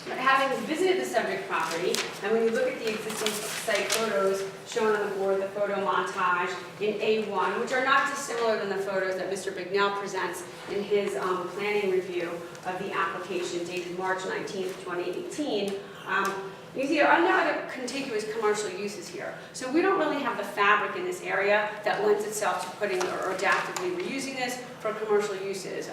But having visited the subject property, and when you look at the existing site photos shown on the board, the photo montage in A1, which are not dissimilar than the photos that Mr. Bignell presents in his planning review of the application dated March 19th, 2018, you see, there are no other contiguous commercial uses here. So we don't really have the fabric in this area that lends itself to putting or adaptively reusing this for commercial uses.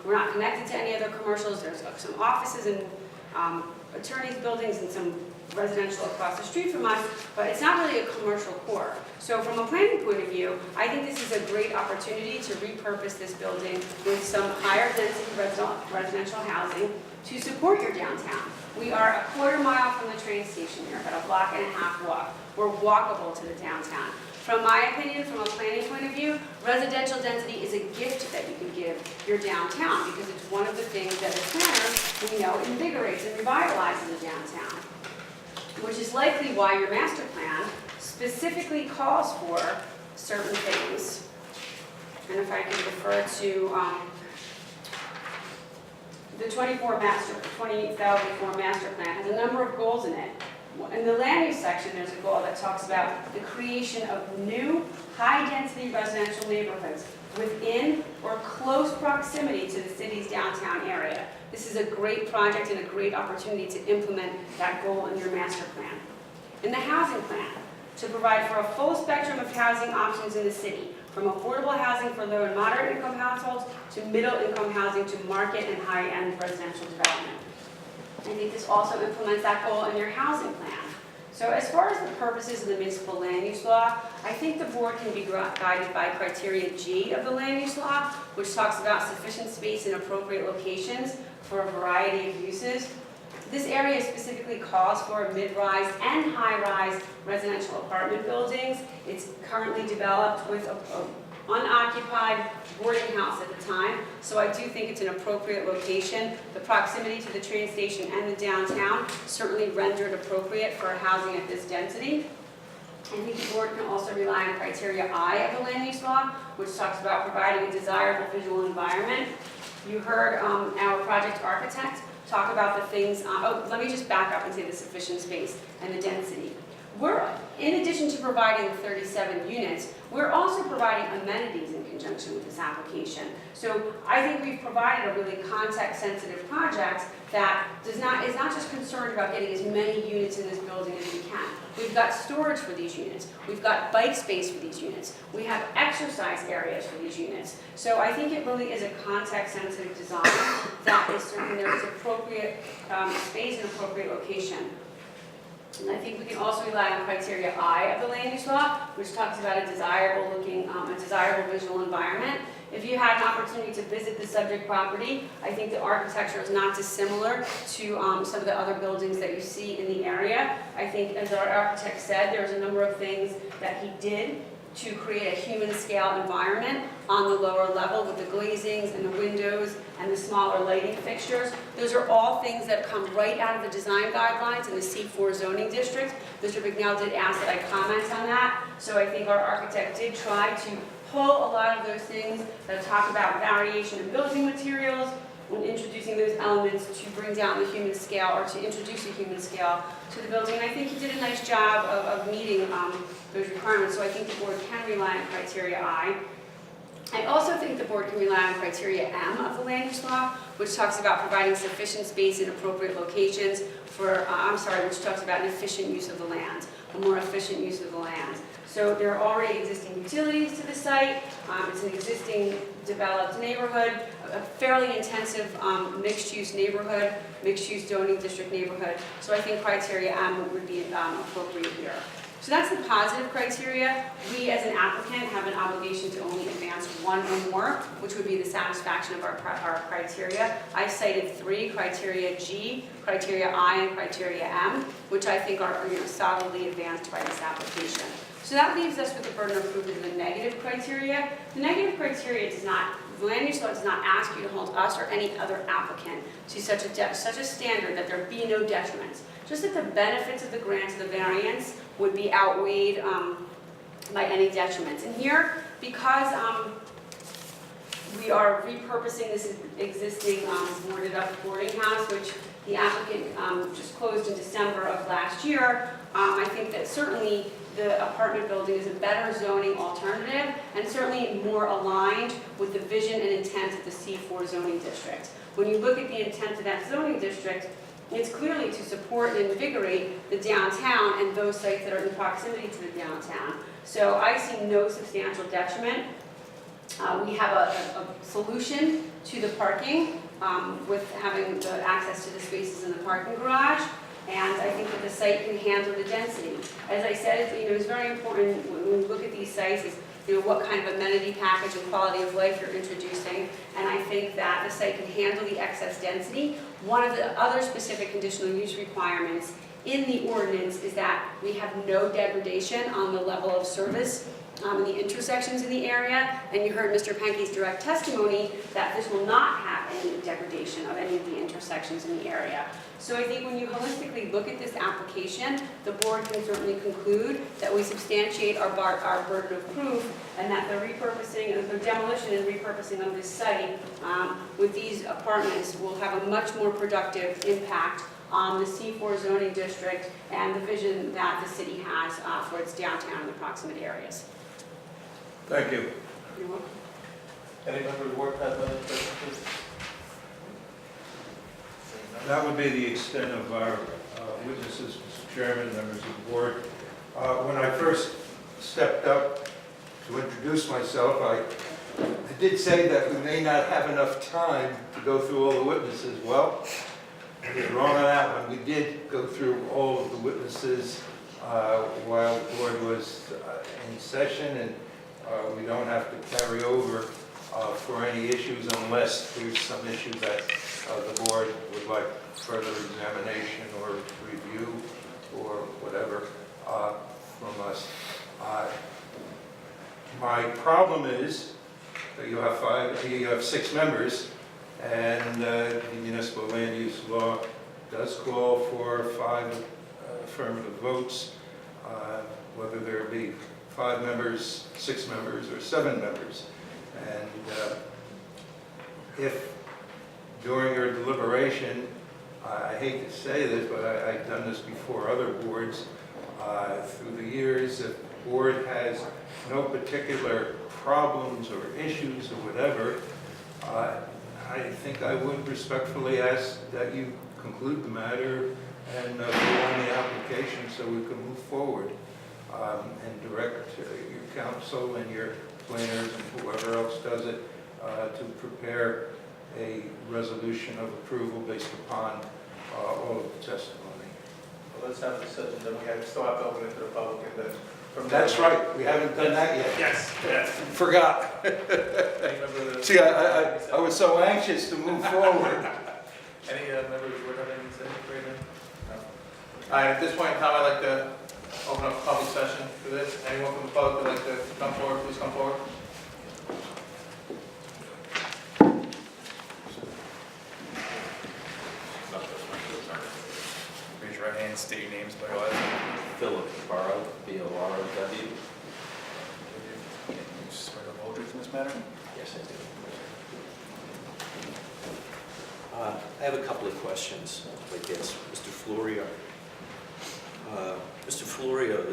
We're not connected to any other commercials. There's some offices and attorneys' buildings and some residential across the street from us, but it's not really a commercial core. So from a planning point of view, I think this is a great opportunity to repurpose this building with some higher density residential housing to support your downtown. We are a quarter mile from the train station here, about a block and a half walk. We're walkable to the downtown. From my opinion, from a planning point of view, residential density is a gift that you can give your downtown because it's one of the things that as planners, we know invigorates and revitalizes the downtown, which is likely why your master plan specifically calls for certain things. And if I can refer to the 2004 master plan has a number of goals in it. In the land use section, there's a goal that talks about the creation of new high-density residential neighborhoods within or close proximity to the city's downtown area. This is a great project and a great opportunity to implement that goal in your master plan. In the housing plan, to provide for a full spectrum of housing options in the city, from affordable housing for low and moderate income households to middle income housing to market and high-end residential development. I think this also implements that goal in your housing plan. So as far as the purposes of the municipal land use law, I think the board can be guided by criteria G of the land use law, which talks about sufficient space in appropriate locations for a variety of uses. This area specifically calls for mid-rise and high-rise residential apartment buildings. It's currently developed with a unoccupied boarding house at the time, so I do think it's an appropriate location. The proximity to the train station and the downtown certainly render it appropriate for housing at this density. I think the board can also rely on criteria I of the land use law, which talks about providing a desirable visual environment. You heard our project architect talk about the things, let me just back up and say the sufficient space and the density. In addition to providing the 37 units, we're also providing amenities in conjunction with this application. So I think we've provided a really context-sensitive project that is not just concerned about getting as many units in this building as we can. We've got storage for these units. We've got bike space for these units. We have exercise areas for these units. So I think it really is a context-sensitive design that is certain there is appropriate space and appropriate location. And I think we can also rely on criteria I of the land use law, which talks about a desirable visual environment. If you had an opportunity to visit the subject property, I think the architecture is not dissimilar to some of the other buildings that you see in the area. I think, as our architect said, there's a number of things that he did to create a human scale environment on the lower level with the glazings and the windows and the smaller lighting fixtures. Those are all things that come right out of the design guidelines in the C4 zoning district. Mr. McNeil did ask that I comment on that. So I think our architect did try to pull a lot of those things that talk about variation in building materials when introducing those elements to bring down the human scale or to introduce a human scale to the building. And I think he did a nice job of meeting those requirements. So I think the board can rely on criteria I. I also think the board can rely on criteria M of the land use law, which talks about providing sufficient space in appropriate locations for, which talks about an efficient use of the land, a more efficient use of the land. So there are already existing utilities to the site. It's an existing developed neighborhood, a fairly intensive mixed-use neighborhood, mixed-use zoning district neighborhood. So I think criteria M would be appropriate here. So that's the positive criteria. We, as an applicant, have an obligation to only advance one or more, which would be the satisfaction of our criteria. I cited 3, criteria G, criteria I, and criteria M, which I think are solidly advanced by this application. So that leaves us with the burden of proof of the negative criteria. The negative criteria does not, the land use law does not ask you to hold us or any other applicant to such a standard that there be no detriments. Just that the benefits of the grant of the variance would be outweighed by any detriments. And here, because we are repurposing this existing boarded up boarding house, which the applicant just closed in December of last year, I think that certainly the apartment building is a better zoning alternative and certainly more aligned with the vision and intent of the C4 zoning district. When you look at the intent of that zoning district, it's clearly to support and invigorate the downtown and those sites that are in proximity to the downtown. So I see no substantial detriment. We have a solution to the parking with having the access to the spaces in the parking garage. And I think that the site can handle the density. As I said, it's very important when we look at these sites is what kind of amenity package and quality of life you're introducing. And I think that the site can handle the excess density. One of the other specific conditional use requirements in the ordinance is that we have no degradation on the level of service in the intersections in the area. And you heard Mr. Penke's direct testimony that this will not have any degradation of any of the intersections in the area. So I think when you holistically look at this application, the board can certainly conclude that we substantiate our burden of proof and that the repurposing, the demolition and repurposing of this site with these apartments will have a much more productive impact on the C4 zoning district and the vision that the city has for its downtown and the proximate areas. Thank you. You're welcome. Any member of the board have any questions, please? That would be the extent of our witnesses, Mr. Chairman, members of the board. When I first stepped up to introduce myself, I did say that we may not have enough time to go through all the witnesses. Well, I was wrong on that one. We did go through all of the witnesses while the board was in session, and we don't have to carry over for any issues unless there's some issue that the board would like further examination or review or whatever from us. My problem is that you have 6 members, and the municipal land use law does call for 5 affirmative votes, whether there be 5 members, 6 members, or 7 members. And if during your deliberation, I hate to say this, but I've done this before other boards through the years, if the board has no particular problems or issues or whatever, I think I would respectfully ask that you conclude the matter and go on the application so we can move forward and direct your council and your planners and whoever else does it to prepare a resolution of approval based upon all of the testimony. Well, let's have a decision, then we still have to open it to the public, and then from there. That's right, we haven't done that yet. Yes, yes. Forgot. See, I was so anxious to move forward. Any members would have anything to say right now? No. All right, at this point in time, I'd like to open up a public session for this. Anyone from the public would like to come forward, please come forward. Raise your right hand, state your names, by your last Philip Barrow, B-O-R-O-W. name. You swear to uphold the truth in this matter? Yes, I do. I have a couple of questions, I guess. Mr. Florio. Mr. Florio,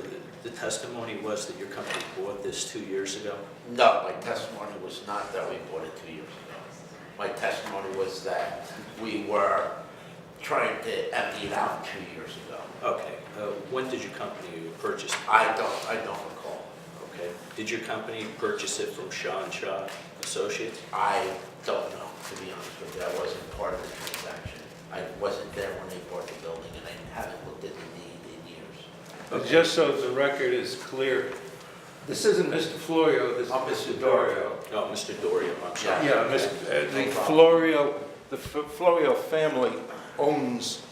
the testimony was that your company bought this 2 years ago? No, my testimony was not that we bought it 2 years ago. My testimony was that we were trying to empty it out 2 years ago. Okay. When did your company purchase it? I don't recall. Okay. Did your company purchase it from Shaw and Shaw Associates? I don't know, to be honest with you. I wasn't part of the transaction. I wasn't there when they bought the building, and I haven't looked at the deed in years. But just so the record is clear, this isn't Mr. Florio, this is Mr. Dorio. Oh, Mr. Dorio, I'm sorry. Yeah, the Florio family owns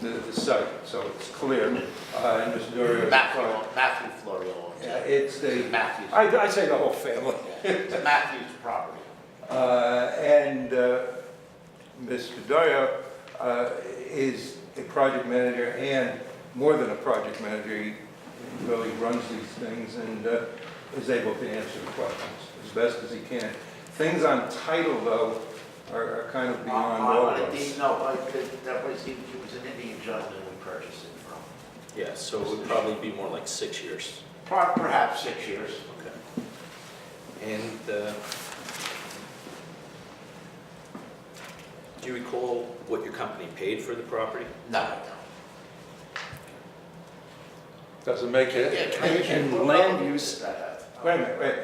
the site, so it's clear. And Mr. Dorio. Matthew Florio owns it. Yeah, it's the, Matthew's. I say the whole family. It's Matthew's property. And Mr. Dorio is a project manager and more than a project manager. He really runs these things and is able to answer the questions as best as he can. Things on title, though, are kind of beyond all of us. No, that was, he was an Indian gentleman we purchased it from. Yeah, so it would probably be more like 6 years. Perhaps 6 years. Okay. And do you recall what your company paid for the property? No, I don't. Doesn't make it, in land use, wait a minute, wait.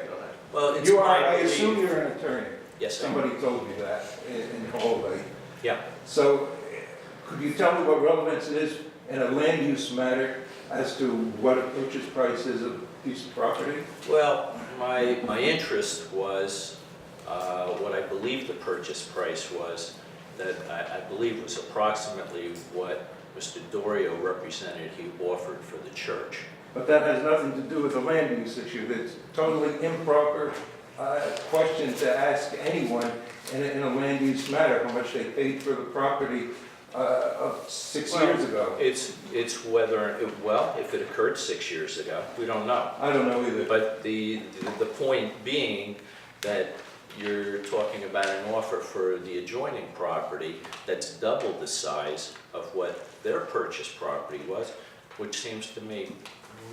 Well, it's You are, my I assume belief- you're an attorney. Yes, sir. Somebody told you that in the hallway. Yeah. So could you tell me what relevance it is in a land use matter as to what a purchase price is of a piece of property? Well, my interest was, what I believe the purchase price was, that I believe was approximately what Mr. Dorio represented he offered for the church. But that has nothing to do with the land use issue. That's totally improper question to ask anyone in a land use matter, how much they paid for the property of 6 years ago. It's whether, well, if it occurred 6 years ago, we don't know. I don't know either. But the point being that you're talking about an offer for the adjoining property that's double the size of what their purchase property was, which seems to me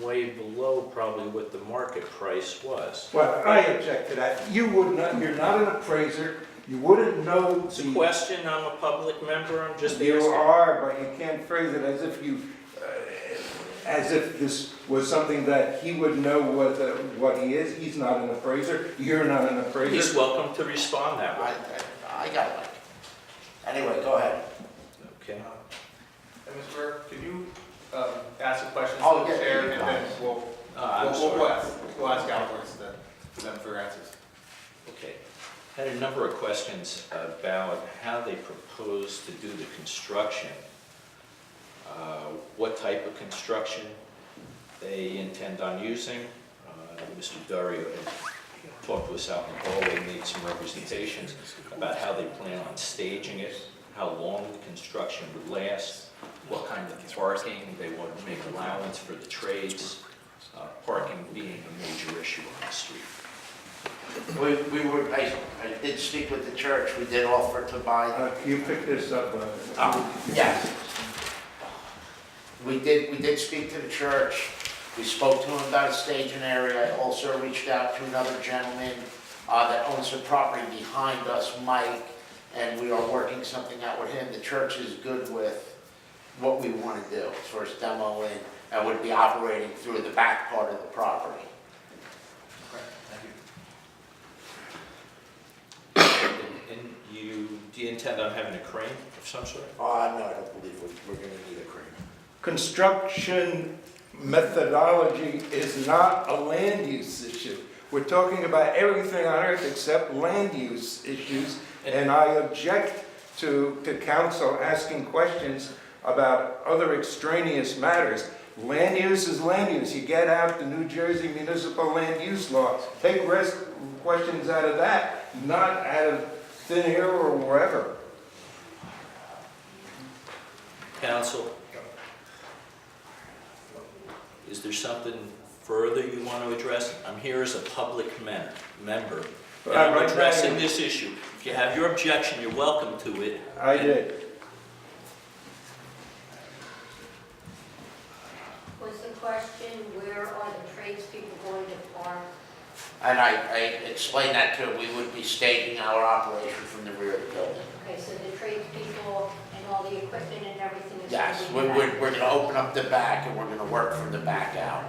way below probably what the market price was. Well, I object to that. You would not, you're not an appraiser. You wouldn't know. It's a question, I'm a public member, I'm just asking. You are, but you can't phrase it as if you, as if this was something that he would know what he is. He's not an appraiser. You're not an appraiser. He's welcome to respond that way. I got it. Anyway, go ahead. Okay. Mr. Burr, could you ask a question Oh, to the yeah, chair, you and got then it. I'm we'll sorry. ask afterwards for them for answers. Okay. Had a number of questions about how they propose to do the construction. What type of construction they intend on using. Mr. Dario had talked to us out in the hallway, made some representations about how they plan on staging it, how long the construction would last, what kind of parking they want to make allowance for the trades, parking being a major issue on the street. I did speak with the church, we did offer to buy. Can you pick this up? Yes. We did speak to the church. We spoke to him about a staging area. I also reached out to another gentleman that owns the property behind us, Mike, and we are working something out with him. The church is good with what we want to do as far as demoing, and would be operating through the back part of the property. And do you intend on having a crane of some sort? No, I don't believe we're going to need a crane. Construction methodology is not a land use issue. We're talking about everything on earth except land use issues, and I object to council asking questions about other extraneous matters. Land use is land use. You get out the New Jersey Municipal Land Use Law. Take questions out of that, not out of thin air or wherever. Council, is there something further you want to address? I'm here as a public member, and I'm addressing this issue. If you have your objection, you're welcome to it. I did. Was the question, where are the tradespeople going to park? And I explained that to him. We would be staging our operation from the rear of the building. Okay, so the tradespeople and all the equipment and everything is going Yes, to be we're back? going to open up the back and we're going to work from the back out.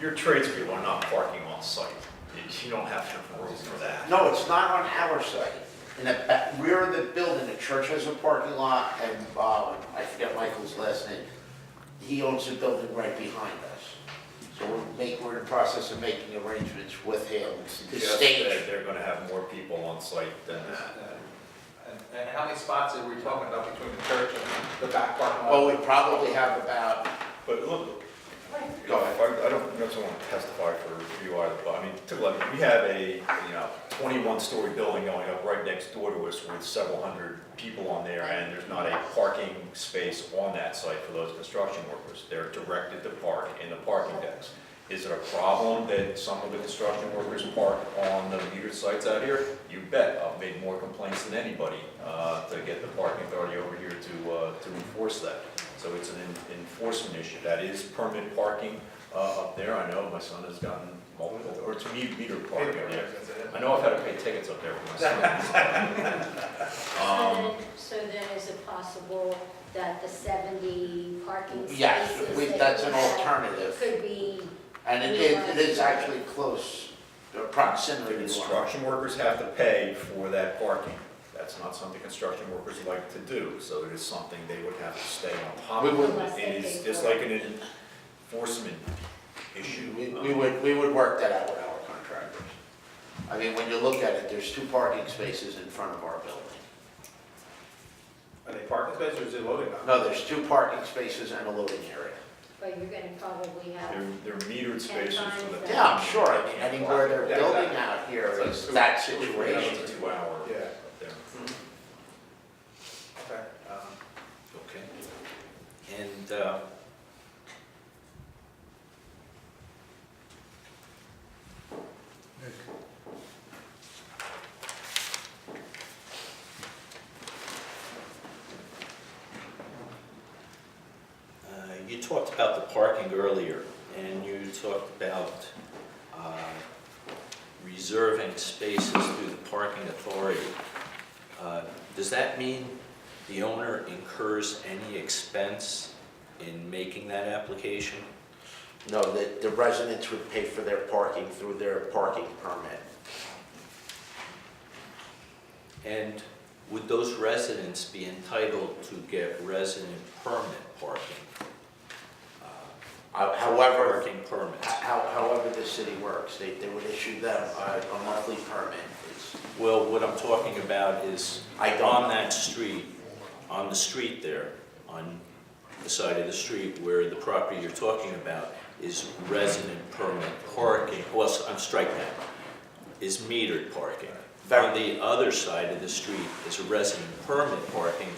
Your tradespeople are not parking on site. You don't have room for that. No, it's not on our site. In the rear of the building, the church has a parking lot, and I forget Michael's last name. He owns the building right behind us. So we're in the process of making arrangements with him to Suggest stage. that they're gonna have more people on site than that. And how many spots are we talking about between the church and the back parking lot? Oh, we probably have about, But look, go ahead. I don't necessarily want to testify for you either, but I mean, we have a 21-story building going up right next door to us with several hundred people on there, and there's not a parking space on that site for those construction workers. They're directed to park in the parking decks. Is it a problem that some of the construction workers park on the metered sites out here? You bet. I've made more complaints than anybody to get the parking authority over here to enforce that. So it's an enforcement issue. That is permit parking up there. I know my son has gotten multiple, or it's meter parking up there. I know I've had to pay tickets up there for my son. So then is it possible that the 70 parking spaces? Yes, that's an that you have alternative. Could be. And it is actually close proximity to one. Construction workers have to pay for that parking. That's not something construction workers like to do, so it is something they would have to stay on top of. It is just like an enforcement issue. We would work that out with our contractors. I mean, when you look at it, there's 2 parking spaces in front of our building. Are they parking spaces or is it loading dock? No, there's 2 parking spaces and a loading area. But you're going to probably have. They're metered spaces for the. Yeah, I'm sure. I mean, anywhere they're building out here is that situation. 2 hour. Yeah. up there. Okay. Okay. And you talked about the parking earlier, and you talked about reserving spaces through the parking authority. Does that mean the owner incurs any expense in making that application? No, the residents would pay for their parking through their parking permit. And would those residents be entitled to get resident permit parking? However, Parking permits? however the city works, they would issue them a monthly permit. Well, what I'm talking about is on that street, on the street there, on the side of the street where the property you're talking about is resident permit parking, well, I'm striking that, is metered parking. On the other side of the street is a resident permit parking.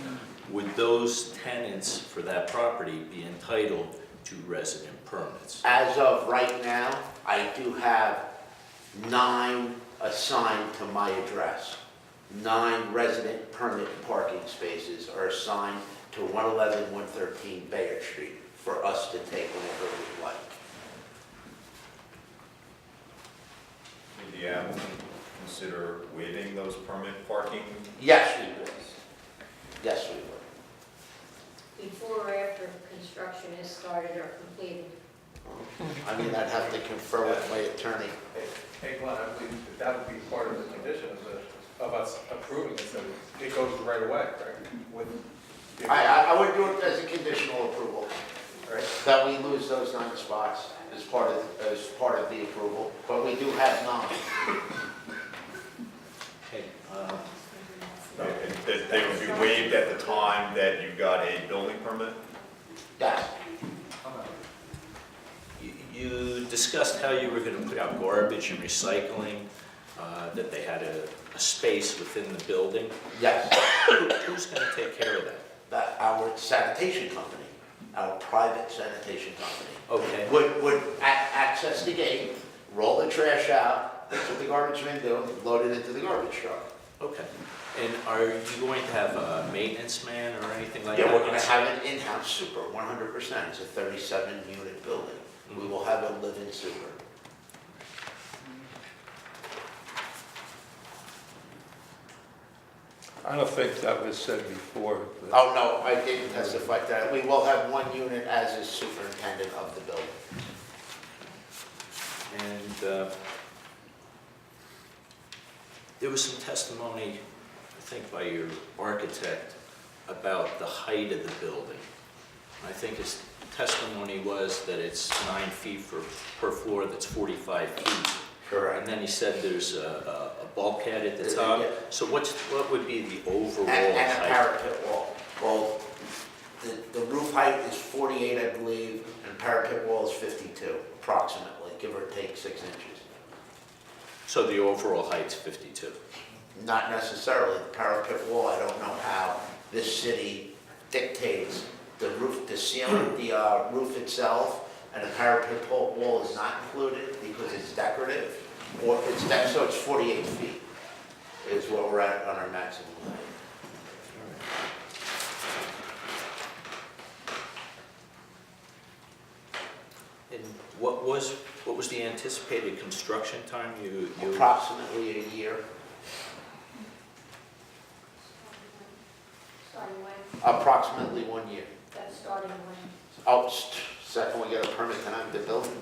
Would those tenants for that property be entitled to resident permits? As of right now, I do have 9 assigned to my address. 9 resident permit parking spaces are assigned to 111, 113 Bayard Street for us to take whenever we like. Would the applicant consider waiving those permit parking? Yes, we would. Yes, we would. Before or after construction is started or completed. I mean, I'd have to confer with my attorney. Hey, Glenn, I believe that would be part of the condition of us approving it, so it goes right away, correct? With I would do it as a conditional approval, right? That we lose those 9 spots as part of the approval, but we do have 9. Okay, And that they would be waived at the time that you got a building permit? Yes. You discussed how you were going to put out garbage and recycling, that they had a space within the building. Yes. Who's going to take care of that? Our sanitation company, our private sanitation company. Okay. Would access the gate, roll the trash out, that's what the garbage men do, load it into the garbage truck. Okay. And are you going to have a maintenance man or anything like Yeah, that? we're gonna have an in-house super, 100%. It's a 37-unit building. We will have a live-in super. I don't think that was said before. But Oh, no, I didn't testify to that. We will have 1 unit as a superintendent of the building. And there was some testimony, I think by your architect, about the height of the building. I think his testimony was that it's 9 feet per floor, that's 45 feet. Correct. And then he said there's a bulkhead at the top. Yeah. So what would be the overall And a height? parapet wall. Well, the roof height is 48, I believe, and parapet wall is 52, approximately, give or take 6 inches. So the overall height's 52? Not necessarily. The parapet wall, I don't know how this city dictates the roof, the ceiling, the roof itself, and the parapet wall is not included because it's decorative, or so it's 48 feet is what we're at on our maximum height. And what was the anticipated construction time you? Approximately a year. Starting when? Approximately 1 year. That's starting when? Oh, second we get a permit, then I'm the building.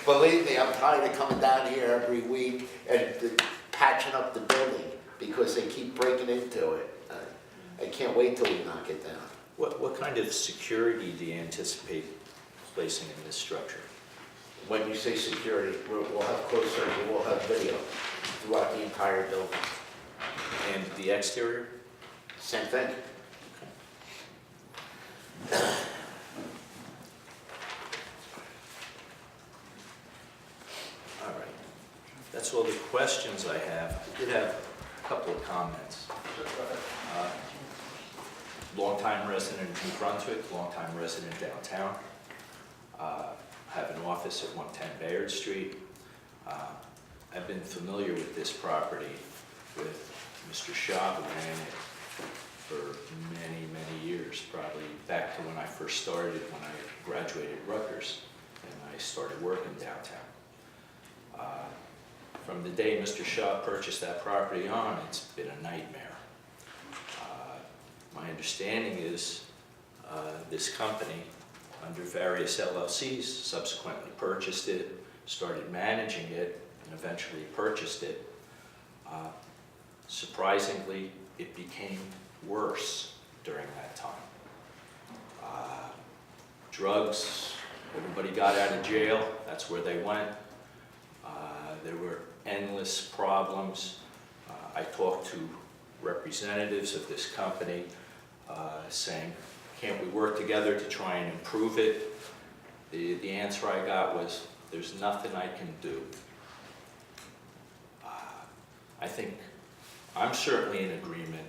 Believe me, I'm tired of coming down here every week and patching up the building because they keep breaking into it. I can't wait till we knock it down. What kind of security do you anticipate placing in this structure? When you say security, we'll have closed circuit, we'll have video throughout the entire building. And the exterior? Same thing. All right. That's all the questions I have. I did have a couple of comments. Longtime resident in New Brunswick, longtime resident downtown. Have an office at 110 Bayard Street. I've been familiar with this property with Mr. Shaw, who ran it for many, many years, probably back to when I first started, when I graduated Rutgers, and I started working downtown. From the day Mr. Shaw purchased that property on, it's been a nightmare. My understanding is this company, under various LLCs, subsequently purchased it, started managing it, and eventually purchased it. Surprisingly, it became worse during that time. Drugs, everybody got out of jail, that's where they went. There were endless problems. I talked to representatives of this company saying, can't we work together to try and improve it? The answer I got was, there's nothing I can do. I think I'm certainly in agreement.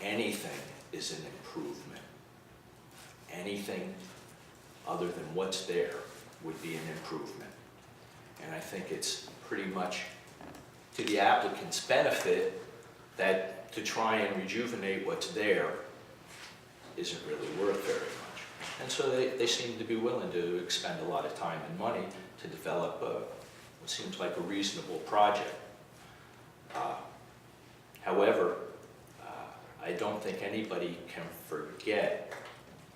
Anything is an improvement. Anything other than what's there would be an improvement. And I think it's pretty much to the applicant's benefit that to try and rejuvenate what's there isn't really worth very much. And so they seem to be willing to expend a lot of time and money to develop what seems like a reasonable project. However, I don't think anybody can forget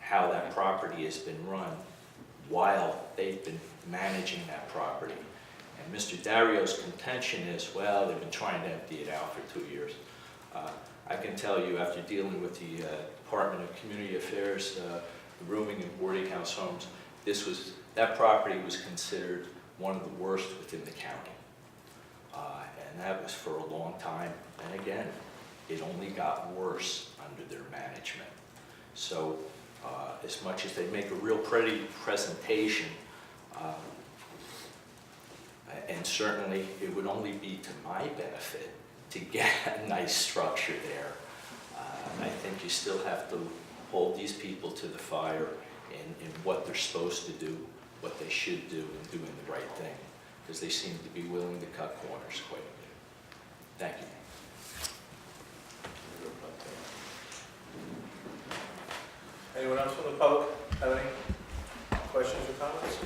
how that property has been run while they've been managing that property. And Mr. Dario's contention is, well, they've been trying to empty it out for 2 years. I can tell you, after dealing with the Department of Community Affairs, the rooming and boarding house homes, that property was considered one of the worst within the county. And that was for a long time. And again, it only got worse under their management. So as much as they make a real pretty presentation, and certainly it would only be to my benefit to get a nice structure there, I think you still have to hold these people to the fire in what they're supposed to do, what they should do, and doing the right thing, because they seem to be willing to cut corners quite a bit. Thank you. Anyone else from the public have any questions or comments?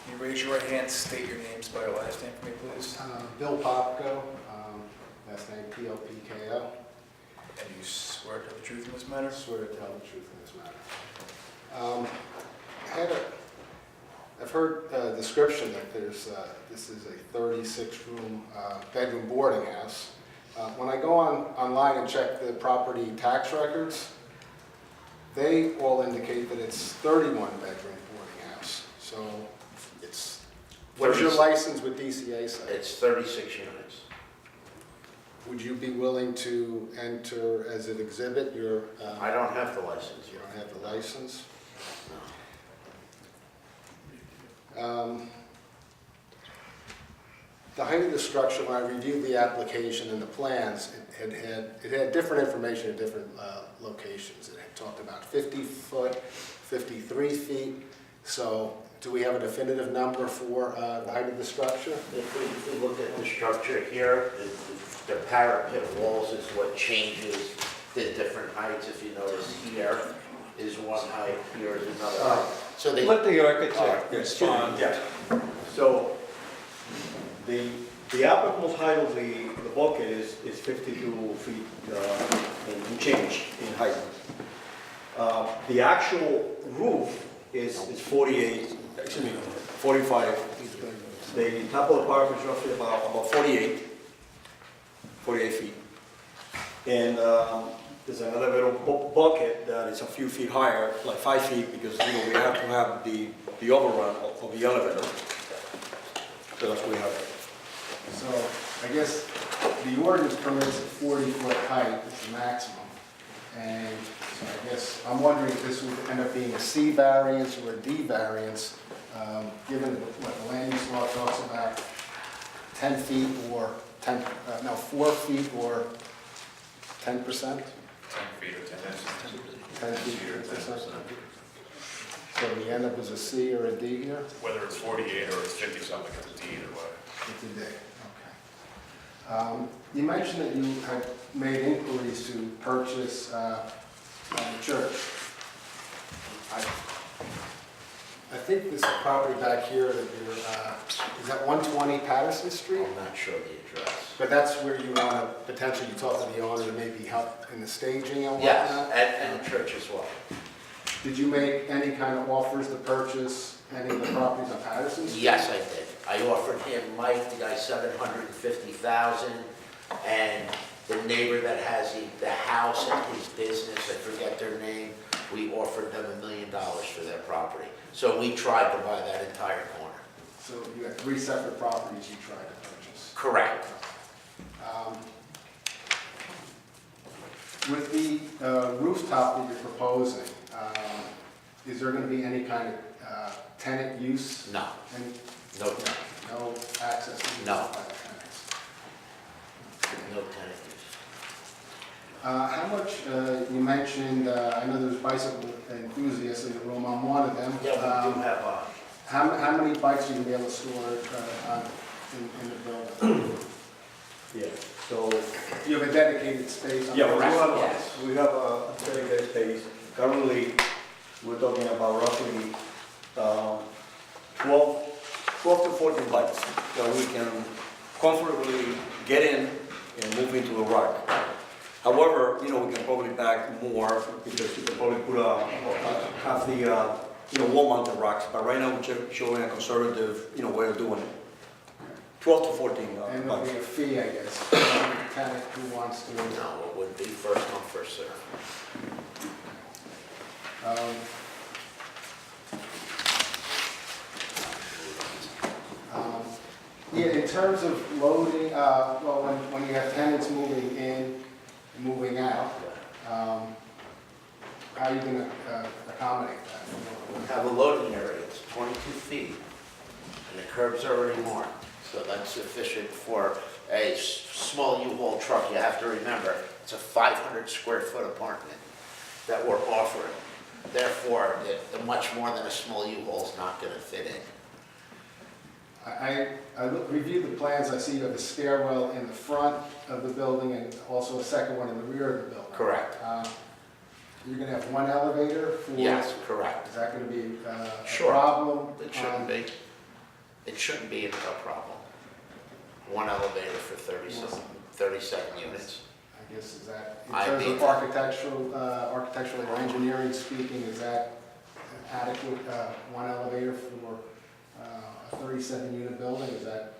Can you raise your right hand, state your name, spell your last name for me, please? Bill Popko, last name P-O-P-K-O. And you swear to tell the truth in this matter? Swear to tell the truth in this matter. I've heard a description that this is a 36-room bedroom boarding house. When I go online and check the property tax records, they all indicate that it's 31-bedroom boarding house. So what is your license with DCA say? It's 36 units. Would you be willing to enter as an exhibit your... I don't have the license. You don't have the license? The height of the structure, when I reviewed the application and the plans, it had different information at different locations. It had talked about 50 foot, 53 feet. So do we have a definitive number for the height of the structure? If we look at the structure here, the parapet walls is what changes the different heights. If you notice, here is one height, here is another height. So they Let the architect respond. Yeah. So the applicable height of the bulkhead is 52 feet and change in height. The actual roof is 45. The top of the parapet is roughly about 48 feet. And there's an elevator bulkhead that is a few feet higher, like 5 feet, because we have to have the overrun of the elevator. So that's what we have. So I guess the ordinance permits a 40-foot height as the maximum. And so I guess I'm wondering if this would end up being a C variance or a D variance, given what the land use law talks about, 10 feet or 4 feet or 10%? 10 feet or 10%. 10 feet or 10%. So we end up as a C or a D here? Whether it's 48 or it's 50-something, it's a D either way. It's a D, okay. You mentioned that you had made inquiries to purchase the church. I think this property back here that you're, is that 120 Patterson Street? I'm not sure the address. But that's where you want to potentially talk to the owner and maybe help in the staging and whatnot? Yes, and the church as well. Did you make any kind of offers to purchase any of the properties on Patterson Street? Yes, I did. I offered him, Mike, the guy, 750,000, and the neighbor that has the house and his business, I forget their name, we offered them $1 million for their property. So we tried to buy that entire corner. So you had 3 separate properties you tried to purchase. Correct. With the rooftop that you're proposing, is there going to be any kind of tenant use? No. Any, No tenant. no access to use No. by the tenants? No tenant use. How much, you mentioned, I know there's bicycle enthusiasts in the room, I'm one of them. Yeah, we do have How many bikes are you going to be able to store in the building? Yeah, so, You have a dedicated space? on yeah, the roof? Yes. we have a dedicated space. Currently, we're talking about roughly 12 to 14 bikes that we can comfortably get in and move into a rack. However, we can probably pack more because you can probably put half the wall-mounted racks. But right now, we're showing a conservative, way of doing it. 12 to 14 And there'll bikes. be a fee, I guess, for the tenant who wants to. No, it would be first come, first served. Yeah, in terms of loading, well, when you have tenants moving in, moving out, how are you going to accommodate that? We have a loading area, it's 22 feet, and the curbs are already marked. So that's sufficient for a small U-Haul truck. You have to remember, it's a 500 square foot apartment that we're offering. Therefore, the much more than a small U-Haul is not going to fit in. I reviewed the plans, I see you have a stairwell in the front of the building and also a second one in the rear of the building. Correct. You're going to have one elevator for? Yes, correct. Is that going to be a Sure. problem? It shouldn't be. It shouldn't be a problem. One elevator for 37 units. I guess, is that, in I terms mean- of architectural or engineering speaking, is that adequate, one elevator for a 37-unit building, is that?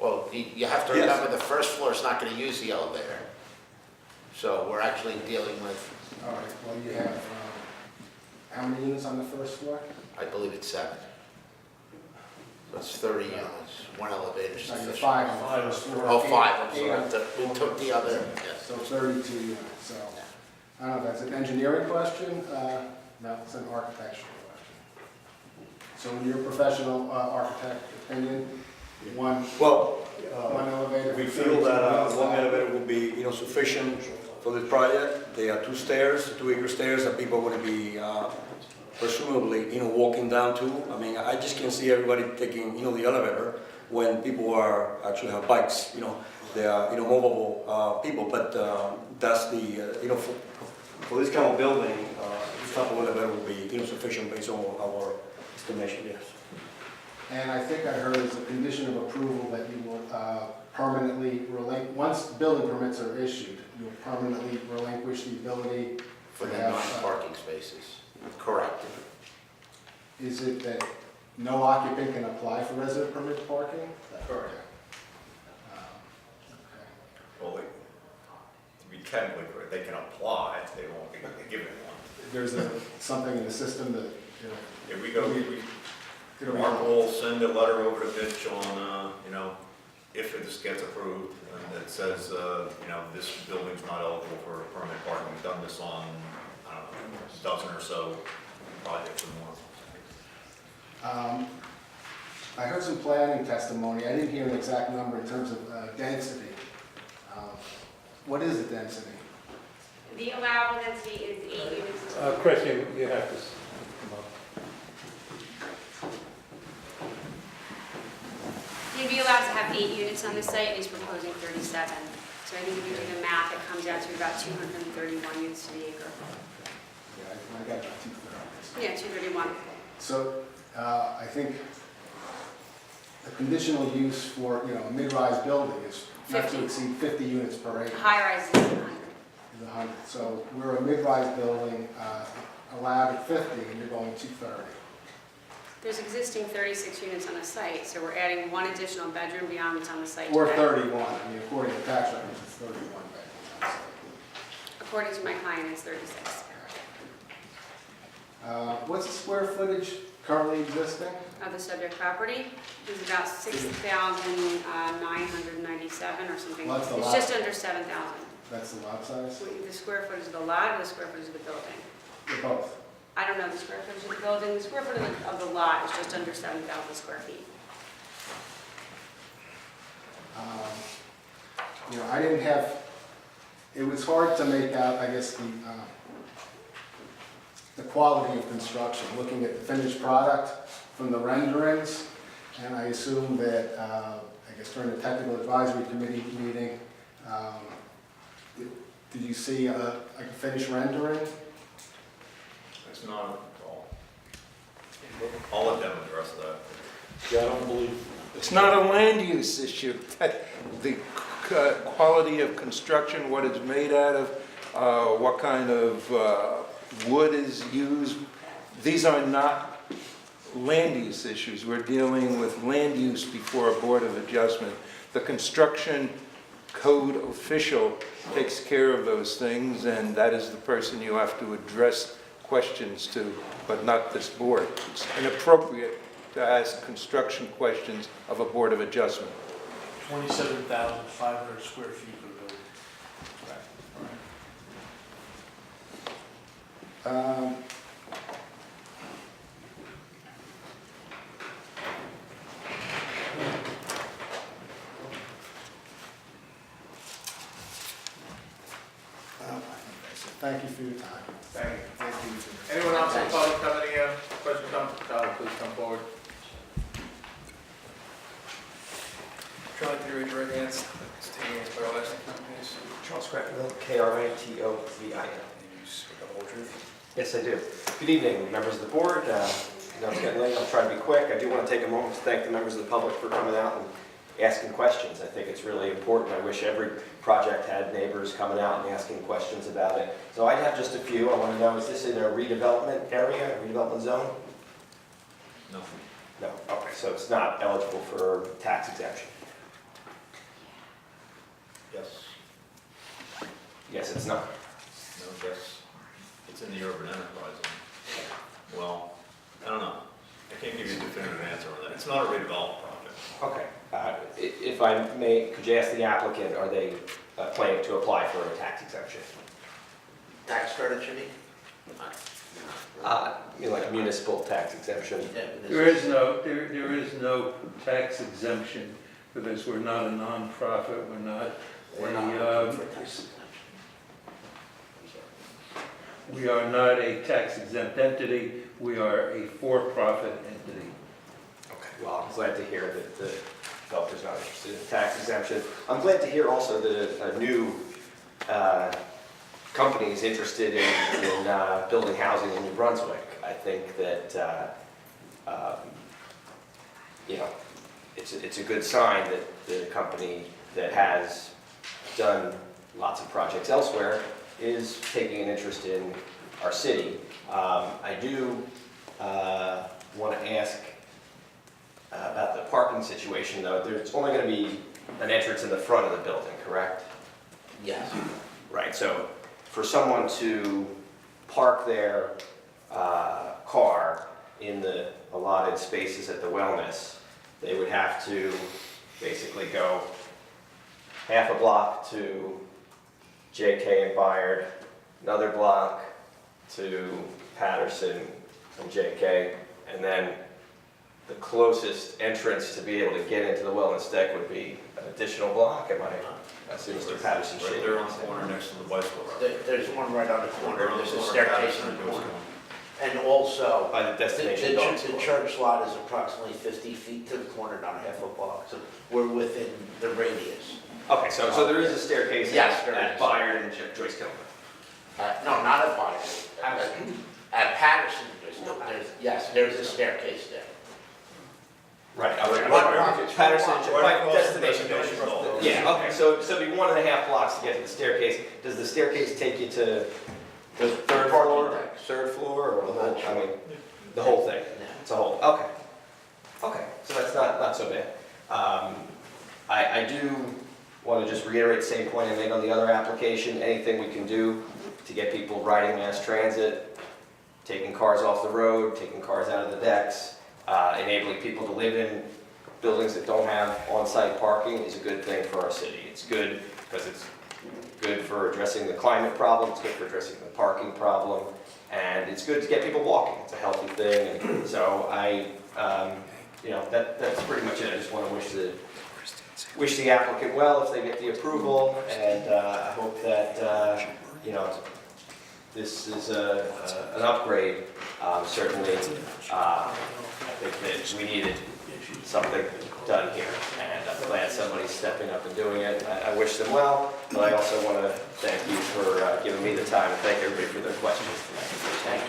Well, you have to Yes. remember the first floor is not going to use the elevator. So we're actually dealing with, All right, well, you have, how many units on the first floor? I believe it's 7. So it's 30 units. One elevator is So you're sufficient. 5 on the first floor. Oh, 5, I'm 8 on sorry. We took the other, yes. So 32 units, so, I don't know, that's an engineering question? No, it's an architectural question. So in your professional architect opinion, one elevator? We for feel 32 that units, one elevator will be, sufficient for this project. There are 2 stairs, 2 acre stairs that people are going to be presumably, walking down to. I mean, I just can't see everybody taking, the elevator when people actually have bikes, they are, movable people. But that's the, for this kind of building, this type of elevator will be, sufficient based on our estimation, yes. And I think I heard as a condition of approval that you will permanently once building permits are issued, you'll permanently relinquish the ability For to the have, 9 parking spaces. Correct. is it that no occupant can apply for resident permit parking? Correct. Well, to be technically correct, they can apply, they won't be given one. There's something in the system that, If we go, Mark will send a letter over to Mitch on, if this gets approved, and it says, this building's not eligible for permanent parking. We've done this on, I don't know, a dozen or so projects or more. I heard some planning testimony. I didn't hear an exact number in terms of density. What is the density? The allowable density is 8 units. Chris, you have to come up. You'd be allowed to have 8 units on the site, and he's proposing 37. So I think if you do the math, it comes out to about 231 units to the acre. Yeah, I got about 230. Yeah, 231. So I think the conditional use for, a mid-rise building is not to 50. exceed 50 units per acre. High rise is 100. Is 100. So we're a mid-rise building allowed at 50, and you're going 230. There's existing 36 units on the site, so we're adding one additional bedroom beyond what's on the site Or today. 31, I mean, according to tax records, it's 31 bedrooms. According to my client, it's 36. What's the square footage currently existing? Of the subject property is about 6,997 or something. Well, that's the It's lot. just under 7,000. That's the lot size? The square footage of the lot or the square footage of the building? They're both. I don't know the square footage of the building. The square footage of the lot is just under 7,000 square feet. I didn't have, it was hard to make out, I guess, the quality of construction, looking at the finished product from the renderings, and I assume that, I guess during the technical advisory committee meeting, did you see a finished rendering? It's not all. I'll let them address that. Yeah, I don't believe. It's not a land use issue. The quality of construction, what it's made out of, what kind of wood is used, these are not land use issues. We're dealing with land use before a Board of Adjustment. The construction code official takes care of those things, and that is the person you have to address questions to, but not this board. It's inappropriate to ask construction questions of a Board of Adjustment. 27,500 square feet of building. Thank you for your time. Thank you. Anyone else in the public have any questions? Please come forward. Try to raise your right hand. State your name, spell your last name, please. Charles Crackville, K-R-A-T-O-V-I-N. And you speak the whole truth? Yes, I do. Good evening, members of the board. I know it's getting late, I'll try to be quick. I do want to take a moment to thank the members of the public for coming out and asking questions. I think it's really important. I wish every project had neighbors coming out and asking questions about it. So I have just a few. I want to know, is this in a redevelopment area, a redevelopment zone? No. No, okay, so it's not eligible for tax exemption? Yes. Yes, it's not. No, yes. It's in the urban enterprise zone. Well, I don't know. I can't give you a definitive answer on that. It's not a redevelopment project. Okay. If I may, could you ask the applicant, are they planning to apply for a tax exemption? Tax credit, you mean? Like a municipal tax exemption? There is no tax exemption for this. We're not a nonprofit. We're not we are not a tax exempt entity. We are a for-profit entity. Okay, well, I'm glad to hear that the developer's not interested in tax exemption. I'm glad to hear also that a new company is interested in building housing in New Brunswick. I think that, it's a good sign that the company that has done lots of projects elsewhere is taking an interest in our city. I do want to ask about the parking situation, though. There's only going to be an entrance in the front of the building, correct? Yes. Right, so for someone to park their car in the allotted spaces at the wellness, they would have to basically go half a block to JK and Byard, another block to Patterson and JK, and then the closest entrance to be able to get into the wellness deck would be an additional block. Am I assuming Mr. Patterson? Right there on the corner next to the bicycle route. There's one right on the corner, there's a staircase in the corner. And also, By the destination dogs the club. church lot is approximately 50 feet to the corner, not a half a block, so we're within the radius. Okay, so there is a staircase Yes, there at is. Byard and Joyce Kilmer. No, not at Byron. At Patterson, there's a staircase there. Right. Right. Patterson, Right across destination from the Joyce. destination. Yeah, okay, so it'd be 1.5 blocks to get to the staircase. Does the staircase take you to the third floor, or the whole, I mean, the whole thing? It's a whole Okay. Okay, so that's not so bad. I do want to just reiterate the same point I made on the other application. Anything we can do to get people riding mass transit, taking cars off the road, taking cars out of the decks, enabling people to live in buildings that don't have on-site parking is a good thing for our city. It's good because it's good for addressing the climate problem, it's good for addressing the parking problem, and it's good to get people walking. It's a healthy thing, and so that's pretty much it. I just want to wish the applicant well if they get the approval, and I hope that this is an upgrade. Certainly, I think that we needed something done here, and I'm glad somebody's stepping up and doing it. I wish them well, but I also want to thank you for giving me the time, and thank everybody for their questions tonight. Thank you.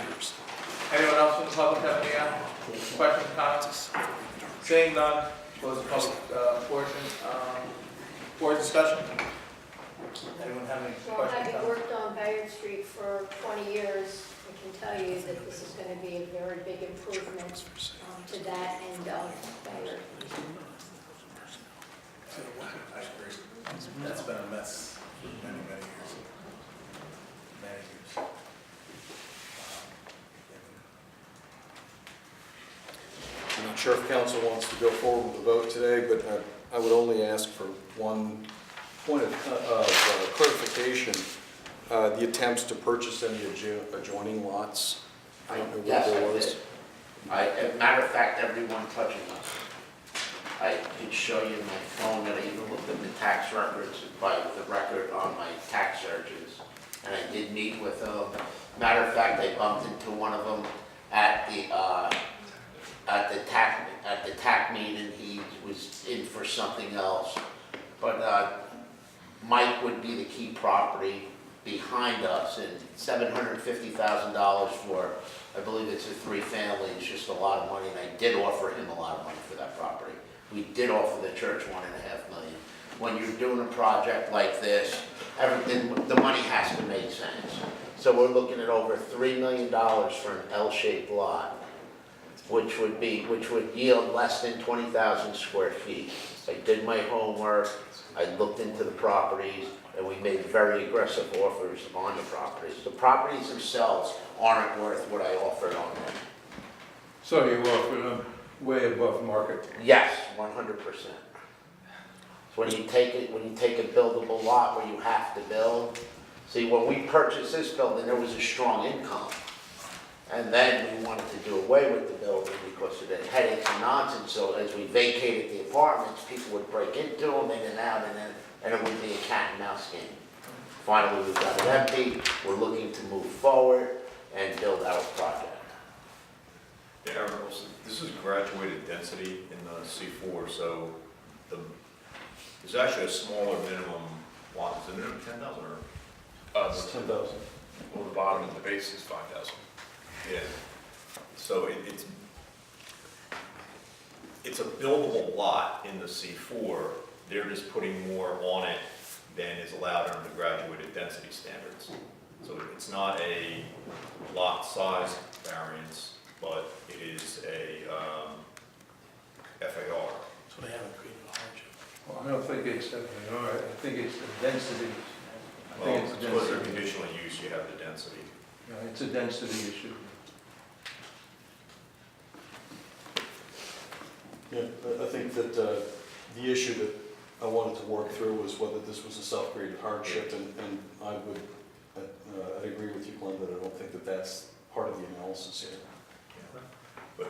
Anyone else from the public have any questions, comments? Seeing none, close the public portion. Board discussion? Anyone have any Well, questions? having worked on Bayard Street for 20 years, I can tell you that this is going to be a very big improvement to that end of Bayard. I agree. That's been a mess for many years. Many years. I'm not sure if council wants to go forward with the vote today, but I would only ask for one point of clarification. The attempts to purchase any adjoining lots, I don't know what Yes, there I was. did. As a matter of fact, everyone touching us. I could show you my phone, and I even looked at the tax records by the record on my tax searches. And I did meet with them. Matter of fact, I bumped into one of them at the TAC meeting. He was in for something else. But Mike would be the key property behind us, and $750,000 for, I believe it's a 3-family, it's just a lot of money, and I did offer him a lot of money for that property. We did offer the church $1.5 million. When you're doing a project like this, everything, the money has to make sense. So we're looking at over $3 million for an L-shaped lot, which would yield less than 20,000 square feet. I did my homework, I looked into the properties, and we made very aggressive offers on the properties. The properties themselves aren't worth what I offered on them. So you offered them way above market? Yes, 100%. So when you take a buildable lot where you have to build, see, when we purchased this building, there was a strong income. And then we wanted to do away with the building because of the headaches and nonsense. So as we vacated the apartments, people would break into them in and out, and it would be a cat and mouse game. Finally, we got it empty. We're looking to move forward and build our project. Yeah, Aaron, this is graduated density in the C4, so there's actually a smaller minimum lot. Is it minimum 10,000 or? It's 10,000. Well, the bottom of the base is 5,000. Yeah. So it's a buildable lot in the C4. They're just putting more on it than is allowed under the graduated density standards. So it's not a lot size variance, but it is a FAR. So they haven't created a hardship. Well, I don't think it's FAR, I think it's the density. I Well, think it's the because they're density. conditional use, you have the density. Yeah, it's a density issue. Yeah, I think that the issue that I wanted to work through was whether this was a self-created hardship, and I would, I'd agree with you, Glenn, that I don't think that that's part of the analysis here. But,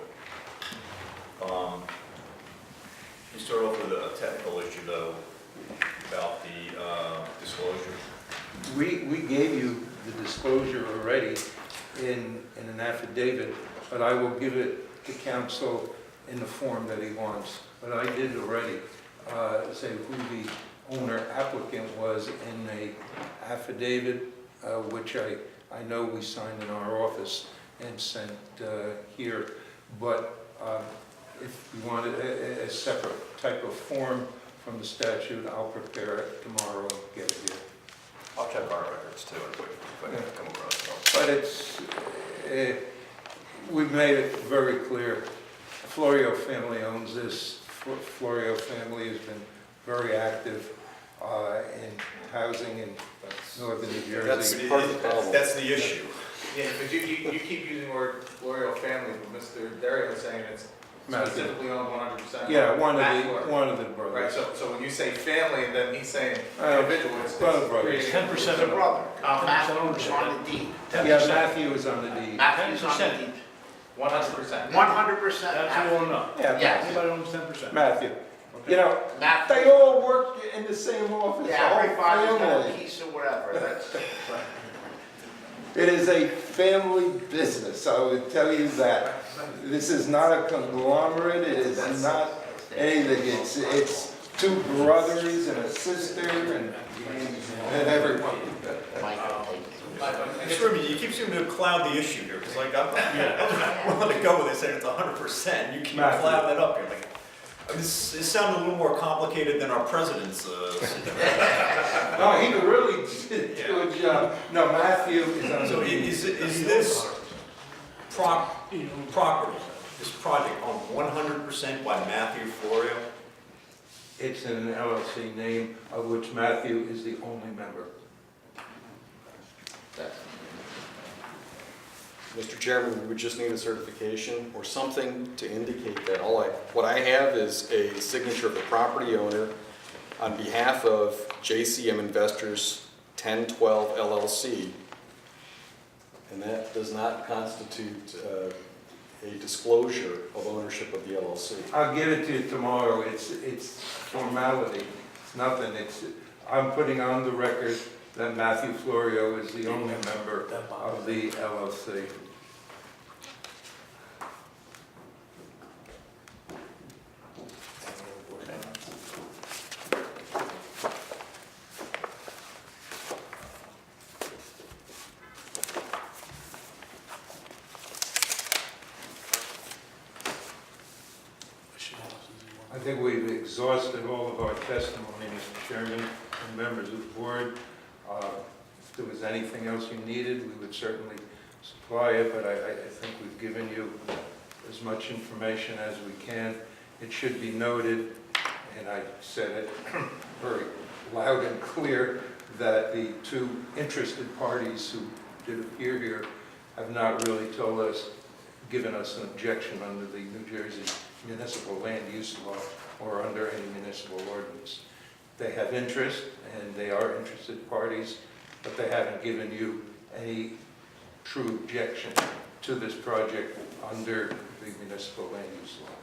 we start off with a technical issue though, about the disclosure. We gave you the disclosure already in an affidavit, but I will give it to council in the form that he wants. But I did already say who the owner applicant was in the affidavit, which I know we signed in our office and sent here. But if you wanted a separate type of form from the statute, I'll prepare it tomorrow and get it here. I'll check our records too, if I can come across it. But it's, we've made it very clear Florio family owns this. Florio family has been very active in housing in northern New Jersey. That's the issue. Yeah, but you keep using the word Florio family, but Mr. Dario is saying it's specifically owned 100%. Yeah, one of the Right, brothers. so when you say family, and then he's saying individual, it's brothers. 10% of brother. Matthew's on the deed. Yeah, Matthew is on the deed. Matthew's on the deed. 100%. 100%. That's all or not. Yeah, Yes. Anybody owns 10%? Matthew. You know, Matthew. they all work in the same office. Yeah, the whole everybody's got a family. piece of whatever, that's. It is a family business, I would tell you that. This is not a conglomerate, it is not anything. It's two brothers and a sister and everyone. Mr. Rubin, you keep seeming to cloud the issue here, because like, I'm willing to go with it, saying it's 100%, you keep clouding it up here. Like, I mean, this sounded a little more complicated than our president's. No, he really did do a job. No, Matthew is on So the deed. is this property, this project owned 100% by Matthew Florio? It's in an LLC name of which Matthew is the only member. Mr. Chairman, we would just need a certification or something to indicate that. What I have is a signature of the property owner on behalf of JCM Investors 1012 LLC, and that does not constitute a disclosure of ownership of the LLC. I'll give it to you tomorrow. It's formality. It's nothing. I'm putting on the record that Matthew Florio is the only member of the LLC. I think we've exhausted all of our testimony, Mr. Chairman and members of the board. If there was anything else you needed, we would certainly supply it, but I think we've given you as much information as we can. It should be noted, and I said it very loud and clear, that the two interested parties who did appear here have not really told us, given us an objection under the New Jersey municipal land use law or under any municipal ordinance. They have interest, and they are interested parties, but they haven't given you any true objection to this project under the municipal land use law.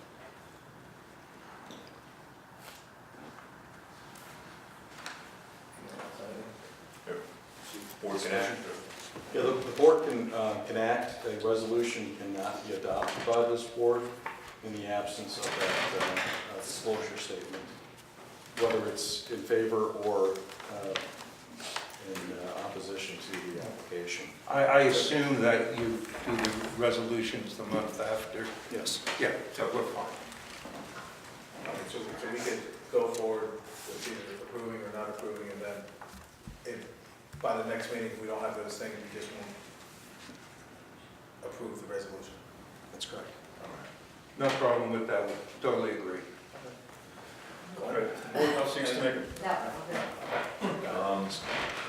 Board can act. Yeah, the board can act, a resolution cannot be adopted by this board in the absence of that disclosure statement, whether it's in favor or in opposition to the application. I assume that you do the resolutions the month after? Yes. Yeah, so we're fine. So we could go forward with either approving or not approving, and then if by the next meeting, we don't have those things, we just won't approve the resolution. That's correct. No problem with that, totally agree. Okay. The board now seeks to make the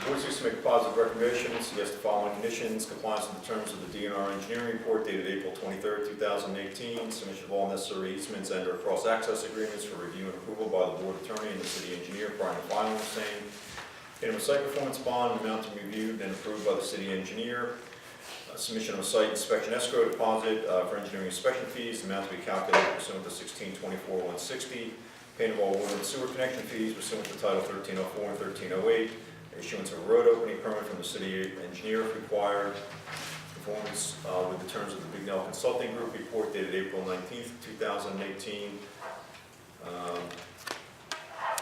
board seeks to make a positive recommendation, suggest the following conditions: compliance with the terms of the DNR engineering report dated April 23rd, 2018, submission of all necessary easements and/or cross-access agreements for review and approval by the board attorney and the city engineer prior to filing the same. Minimum site performance bond amount to be reviewed and approved by the city engineer. Submission of a site inspection escrow deposit for engineering inspection fees, amount to be calculated pursuant to 1624-160. Payment of all water and sewer connection fees pursuant to Title 1304 and 1308. Issuance of a road opening permit from the city engineer if required. Conformance with the terms of the Bignell Consulting Group report dated April 19th, 2018.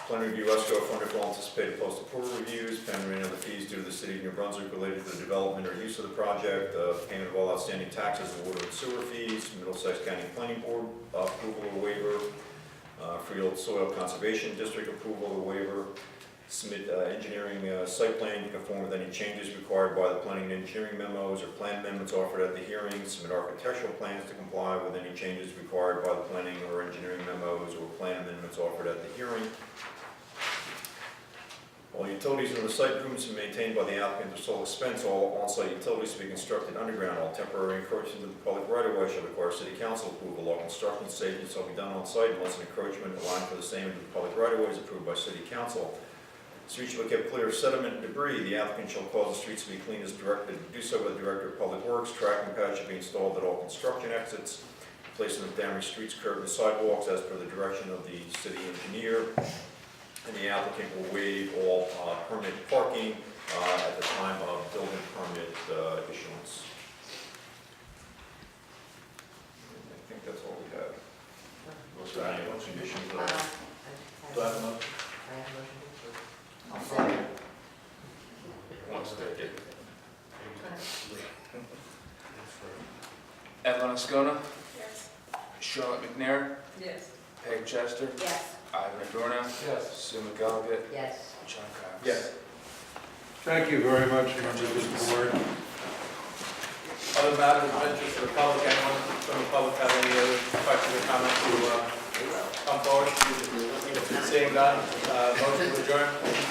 Plan review escrow funded for all anticipated post-approval reviews, payment of the fees due to the city of New Brunswick related to the development or use of the project, payment of all outstanding taxes and water and sewer fees, Middlesex County Planning Board approval of waiver, Freehold Soil Conservation District approval of waiver, submit engineering site plan to conform with any changes required by the planning and engineering memos or plan amendments offered at the hearing, submit architectural plans to comply with any changes required by the planning or engineering memos or plan amendments offered at the hearing. All utilities in the site improvements are maintained by the applicant at sole expense. All on-site utilities to be constructed underground. All temporary encroachments into the public right-of-way shall require city council approval. All construction stages shall be done on-site unless an encroachment aligned for the same into the public right-of-way is approved by city council. Streets shall be kept clear of sediment and debris. The applicant shall cause the streets to be cleaned as directed. Do so by the Director of Public Works. Tracking pads shall be installed at all construction exits. Placement of damaged streets, curbs, and sidewalks as per the direction of the city engineer. And the applicant will waive all permit parking at the time of building permit issuance. I think that's all we have. Was there any other conditions? Do I have a motion? I'll second. One second. Evelyn Ascona, Yes. Charlotte McNair, Yes. Peg Chester, Yes. Ivan Adorno, Yes. Sue McGilligan, Yes. John Cox. Yes. Thank you very much, members of the board. Other matters of interest for the public, anyone from the public have any other questions or comments to come forward? Seeing none, motion to adjourn.